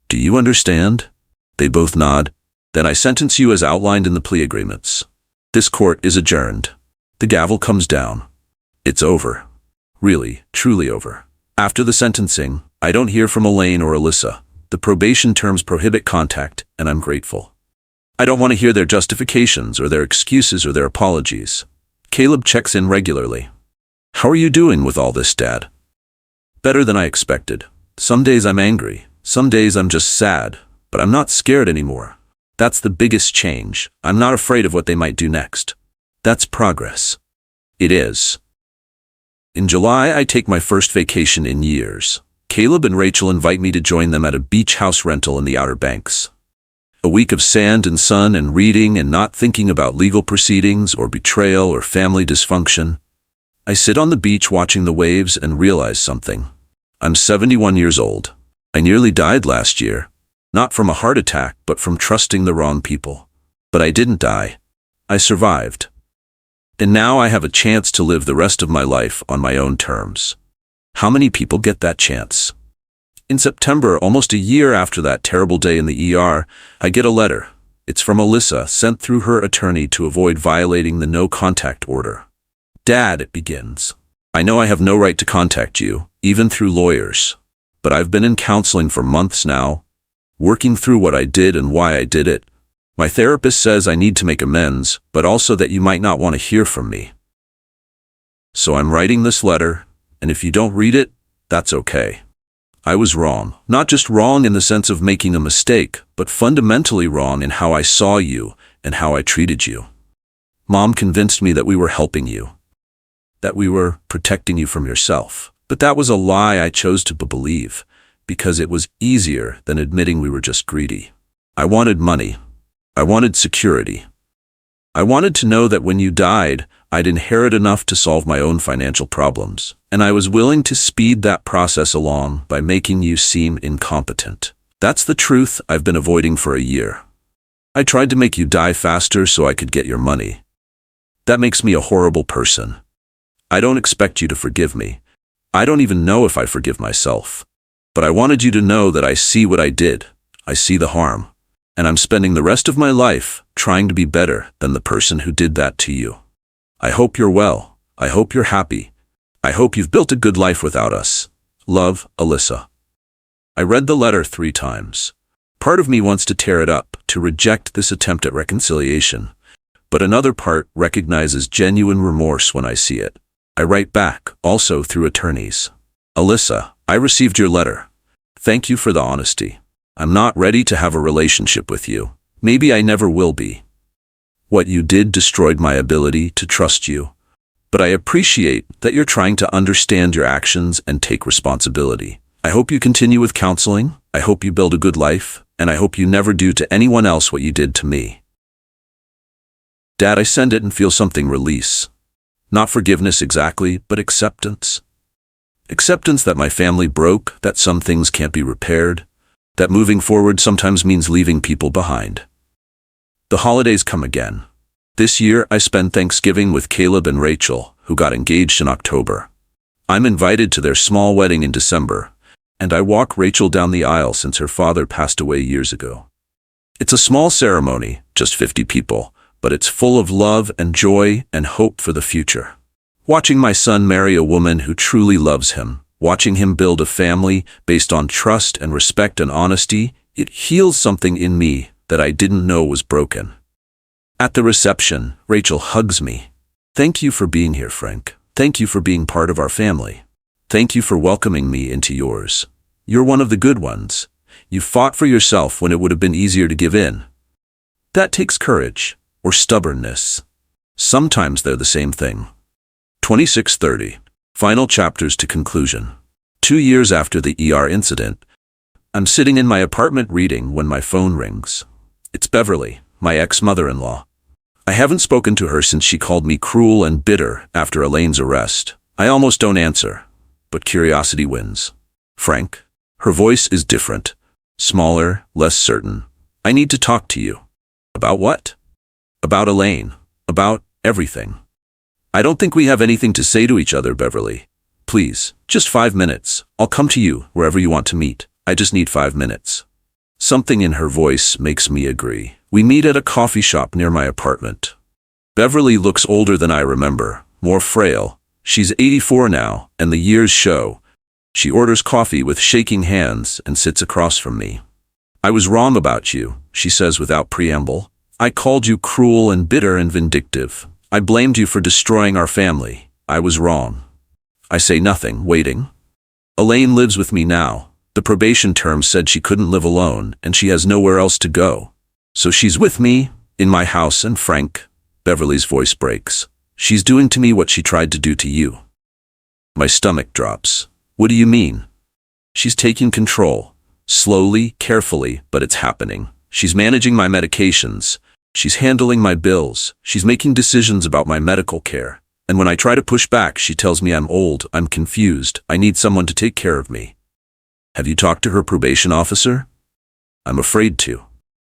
Do you understand? They both nod. Then I sentence you as outlined in the plea agreements. This court is adjourned. The gavel comes down. It's over. Really, truly over. After the sentencing, I don't hear from Elaine or Alyssa. The probation terms prohibit contact, and I'm grateful. I don't want to hear their justifications or their excuses or their apologies. Caleb checks in regularly. How are you doing with all this, Dad? Better than I expected. Some days I'm angry. Some days I'm just sad. But I'm not scared anymore. That's the biggest change. I'm not afraid of what they might do next. That's progress. It is. In July, I take my first vacation in years. Caleb and Rachel invite me to join them at a beach house rental in the Outer Banks. A week of sand and sun and reading and not thinking about legal proceedings or betrayal or family dysfunction. I sit on the beach watching the waves and realize something. I'm 71 years old. I nearly died last year. Not from a heart attack, but from trusting the wrong people. But I didn't die. I survived. And now I have a chance to live the rest of my life on my own terms. How many people get that chance? In September, almost a year after that terrible day in the ER, I get a letter. It's from Alyssa, sent through her attorney to avoid violating the no-contact order. Dad, it begins. I know I have no right to contact you, even through lawyers. But I've been in counseling for months now, working through what I did and why I did it. My therapist says I need to make amends, but also that you might not want to hear from me. So I'm writing this letter, and if you don't read it, that's okay. I was wrong. Not just wrong in the sense of making a mistake, but fundamentally wrong in how I saw you and how I treated you. Mom convinced me that we were helping you, that we were protecting you from yourself. But that was a lie I chose to believe, because it was easier than admitting we were just greedy. I wanted money. I wanted security. I wanted to know that when you died, I'd inherit enough to solve my own financial problems, and I was willing to speed that process along by making you seem incompetent. That's the truth I've been avoiding for a year. I tried to make you die faster so I could get your money. That makes me a horrible person. I don't expect you to forgive me. I don't even know if I forgive myself. But I wanted you to know that I see what I did. I see the harm. And I'm spending the rest of my life trying to be better than the person who did that to you. I hope you're well. I hope you're happy. I hope you've built a good life without us. Love, Alyssa. I read the letter 3 times. Part of me wants to tear it up, to reject this attempt at reconciliation. But another part recognizes genuine remorse when I see it. I write back, also through attorneys. Alyssa, I received your letter. Thank you for the honesty. I'm not ready to have a relationship with you. Maybe I never will be. What you did destroyed my ability to trust you. But I appreciate that you're trying to understand your actions and take responsibility. I hope you continue with counseling. I hope you build a good life. And I hope you never do to anyone else what you did to me. Dad, I send it and feel something release. Not forgiveness exactly, but acceptance. Acceptance that my family broke, that some things can't be repaired, that moving forward sometimes means leaving people behind. The holidays come again. This year, I spend Thanksgiving with Caleb and Rachel, who got engaged in October. I'm invited to their small wedding in December, and I walk Rachel down the aisle since her father passed away years ago. It's a small ceremony, just 50 people, but it's full of love and joy and hope for the future. Watching my son marry a woman who truly loves him, watching him build a family based on trust and respect and honesty, it heals something in me that I didn't know was broken. At the reception, Rachel hugs me. Thank you for being here, Frank. Thank you for being part of our family. Thank you for welcoming me into yours. You're one of the good ones. You fought for yourself when it would have been easier to give in. That takes courage, or stubbornness. Sometimes they're the same thing. 26:30. Final chapters to conclusion. 2 years after the ER incident, I'm sitting in my apartment reading when my phone rings. It's Beverly, my ex-mother-in-law. I haven't spoken to her since she called me cruel and bitter after Elaine's arrest. I almost don't answer, but curiosity wins. Frank, her voice is different, smaller, less certain. I need to talk to you. About what? About Elaine. About everything. I don't think we have anything to say to each other, Beverly. Please, just 5 minutes. I'll come to you wherever you want to meet. I just need 5 minutes. Something in her voice makes me agree. We meet at a coffee shop near my apartment. Beverly looks older than I remember, more frail. She's 84 now, and the years show. She orders coffee with shaking hands and sits across from me. I was wrong about you, she says without preamble. I called you cruel and bitter and vindictive. I blamed you for destroying our family. I was wrong. I say nothing, waiting. Elaine lives with me now. The probation term said she couldn't live alone, and she has nowhere else to go. So she's with me, in my house, and Frank. Beverly's voice breaks. She's doing to me what she tried to do to you. My stomach drops. What do you mean? She's taking control. Slowly, carefully, but it's happening. She's managing my medications. She's handling my bills. She's making decisions about my medical care. And when I try to push back, she tells me I'm old, I'm confused, I need someone to take care of me. Have you talked to her probation officer? I'm afraid to.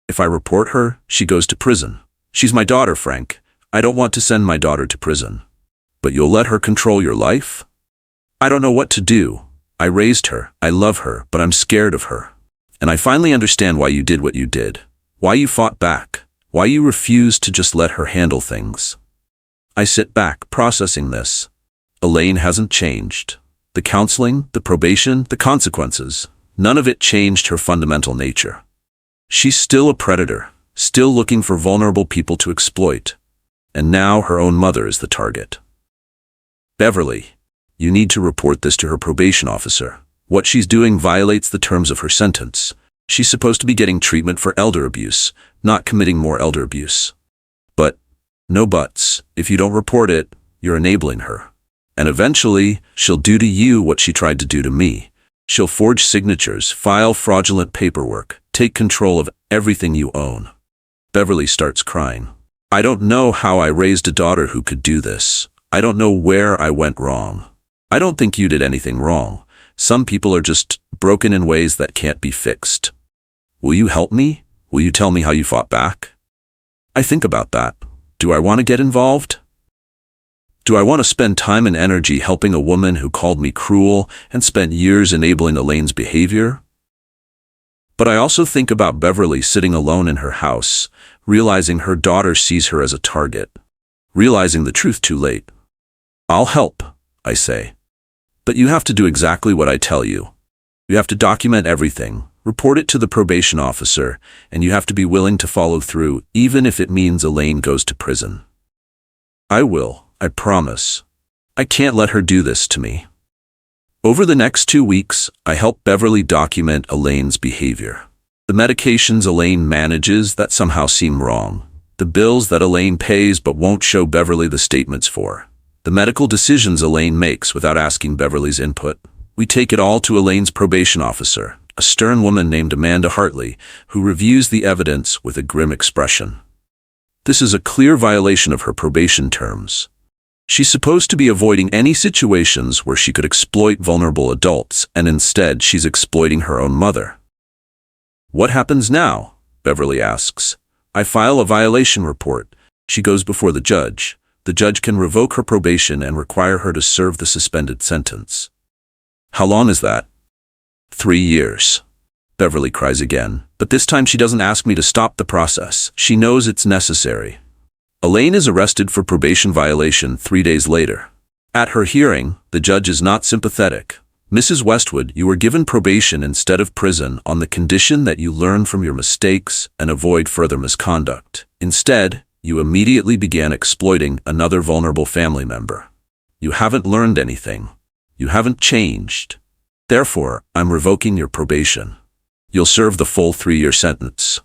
If I report her, she goes to prison. She's my daughter, Frank. I don't want to send my daughter to prison. But you'll let her control your life? I don't know what to do. I raised her, I love her, but I'm scared of her. And I finally understand why you did what you did. Why you fought back. Why you refused to just let her handle things. I sit back, processing this. Elaine hasn't changed. The counseling, the probation, the consequences, none of it changed her fundamental nature. She's still a predator, still looking for vulnerable people to exploit. And now her own mother is the target. Beverly, you need to report this to her probation officer. What she's doing violates the terms of her sentence. She's supposed to be getting treatment for elder abuse, not committing more elder abuse. But, no buts, if you don't report it, you're enabling her. And eventually, she'll do to you what she tried to do to me. She'll forge signatures, file fraudulent paperwork, take control of everything you own. Beverly starts crying. I don't know how I raised a daughter who could do this. I don't know where I went wrong. I don't think you did anything wrong. Some people are just broken in ways that can't be fixed. Will you help me? Will you tell me how you fought back? I think about that. Do I want to get involved? Do I want to spend time and energy helping a woman who called me cruel and spent years enabling Elaine's behavior? But I also think about Beverly sitting alone in her house, realizing her daughter sees her as a target, realizing the truth too late. I'll help, I say. But you have to do exactly what I tell you. You have to document everything, report it to the probation officer, and you have to be willing to follow through, even if it means Elaine goes to prison. I will, I promise. I can't let her do this to me. Over the next 2 weeks, I help Beverly document Elaine's behavior. The medications Elaine manages that somehow seem wrong. The bills that Elaine pays but won't show Beverly the statements for. The medical decisions Elaine makes without asking Beverly's input. We take it all to Elaine's probation officer, a stern woman named Amanda Hartley, who reviews the evidence with a grim expression. This is a clear violation of her probation terms. She's supposed to be avoiding any situations where she could exploit vulnerable adults, and instead she's exploiting her own mother. What happens now? Beverly asks. I file a violation report. She goes before the judge. The judge can revoke her probation and require her to serve the suspended sentence. How long is that? 3 years. Beverly cries again, but this time she doesn't ask me to stop the process. She knows it's necessary. Elaine is arrested for probation violation 3 days later. At her hearing, the judge is not sympathetic. Mrs. Westwood, you were given probation instead of prison on the condition that you learn from your mistakes and avoid further misconduct. Instead, you immediately began exploiting another vulnerable family member. You haven't learned anything. You haven't changed. Therefore, I'm revoking your probation. You'll serve the full 3-year sentence.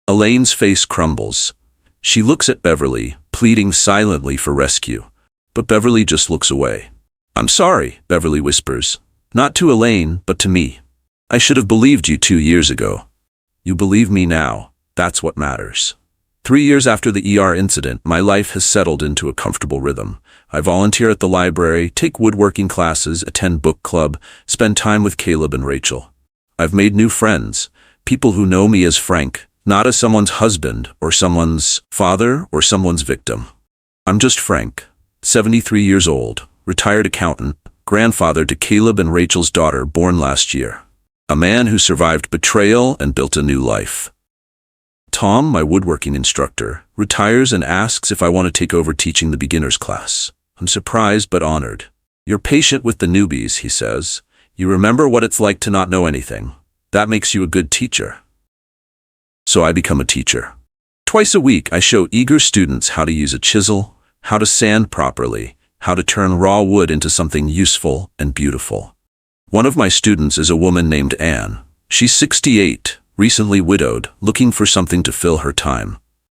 Elaine's face crumbles. She looks at Beverly, pleading silently for rescue. But Beverly just looks away. I'm sorry, Beverly whispers. Not to Elaine, but to me. I should have believed you 2 years ago. You believe me now. That's what matters. 3 years after the ER incident, my life has settled into a comfortable rhythm. I volunteer at the library, take woodworking classes, attend book club, spend time with Caleb and Rachel. I've made new friends, people who know me as Frank, not as someone's husband or someone's father or someone's victim. I'm just Frank, 73 years old, retired accountant, grandfather to Caleb and Rachel's daughter born last year. A man who survived betrayal and built a new life. Tom, my woodworking instructor, retires and asks if I want to take over teaching the beginners class. I'm surprised but honored. You're patient with the newbies, he says. You remember what it's like to not know anything. That makes you a good teacher. So I become a teacher. Twice a week, I show eager students how to use a chisel, how to sand properly, how to turn raw wood into something useful and beautiful. One of my students is a woman named Anne. She's 68, recently widowed, looking for something to fill her time.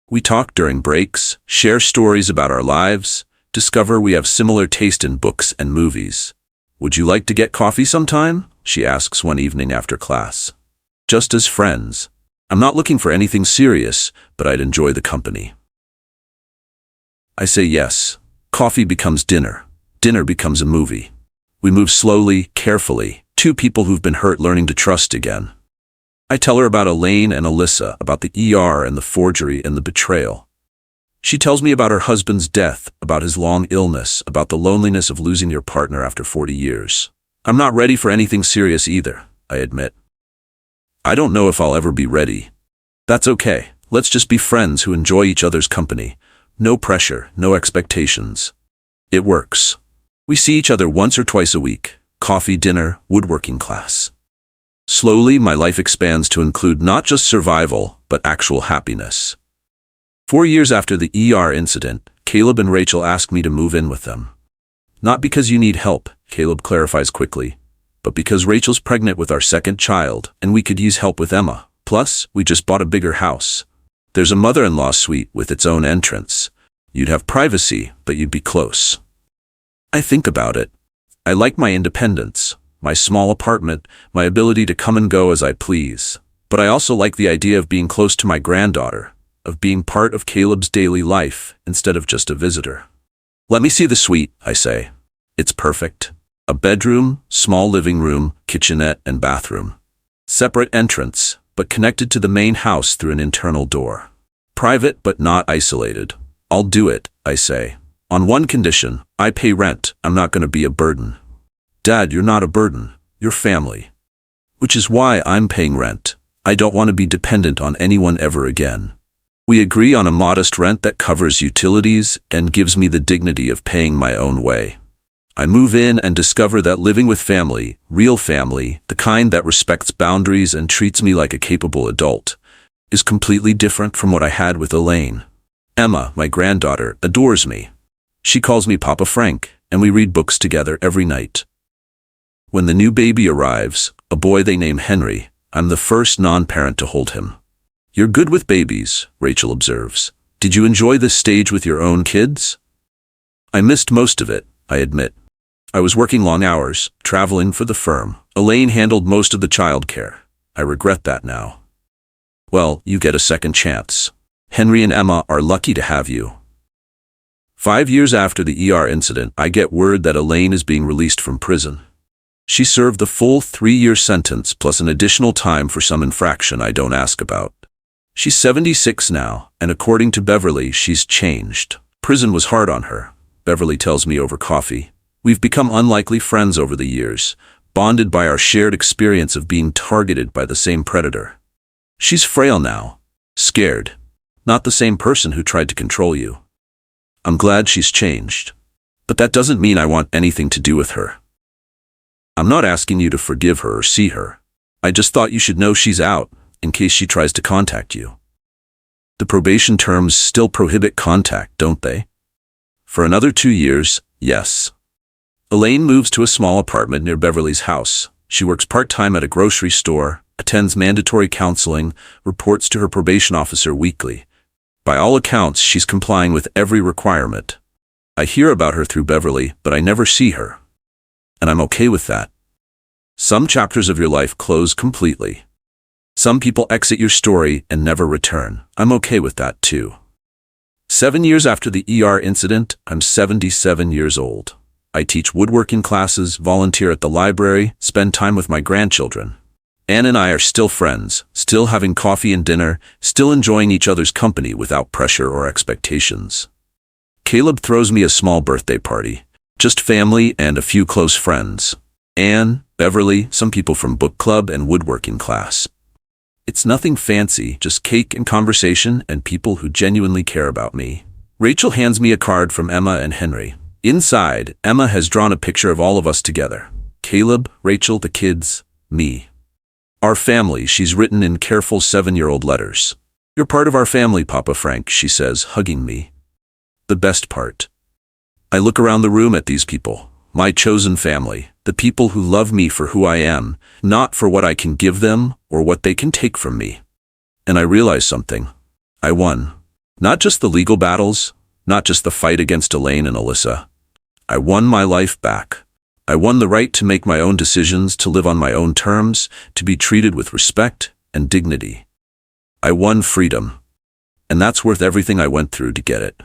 We talk during breaks, share stories about our lives, discover we have similar taste in books and movies. Would you like to get coffee sometime? She asks one evening after class. Just as friends. I'm not looking for anything serious, but I'd enjoy the company. I say yes. Coffee becomes dinner. Dinner becomes a movie. We move slowly, carefully, two people who've been hurt learning to trust again. I tell her about Elaine and Alyssa, about the ER and the forgery and the betrayal. She tells me about her husband's death, about his long illness, about the loneliness of losing your partner after 40 years. I'm not ready for anything serious either, I admit. I don't know if I'll ever be ready. That's okay. Let's just be friends who enjoy each other's company. No pressure, no expectations. It works. We see each other once or twice a week. Coffee, dinner, woodworking class. Slowly, my life expands to include not just survival, but actual happiness. 4 years after the ER incident, Caleb and Rachel ask me to move in with them. Not because you need help, Caleb clarifies quickly, but because Rachel's pregnant with our second child, and we could use help with Emma. Plus, we just bought a bigger house. There's a mother-in-law suite with its own entrance. You'd have privacy, but you'd be close. I think about it. I like my independence, my small apartment, my ability to come and go as I please. But I also like the idea of being close to my granddaughter, of being part of Caleb's daily life instead of just a visitor. Let me see the suite, I say. It's perfect. A bedroom, small living room, kitchenette, and bathroom. Separate entrance, but connected to the main house through an internal door. Private but not isolated. I'll do it, I say. On one condition, I pay rent. I'm not going to be a burden. Dad, you're not a burden. You're family. Which is why I'm paying rent. I don't want to be dependent on anyone ever again. We agree on a modest rent that covers utilities and gives me the dignity of paying my own way. I move in and discover that living with family, real family, the kind that respects boundaries and treats me like a capable adult, is completely different from what I had with Elaine. Emma, my granddaughter, adores me. She calls me Papa Frank, and we read books together every night. When the new baby arrives, a boy they name Henry, I'm the first non-parent to hold him. You're good with babies, Rachel observes. Did you enjoy this stage with your own kids? I missed most of it, I admit. I was working long hours, traveling for the firm. Elaine handled most of the childcare. I regret that now. Well, you get a second chance. Henry and Emma are lucky to have you. 5 years after the ER incident, I get word that Elaine is being released from prison. She served the full 3-year sentence plus an additional time for some infraction I don't ask about. She's 76 now, and according to Beverly, she's changed. Prison was hard on her, Beverly tells me over coffee. We've become unlikely friends over the years, bonded by our shared experience of being targeted by the same predator. She's frail now, scared, not the same person who tried to control you. I'm glad she's changed, but that doesn't mean I want anything to do with her. I'm not asking you to forgive her or see her. I just thought you should know she's out, in case she tries to contact you. The probation terms still prohibit contact, don't they? For another 2 years, yes. Elaine moves to a small apartment near Beverly's house. She works part-time at a grocery store, attends mandatory counseling, reports to her probation officer weekly. By all accounts, she's complying with every requirement. I hear about her through Beverly, but I never see her. And I'm okay with that. Some chapters of your life close completely. Some people exit your story and never return. I'm okay with that too. 7 years after the ER incident, I'm 77 years old. I teach woodworking classes, volunteer at the library, spend time with my grandchildren. Anne and I are still friends, still having coffee and dinner, still enjoying each other's company without pressure or expectations. Caleb throws me a small birthday party. Just family and a few close friends. Anne, Beverly, some people from book club and woodworking class. It's nothing fancy, just cake and conversation and people who genuinely care about me. Rachel hands me a card from Emma and Henry. Inside, Emma has drawn a picture of all of us together. Caleb, Rachel, the kids, me. Our family, she's written in careful 7-year-old letters. You're part of our family, Papa Frank, she says, hugging me. The best part. I look around the room at these people, my chosen family, the people who love me for who I am, not for what I can give them or what they can take from me. And I realize something. I won. Not just the legal battles, not just the fight against Elaine and Alyssa. I won my life back. I won the right to make my own decisions, to live on my own terms, to be treated with respect and dignity. I won freedom. And that's worth everything I went through to get it.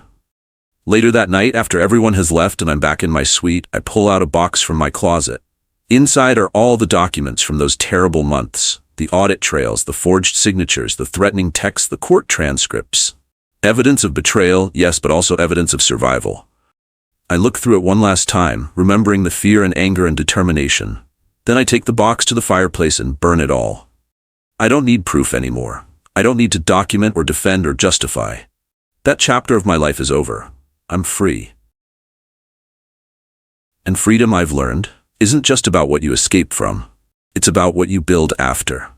Later that night, after everyone has left and I'm back in my suite, I pull out a box from my closet. Inside are all the documents from those terrible months. The audit trails, the forged signatures, the threatening texts, the court transcripts. Evidence of betrayal, yes, but also evidence of survival. I look through it one last time, remembering the fear and anger and determination. Then I take the box to the fireplace and burn it all. I don't need proof anymore. I don't need to document or defend or justify. That chapter of my life is over. I'm free. And freedom, I've learned, isn't just about what you escape from. It's about what you build after.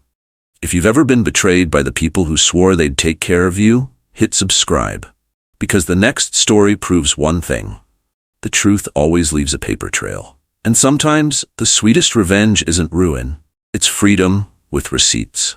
If you've ever been betrayed by the people who swore they'd take care of you, hit subscribe. Because the next story proves one thing. The truth always leaves a paper trail. And sometimes, the sweetest revenge isn't ruin. It's freedom with receipts.